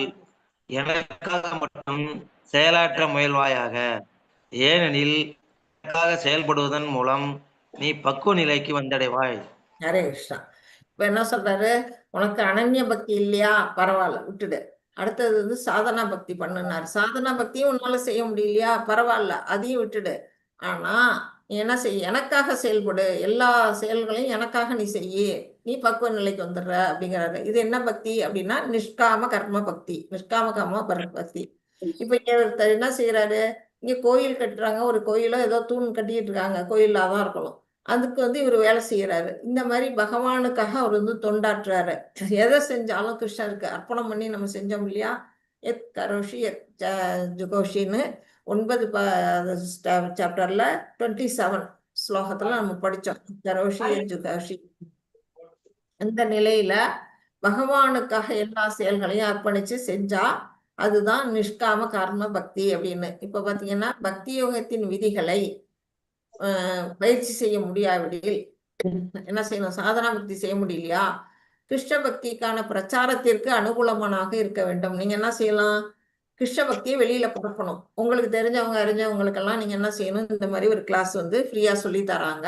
[SPEAKER 10] எனக்காக மட்டும் செயலாற்ற முயல்வாயாக. ஏனெனில் எனக்காக செயல்படுவதன் மூலம் நீ பக்குவ நிலைக்கு வந்தடைவாய்.
[SPEAKER 3] ஹரே கிருஷ்ணா. இப்ப என்ன சொல்றாரு? உனக்கு அனன்ய பக்தி இல்லையா? பரவாயில்ல, விட்டுடு. அடுத்தது சாதனா பக்தி பண்ணுனாரு. சாதனா பக்தியும் உன்னால செய்ய முடியலையா? பரவாயில்ல, அதையும் விட்டுடு. ஆனா நீ என்ன செய்ய? எனக்காக செயல்படு. எல்லா செயல்களையும் எனக்காக நீ செய்ய, நீ பக்குவ நிலைக்கு வந்துடுற அப்படிங்கிறாரு. இது என்ன பக்தி அப்படின்னா நிஷ்காம கர்ம பக்தி, நிஷ்காம கர்ம பக்தி. இப்ப இங்க ஒருத்தர் என்ன செய்யறாரு? இங்க கோயில் கட்டுறாங்க, ஒரு கோயிலோ ஏதோ தூண் கட்டிட்டு இருக்காங்க, கோயிலாதான் இருக்கணும். அதுக்கு இவர் வேலை செய்யறாரு. இந்த மாதிரி பகவானுக்காக அவர் தொண்டாற்றுறாரு. எதை செஞ்சாலும் கிருஷ்ணருக்கு அர்ப்பணம் பண்ணி நம்ம செஞ்சோம் இல்லையா? எத் கரோஷி எத் ஜுகோஷின்னு 9 சாப்டர்ல 27 ஸ்லோகத்துல நம்ம படிச்சோம். கரோஷி எத் ஜுகோஷி. இந்த நிலையில பகவானுக்காக எல்லா செயல்களையும் அர்ப்பணிச்சு செஞ்சா அதுதான் நிஷ்காம கர்ம பக்தி அப்படின்னு. இப்ப பாத்தீங்கன்னா பக்தி யோகத்தின் விதிகளை பயிற்சி செய்ய முடியாவிடில் என்ன செய்யணும்? சாதனா பக்தி செய்ய முடியலையா? கிருஷ்ண பக்திக்கான பிரச்சாரத்திற்கு அனுகூலமானாக இருக்க வேண்டும். நீங்க என்ன செய்யலாம்? கிருஷ்ண பக்தியை வெளியில பரப்பணும். உங்களுக்கு தெரிஞ்சவங்க அறிஞ்சவங்களுக்கெல்லாம் நீங்க என்ன செய்யணும்? இந்த மாதிரி ஒரு கிளாஸ் வந்து ஃப்ரீயா சொல்லி தராங்க.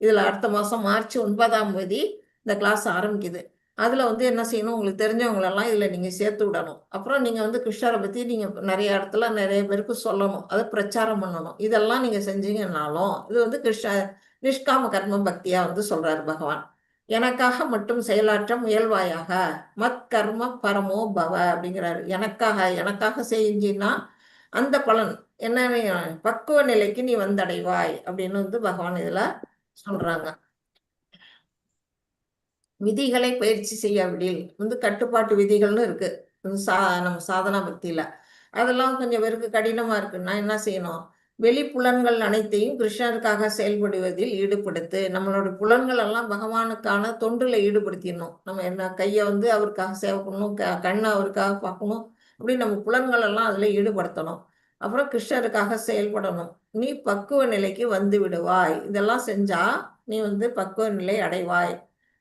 [SPEAKER 3] இதுல அடுத்த மாசம் மார்ச் 9ஆம் தேதி இந்த கிளாஸ் ஆரம்பிக்குது. அதுல வந்து என்ன செய்யணும்? உங்களுக்கு தெரிஞ்சவங்களெல்லாம் இதுல நீங்க சேர்த்து விடணும். அப்புறம் நீங்க வந்து கிருஷ்ணரை பத்தி நீங்க நிறைய இடத்துல நிறைய பேருக்கு சொல்லணும், அதை பிரச்சாரம் பண்ணணும். இதெல்லாம் நீங்க செஞ்சீங்கன்னாலும் இது வந்து நிஷ்காம கர்ம பக்தியா வந்து சொல்றாரு பகவான். எனக்காக மட்டும் செயலாற்ற முயல்வாயாக, மத் கர்ம பரமோ பவ அப்படிங்கிறாரு. எனக்காக செஞ்சீன்னா அந்த பலன் என்ன, பக்குவ நிலைக்கு நீ வந்தடைவாய் அப்படின்னு வந்து பகவான் இதுல சொல்றாங்க. விதிகளை பயிற்சி செய்யாவிடில் வந்து கட்டுப்பாட்டு விதிகள்னு இருக்கு நம்ம சாதனா பக்தியில. அதெல்லாம் கொஞ்சம் பேருக்கு கடினமா இருக்குன்னா என்ன செய்யணும்? வெளிப்புலன்கள் அனைத்தையும் கிருஷ்ணருக்காக செயல்படுவதில் ஈடுபடுத்து. நம்மளோட புலன்கள் எல்லாம் பகவானுக்கான தொண்டுல ஈடுபடுத்திடணும். நம்ம என்ன கையை வந்து அவருக்காக சேவை பண்ணணும், கண்ணை அவருக்காக பார்க்கணும், அப்படி நம்ம புலன்கள் எல்லாம் அதுல ஈடுபடுத்தணும். அப்புறம் கிருஷ்ணருக்காக செயல்படணும். நீ பக்குவ நிலைக்கு வந்து விடுவாய். இதெல்லாம் செஞ்சா நீ வந்து பக்குவ நிலை அடைவாய்.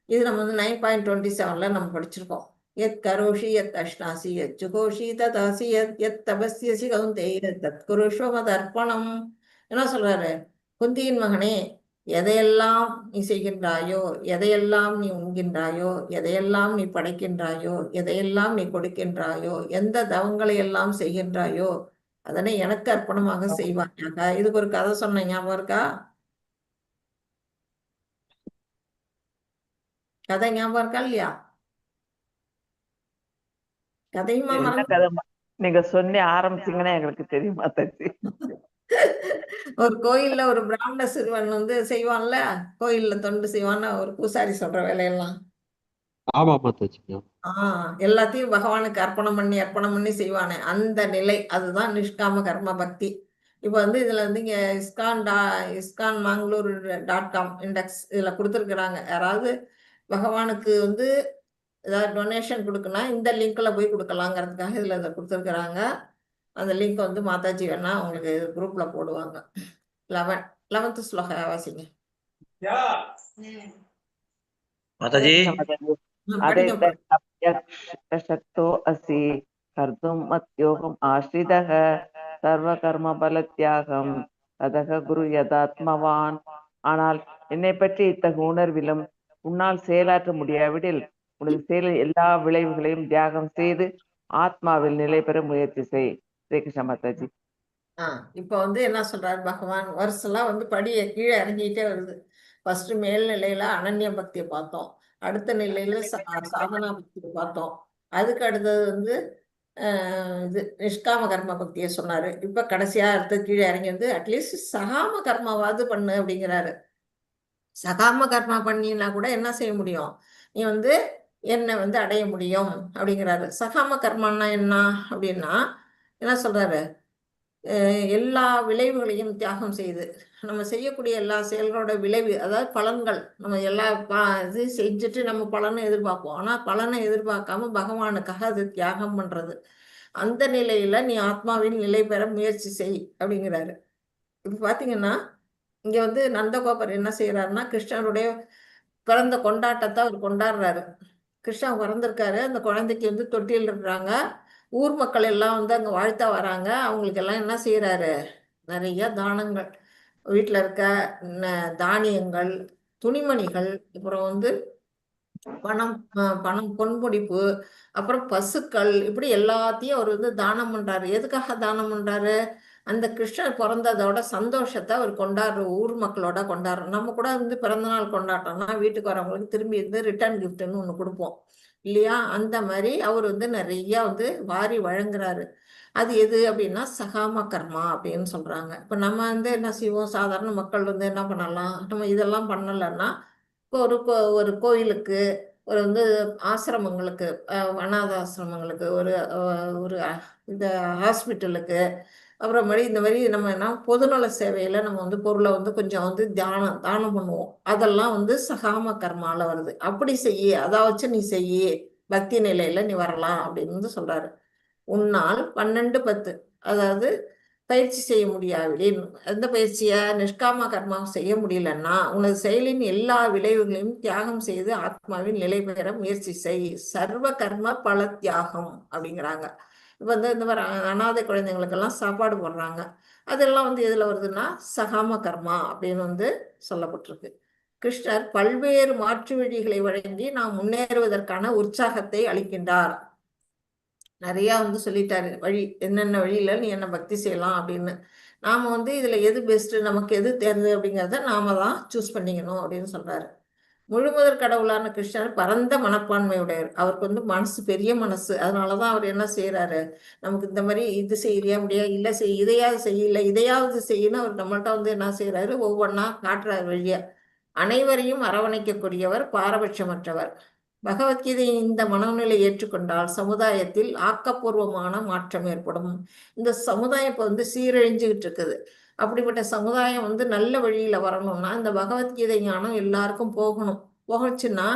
[SPEAKER 3] இது நம்ம வந்து 9.27ல நம்ம படிச்சிருக்கோம். எத் கரோஷி எத் அஷ்டாசி எத் ஜுகோஷி ததாசி எத் தபஸ்யசி கௌந்தேய தத் குருஷ்வ மதர்ப்பணம். என்ன சொல்றாரு? குந்தியின் மகனே, எதையெல்லாம் நீ செய்கின்றாயோ, எதையெல்லாம் நீ உண்கின்றாயோ, எதையெல்லாம் நீ படைக்கின்றாயோ, எதையெல்லாம் நீ கொடுக்கின்றாயோ, எந்த தவங்களை எல்லாம் செய்கின்றாயோ அதனை எனக்கு அர்ப்பணமாக செய்வாயாக. இதுக்கு ஒரு கதை சொன்ன ஞாபகம் இருக்கா? கதை ஞாபகம் இருக்கா இல்லையா? கதையுமா
[SPEAKER 6] என்ன
[SPEAKER 3] மறந்து
[SPEAKER 6] கதை நீங்க சொன்ன ஆரம்பிச்சீங்கன்னா எங்களுக்கு தெரியுமா தச்சு?
[SPEAKER 3] ஒரு கோயில்ல ஒரு பிராமண சிறுவன் வந்து செய்வான்ல, கோயில்ல தொண்டு செய்வான்னு ஒரு பூசாரி சொல்ற வேலையெல்லாம்.
[SPEAKER 5] ஆமா மாதாஜி.
[SPEAKER 3] எல்லாத்தையும் பகவானுக்கு அர்ப்பணம் பண்ணி செய்வானே அந்த நிலை, அதுதான் நிஷ்காம கர்ம பக்தி. இப்ப வந்து இதுல வந்து இங்க இஸ்கான் மங்களூர் .com இண்டெக்ஸ் இதுல கொடுத்துருக்குறாங்க. யாராவது பகவானுக்கு வந்து ஏதாவது டொனேஷன் கொடுக்குன்னா இந்த லிங்க்ல போய் கொடுக்கலாங்கிறதுக்காக இதுல இதை கொடுத்துருக்குறாங்க. அந்த லிங்க் வந்து மாதாஜி வேணா உங்களுக்கு குரூப்ல போடுவாங்க. 11th ஸ்லோக வாசிங்க
[SPEAKER 10] மாதாஜி.
[SPEAKER 6] शक्तो असि कर्तुं मद्योगम् आश्रितः சர்வகர்மபலத்தியாகம் அதக குரு யதாத்மவான். ஆனால் என்னை பற்றி இத்தகைய உணர்விலும் உன்னால் செயலாற்ற முடியாவிடில் உனது செயலில் எல்லா விளைவுகளையும் தியாகம் செய்து ஆத்மாவில் நிலை பெற முயற்சி செய். ஸ்ரீகிருஷ்ண மாதாஜி.
[SPEAKER 3] இப்ப வந்து என்ன சொல்றாரு பகவான்? வருஷம்லாம் வந்து படியை கீழே இறங்கிட்டே வருது. ஃபர்ஸ்ட் மேல்நிலையில அனன்ய பக்தியை பார்த்தோம், அடுத்த நிலையில சாதனா பக்தியை பார்த்தோம், அதுக்கு அடுத்தது வந்து இது நிஷ்காம கர்ம பக்தியை சொன்னாரு. இப்ப கடைசியா அடுத்து கீழே இறங்கி வந்து அட்லீஸ்ட் சகாம கர்மாவாது பண்ணு அப்படிங்கிறாரு. சகாம கர்மா பண்ணினா கூட என்ன செய்ய முடியும்? நீ வந்து என்ன வந்து அடைய முடியும் அப்படிங்கிறாரு. சகாம கர்மான்னா என்ன அப்படின்னா என்ன சொல்றாரு? எல்லா விளைவுகளையும் தியாகம் செய்து நம்ம செய்யக்கூடிய எல்லா செயல்களோட விளைவு, அதாவது பலன்கள், நம்ம எல்லா இது செஞ்சுட்டு நம்ம பலனை எதிர்பார்ப்போம். ஆனா பலனை எதிர்பார்க்காம பகவானுக்காக அது தியாகம் பண்றது. அந்த நிலையில நீ ஆத்மாவின் நிலை பெற முயற்சி செய் அப்படிங்கிறாரு. இப்ப பாத்தீங்கன்னா இங்க வந்து நந்தகோபர் என்ன செய்யறாருன்னா கிருஷ்ணனுடைய பிறந்த கொண்டாட்டத்தை அவர் கொண்டாடுறாரு. கிருஷ்ணன் பிறந்திருக்காரு, அந்த குழந்தைக்கு வந்து தொட்டியில் இருக்கிறாங்க. ஊர் மக்கள் எல்லாம் வந்து அங்க வாழ்த்த வராங்க. அவங்களுக்கு எல்லாம் என்ன செய்யறாரு? நிறைய தானங்கள், வீட்டுல இருக்க தானியங்கள், துணிமணிகள், அப்புறம் வந்து பணம் பொன்முடிப்பு, அப்புறம் பசுக்கள், இப்படி எல்லாத்தையும் அவர் வந்து தானம் பண்றாரு. எதுக்காக தானம் பண்றாரு? அந்த கிருஷ்ணர் பிறந்ததோட சந்தோஷத்தை அவர் கொண்டாடுற, ஊர் மக்களோட கொண்டாடுறோம். நம்ம கூட வந்து பிறந்தநாள் கொண்டாட்டோம்னா வீட்டுக்கு வரவங்களுக்கு திரும்பி வந்து ரிட்டர்ன் கிஃப்ட்னு ஒண்ணு கொடுப்போம் இல்லையா? அந்த மாதிரி அவர் வந்து நிறைய வந்து வாரி வழங்குறாரு. அது எது அப்படின்னா சகாம கர்மா அப்படின்னு சொல்றாங்க. இப்ப நம்ம வந்து என்ன செய்வோம்? சாதாரண மக்கள் வந்து என்ன பண்ணலாம்? நம்ம இதெல்லாம் பண்ணலைன்னா ஒரு கோயிலுக்கு, ஒரு வந்து ஆசிரமங்களுக்கு, அநாத ஆசிரமங்களுக்கு, ஒரு இந்த ஹாஸ்பிட்டலுக்கு, அப்புறமேடி இந்த மாதிரி நம்ம என்ன பொதுநல சேவையில நம்ம வந்து பொருளை வந்து கொஞ்சம் வந்து தானம் பண்ணுவோம். அதெல்லாம் வந்து சகாம கர்மால வருது. அப்படி செய்ய, அதை வச்சு நீ செய்ய, பக்தி நிலையில நீ வரலாம் அப்படின்னு வந்து சொல்றாரு. உன்னால் 12:10, அதாவது பயிற்சி செய்ய முடியாவிடின், எந்த பயிற்சியை நிஷ்காம கர்மா செய்ய முடியலன்னா உனது செயலின் எல்லா விளைவுகளையும் தியாகம் செய்து ஆத்மாவின் நிலை பெற முயற்சி செய். சர்வ கர்ம பல தியாகம் அப்படிங்கிறாங்க. இப்போ இந்த மாதிரி அனாதை குழந்தைங்களுக்கெல்லாம் சாப்பாடு போடுறாங்க. அதெல்லாம் எதுல வருதுன்னா சகாம கர்மா அப்படின்னு சொல்லப்பட்டிருக்கு. கிருஷ்ணர் பல்வேறு மாற்று வழிகளை வழங்கி நாம் முன்னேறுவதற்கான உற்சாகத்தை அளிக்கின்றார். நிறைய சொல்லிட்டாரு வழி, என்னென்ன வழியில நீ என்ன பக்தி செய்யலாம் அப்படின்னு. நாம இதுல எது பெஸ்ட், நமக்கு எது தேர்ந்து அப்படிங்கிறத நாம தான் சூஸ் பண்ணிக்கணும் அப்படின்னு சொல்றாரு. முழுமுதற் கடவுளான கிருஷ்ணர் பரந்த மனப்பான்மையுடையவர். அவருக்கு மனசு பெரிய மனசு. அதனாலதான் அவர் என்ன செய்யறாரு, நமக்கு இந்த மாதிரி இது செய்யறியா முடியா, இல்ல இதையாவது செய்யல இதையாவது செய்யணும் அவர் நம்மள்ட்ட என்ன செய்யறாரு, ஒவ்வொன்னா காட்டுறாரு வழியா. அனைவரையும் அரவணைக்கக்கூடியவர், பாரபட்சமற்றவர். பகவத்கீதையின் இந்த மனநிலை ஏற்றுக்கொண்டால் சமுதாயத்தில் ஆக்கப்பூர்வமான மாற்றம் ஏற்படும். இந்த சமுதாயம் இப்போ சீரழிஞ்சுக்கிட்டு இருக்குது. அப்படிப்பட்ட சமுதாயம் நல்ல வழியில வரணும்னா இந்த பகவத்கீதை ஞானம் எல்லாருக்கும் போகச்சுன்னா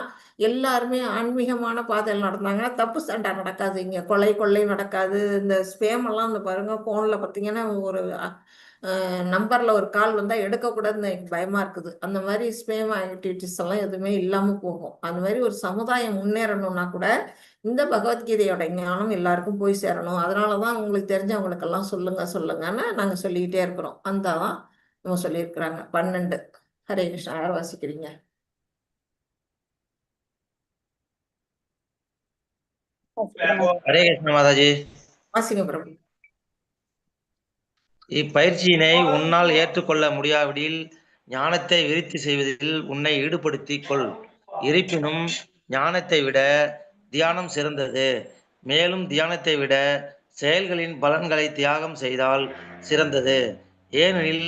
[SPEAKER 3] எல்லாருமே ஆன்மீகமான பாதையில் நடந்தாங்கன்னா தப்பு சண்டை நடக்காது, இங்க கொள்ளை நடக்காது. இந்த ஸ்பேம் எல்லாம் பாருங்க, போன்ல பார்த்தீங்கன்னா ஒரு நம்பர்ல ஒரு கால் வந்தா எடுக்கக்கூடாதுன்னு எனக்கு பயமா இருக்குது. அந்த மாதிரி ஸ்பேம் ஆக்டிவிட்டிஸ் எல்லாம் எதுவுமே இல்லாம போகும். அந்த மாதிரி ஒரு சமுதாயம் முன்னேறணும்னா கூட இந்த பகவத்கீதையோட ஞானம் எல்லாருக்கும் போய் சேரணும். அதனாலதான் உங்களுக்கு தெரிஞ்சவங்களுக்கு எல்லாம் சொல்லுங்கன்னு நாங்க சொல்லிக்கிட்டே இருக்கிறோம். அந்த இவங்க சொல்லியிருக்கிறாங்க 12. ஹரே கிருஷ்ணா. யார் வாசிக்கிறீங்க?
[SPEAKER 10] ஹரே கிருஷ்ண மாதாஜி.
[SPEAKER 3] வாசிங்க பிரபு.
[SPEAKER 10] இப்பயிற்சியினை உன்னால் ஏற்றுக்கொள்ள முடியாவிடில் ஞானத்தை விருத்தி செய்வதில் உன்னை ஈடுபடுத்திக் கொள். இருப்பினும் ஞானத்தை விட தியானம் சிறந்தது. மேலும் தியானத்தை விட செயல்களின் பலன்களை தியாகம் செய்தால் சிறந்தது. ஏனெனில்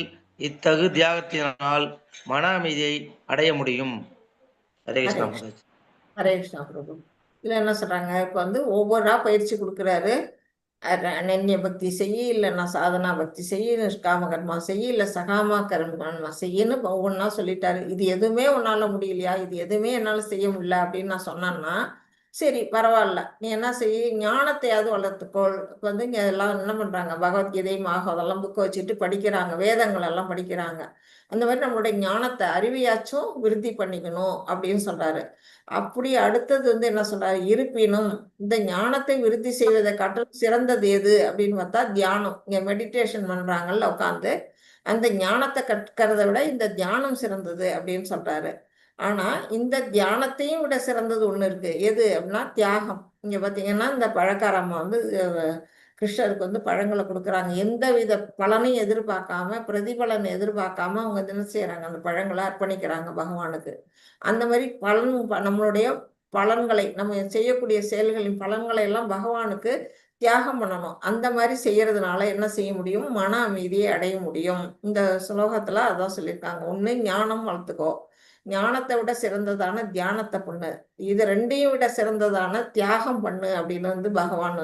[SPEAKER 10] இத்தகு தியாகத்தினால் மன அமைதியை அடைய முடியும். ஹரே கிருஷ்ணா மாதாஜி.
[SPEAKER 3] ஹரே கிருஷ்ணா பிரபு. இதுல என்ன சொல்றாங்க, இப்ப ஒவ்வொரு பயிற்சி கொடுக்குறாரு. அனன்ய பக்தி செய்ய, இல்லைன்னா சாதனா பக்தி செய்ய, நிஷ்காம கர்மா செய்ய, இல்ல சகாமா கர்மா செய்யன்னு ஒவ்வொன்னா சொல்லிட்டாரு. இது எதுவுமே உன்னால முடியலையா, இது எதுவுமே என்னால செய்ய முடியல அப்படின்னு நான் சொன்னேன்னா சரி பரவாயில்ல, நீ என்ன செய்ய, ஞானத்தையாவது வளர்த்துக்கோள். இப்போ இங்க எல்லாம் என்ன பண்றாங்க, பகவத்கீதை அதெல்லாம் புக்கை வச்சுட்டு படிக்கிறாங்க, வேதங்கள் எல்லாம் படிக்கிறாங்க. அந்த மாதிரி நம்மளுடைய ஞானத்தை அறிவியாச்சும் விருத்தி பண்ணிக்கணும் அப்படின்னு சொல்றாரு. அப்படி அடுத்தது என்ன சொல்றாரு, இருப்பினும் இந்த ஞானத்தை விருத்தி செய்வதை காட்டிலும் சிறந்தது எது அப்படின்னு பார்த்தா தியானம். இங்க மெடிடேஷன் பண்றாங்கல்ல உட்காந்து, அந்த ஞானத்தை கற்கிறத விட இந்த தியானம் சிறந்தது அப்படின்னு சொல்றாரு. ஆனா இந்த தியானத்தையும் விட சிறந்தது ஒண்ணு இருக்கு. எது அப்படின்னா தியாகம். இங்க பாத்தீங்கன்னா இந்த பழக்காரம்மா கிருஷ்ணருக்கு பழங்களை கொடுக்குறாங்க. எந்த வித பலனையும் எதிர்பார்க்காம, பிரதிபலனை எதிர்பார்க்காம அவங்க என்ன செய்யறாங்க, அந்த பழங்களை அர்ப்பணிக்கிறாங்க பகவானுக்கு. அந்த மாதிரி நம்மளுடைய பலன்களை, நம்ம செய்யக்கூடிய செயல்களின் பலன்களை எல்லாம் பகவானுக்கு தியாகம் பண்ணணும். அந்த மாதிரி செய்யறதுனால என்ன செய்ய முடியும், மன அமைதியை அடைய முடியும். இந்த ஸ்லோகத்துல அதான் சொல்லியிருக்காங்க. ஒண்ணு ஞானம் வளர்த்துக்கோ, ஞானத்தை விட சிறந்ததான தியானத்தை பண்ணு, இது ரெண்டையும் விட சிறந்ததான தியாகம் பண்ணு அப்படின்னு பகவான்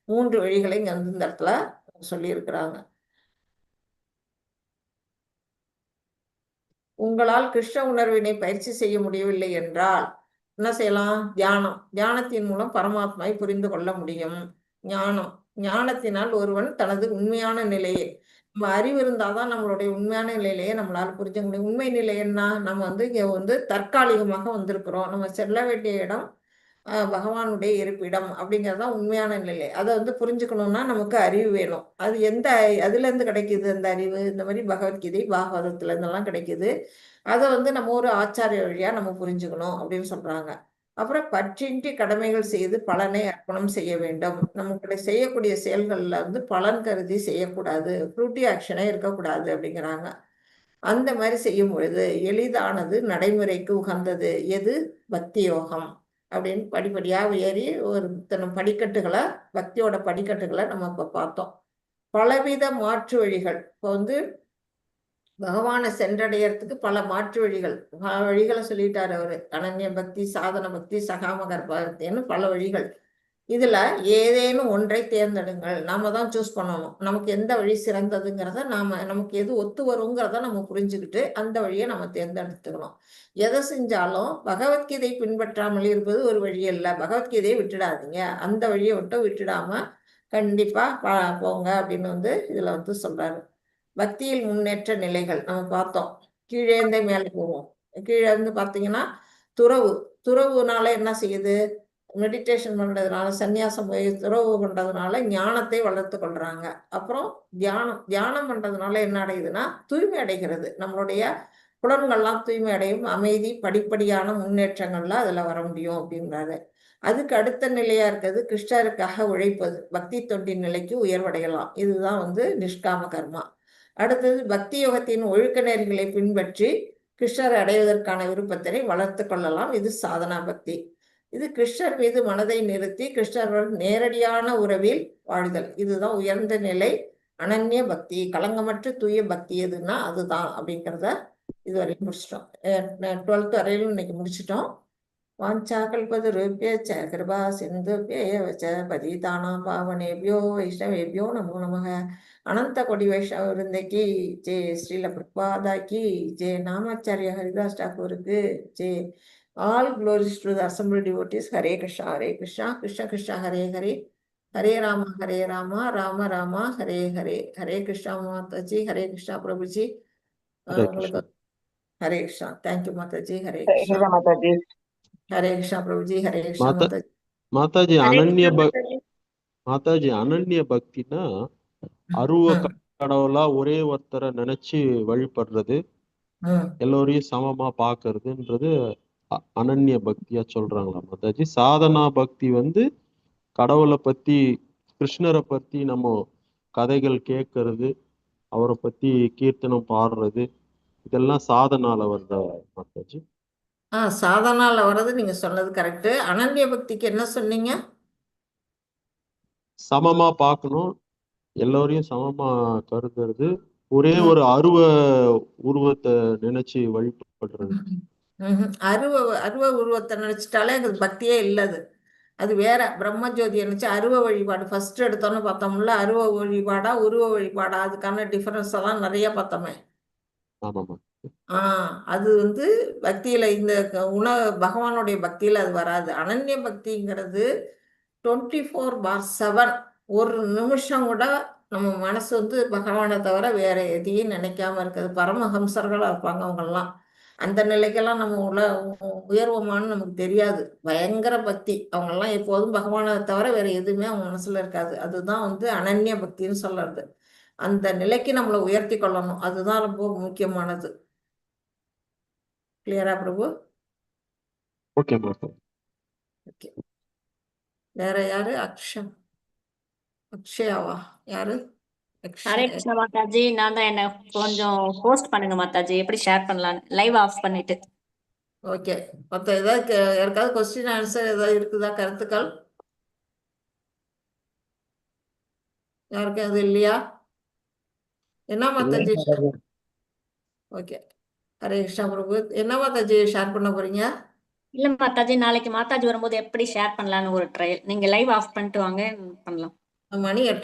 [SPEAKER 3] 3 வழிகளை இங்க இந்த இடத்துல சொல்லி இருக்கிறாங்க. உங்களால் கிருஷ்ண உணர்வினை பயிற்சி செய்ய முடியவில்லை என்றால் என்ன செய்யலாம், தியானம். தியானத்தின் மூலம் பரமாத்மாவை புரிந்து கொள்ள முடியும். ஞானத்தினால் ஒருவன் தனது உண்மையான நிலையை, நம்ம அறிவு இருந்தாதான் நம்மளுடைய உண்மையான நிலையிலேயே நம்மளால புரிஞ்சுக்க முடியும். உண்மை நிலை என்ன, நம்ம இங்க தற்காலிகமாக வந்திருக்கிறோம், நம்ம செல்ல வேண்டிய இடம் பகவானுடைய இருப்பிடம் அப்படிங்கறதுதான் உண்மையான நிலை. அதை புரிஞ்சுக்கணும்னா நமக்கு அறிவு வேணும். அது அதுல இருந்து கிடைக்குது அந்த அறிவு, இந்த மாதிரி பகவத்கீதை பாகவதத்துல இருந்தெல்லாம் கிடைக்குது. அதை நம்ம ஒரு ஆச்சாரிய வழியா நம்ம புரிஞ்சுக்கணும் அப்படின்னு சொல்றாங்க. அப்புறம் பற்றின்றி கடமைகள் செய்து பலனை அர்ப்பணம் செய்ய வேண்டும். நமக்கு செய்யக்கூடிய செயல்கள்ல பலன் கருதி செய்யக்கூடாது, ஃப்ரூட்டி ஆக்ஷனே இருக்கக்கூடாது அப்படிங்கிறாங்க. அந்த மாதிரி செய்யும் பொழுது எளிதானது, நடைமுறைக்கு உகந்தது எது, பக்தி யோகம் அப்படின்னு படிப்படியாக ஏறி ஒரு படிக்கட்டுகளை, பக்தியோட படிக்கட்டுகளை நம்ம இப்ப பார்த்தோம். பலவித மாற்று வழிகள். இப்போ பகவானை சென்றடையறதுக்கு பல மாற்று வழிகளை சொல்லிட்டாரு அவரு. அனன்ய பக்தி, சாதன பக்தி, சகாம கர்ப்பன்னு பல வழிகள். இதுல ஏதேனும் ஒன்றை தேர்ந்தெடுங்கள். நாம தான் சூஸ் பண்ணணும். நமக்கு எந்த வழி சிறந்ததுங்கிறத நமக்கு எது ஒத்து வருங்கிறத நம்ம புரிஞ்சுக்கிட்டு அந்த வழியை நம்ம தேர்ந்தெடுத்துக்கணும். எதை செஞ்சாலும் பகவத்கீதை பின்பற்றாமல் இருப்பது ஒரு வழி அல்ல. பகவத்கீதையை விட்டுடாதீங்க. அந்த வழியை விட்டு விட்டுடாம கண்டிப்பா போங்க அப்படின்னு வந்து இதுல வந்து சொல்றாரு. பக்தியில் முன்னேற்ற நிலைகள் நம்ம பார்த்தோம். கீழே இருந்தே மேலே போவோம். கீழே இருந்து பார்த்தீங்கன்னா துறவு. துறவுனால என்ன செய்யுது? மெடிடேஷன் பண்றதுனால, சந்நியாசம் போய் துறவு பண்றதுனால ஞானத்தை வளர்த்து கொள்றாங்க. அப்புறம் தியானம் பண்றதுனால என்ன அடையுதுன்னா தூய்மை அடைகிறது. நம்மளுடைய புலன்கள்லாம் தூய்மை அடையும். அமைதி, படிப்படியான முன்னேற்றங்கள்லாம் அதுல வர முடியும் அப்படின்றாரு. அதுக்கு அடுத்த நிலையா இருக்கிறது கிருஷ்ணருக்காக உழைப்பது. பக்தி தொண்டின் நிலைக்கு உயர்வடையலாம். இதுதான் வந்து நிஷ்காம கர்மா. அடுத்தது பக்தி யோகத்தின் ஒழுக்க நெறிகளை பின்பற்றி கிருஷ்ணரை அடைவதற்கான விருப்பத்தினை வளர்த்து கொள்ளலாம். இது சாதனா பக்தி. இது கிருஷ்ணர் மீது மனதை நிறுத்தி கிருஷ்ணருடன் நேரடியான உறவில் வாழ்தல். இதுதான் உயர்ந்த நிலை அனன்ய பக்தி. களங்கமற்ற தூய பக்தி எதுன்னா அதுதான் அப்படிங்கிறத இதுவரையும் முடிச்சிட்டோம். 12th வரையிலும் இன்னைக்கு முடிச்சிட்டோம். வாஞ்சா கல்பதருப்ய ச கிருபா சிந்துப்ய ஏவ ச பதிதானாம் பாவனேபியோ வைஷ்ணவேபியோ நமோ நமக. அனந்த கொடி வைஷ்ணவ விருந்தைக்கு ஜே. ஸ்ரீல பிரபாதா கி ஜே. நாமாச்சாரிய ஹரிதாஸ் டாக்கூருக்கு ஜே. All glories to the assembled devotees. Hare Krishna, Hare Krishna, Krishna Krishna, Hare Hare, Hare Rama, Rama Rama, Hare Hare. Hare Krishna Mataji, Hare Krishna Prabhuji.
[SPEAKER 5] Hare Krishna.
[SPEAKER 3] Hare Krishna. Thank you Mataji. Hare
[SPEAKER 6] Hare
[SPEAKER 3] Krishna.
[SPEAKER 6] Krishna Mataji.
[SPEAKER 3] Hare Krishna Prabhuji. Hare Krishna
[SPEAKER 5] Mata
[SPEAKER 3] Mataji.
[SPEAKER 5] Mataji
[SPEAKER 9] Hare
[SPEAKER 5] அனன்ய
[SPEAKER 9] Krishna
[SPEAKER 5] buck
[SPEAKER 9] Mataji.
[SPEAKER 5] Mataji அனன்ய பக்தினா அருவ கடவுளா ஒரே ஒருத்தரை நினைச்சு வழிபடுறது, எல்லோரையும் சமமா பாக்குறதுன்றது அனன்ய பக்தியா சொல்றாங்களா மாதாஜி? சாதனா பக்தி வந்து கடவுளை பத்தி, கிருஷ்ணரை பத்தி நம்ம கதைகள் கேட்கறது, அவரை பத்தி கீர்த்தனம் பாடுறது, இதெல்லாம் சாதனால வருதா மாதாஜி?
[SPEAKER 3] சாதனால வர்றது நீங்க சொன்னது கரெக்ட். அனன்ய பக்திக்கு என்ன சொன்னீங்க?
[SPEAKER 5] சமமா பார்க்கணும், எல்லோரையும் சமமா கருதுறது, ஒரே ஒரு உருவத்தை நினைச்சு வழிபடுறது.
[SPEAKER 3] அருவ உருவத்தை நினைச்சிட்டாலே அது பக்தியே இல்லது. அது வேற. பிரம்மஜோதியை நினைச்சு அருவ வழிபாடு ஃபர்ஸ்ட் எடுத்தோன்னு பார்த்தோம்ல, அருவ வழிபாடா உருவ வழிபாடா, அதுக்கான டிஃபரன்ஸ் எல்லாம் நிறைய பார்த்தோமே.
[SPEAKER 5] ஆமாமா.
[SPEAKER 3] அது வந்து பக்தியில இந்த பகவானுடைய பக்தியில அது வராது. அனன்ய பக்திங்கிறது 24/7 ஒரு நிமிஷம் கூட நம்ம மனசு வந்து பகவானை தவிர வேற எதையும் நினைக்காம இருக்கிறது. பரமஹம்சர்களா இருப்பாங்க அவங்கெல்லாம். அந்த நிலைக்கெல்லாம் நம்ம உயர்வமானு நமக்கு தெரியாது. பயங்கர பக்தி. அவங்கெல்லாம் எப்போதும் பகவானை தவிர வேற எதுவுமே அவங்க மனசுல இருக்காது. அதுதான் வந்து அனன்ய பக்தின்னு சொல்றது. அந்த நிலைக்கு நம்மளை உயர்த்தி கொள்ளணும். அதுதான் ரொம்ப முக்கியமானது. கிளியரா பிரபு?
[SPEAKER 5] ஓகே மாதாஜி.
[SPEAKER 3] ஓகே. வேற யாரு? அக்ஷயாவா? யாரு?
[SPEAKER 2] ஹரே கிருஷ்ணா மாதாஜி. நான் தான், என்ன கொஞ்சம் போஸ்ட் பண்ணுங்க மாதாஜி, எப்படி ஷேர் பண்ணலான்னு லைவ் ஆஃப் பண்ணிட்டு.
[SPEAKER 3] ஓகே. மொத்த ஏதாவது யாருக்காவது கொஸ்டின் ஆன்சர் ஏதாவது இருக்குதா? கருத்துக்கள் யாருக்கும் அது இல்லையா? என்ன மாதாஜி? ஓகே. ஹரே கிருஷ்ணா பிரபு. என்ன மாதாஜி ஷேர் பண்ண போறீங்க?
[SPEAKER 2] இல்ல மாதாஜி, நாளைக்கு மாதாஜி வரும்போது எப்படி ஷேர் பண்ணலான்னு ஒரு ட்ரையல். நீங்க லைவ் ஆஃப் பண்ணிட்டு வாங்க, பண்ணலாம்.
[SPEAKER 3] மணி 8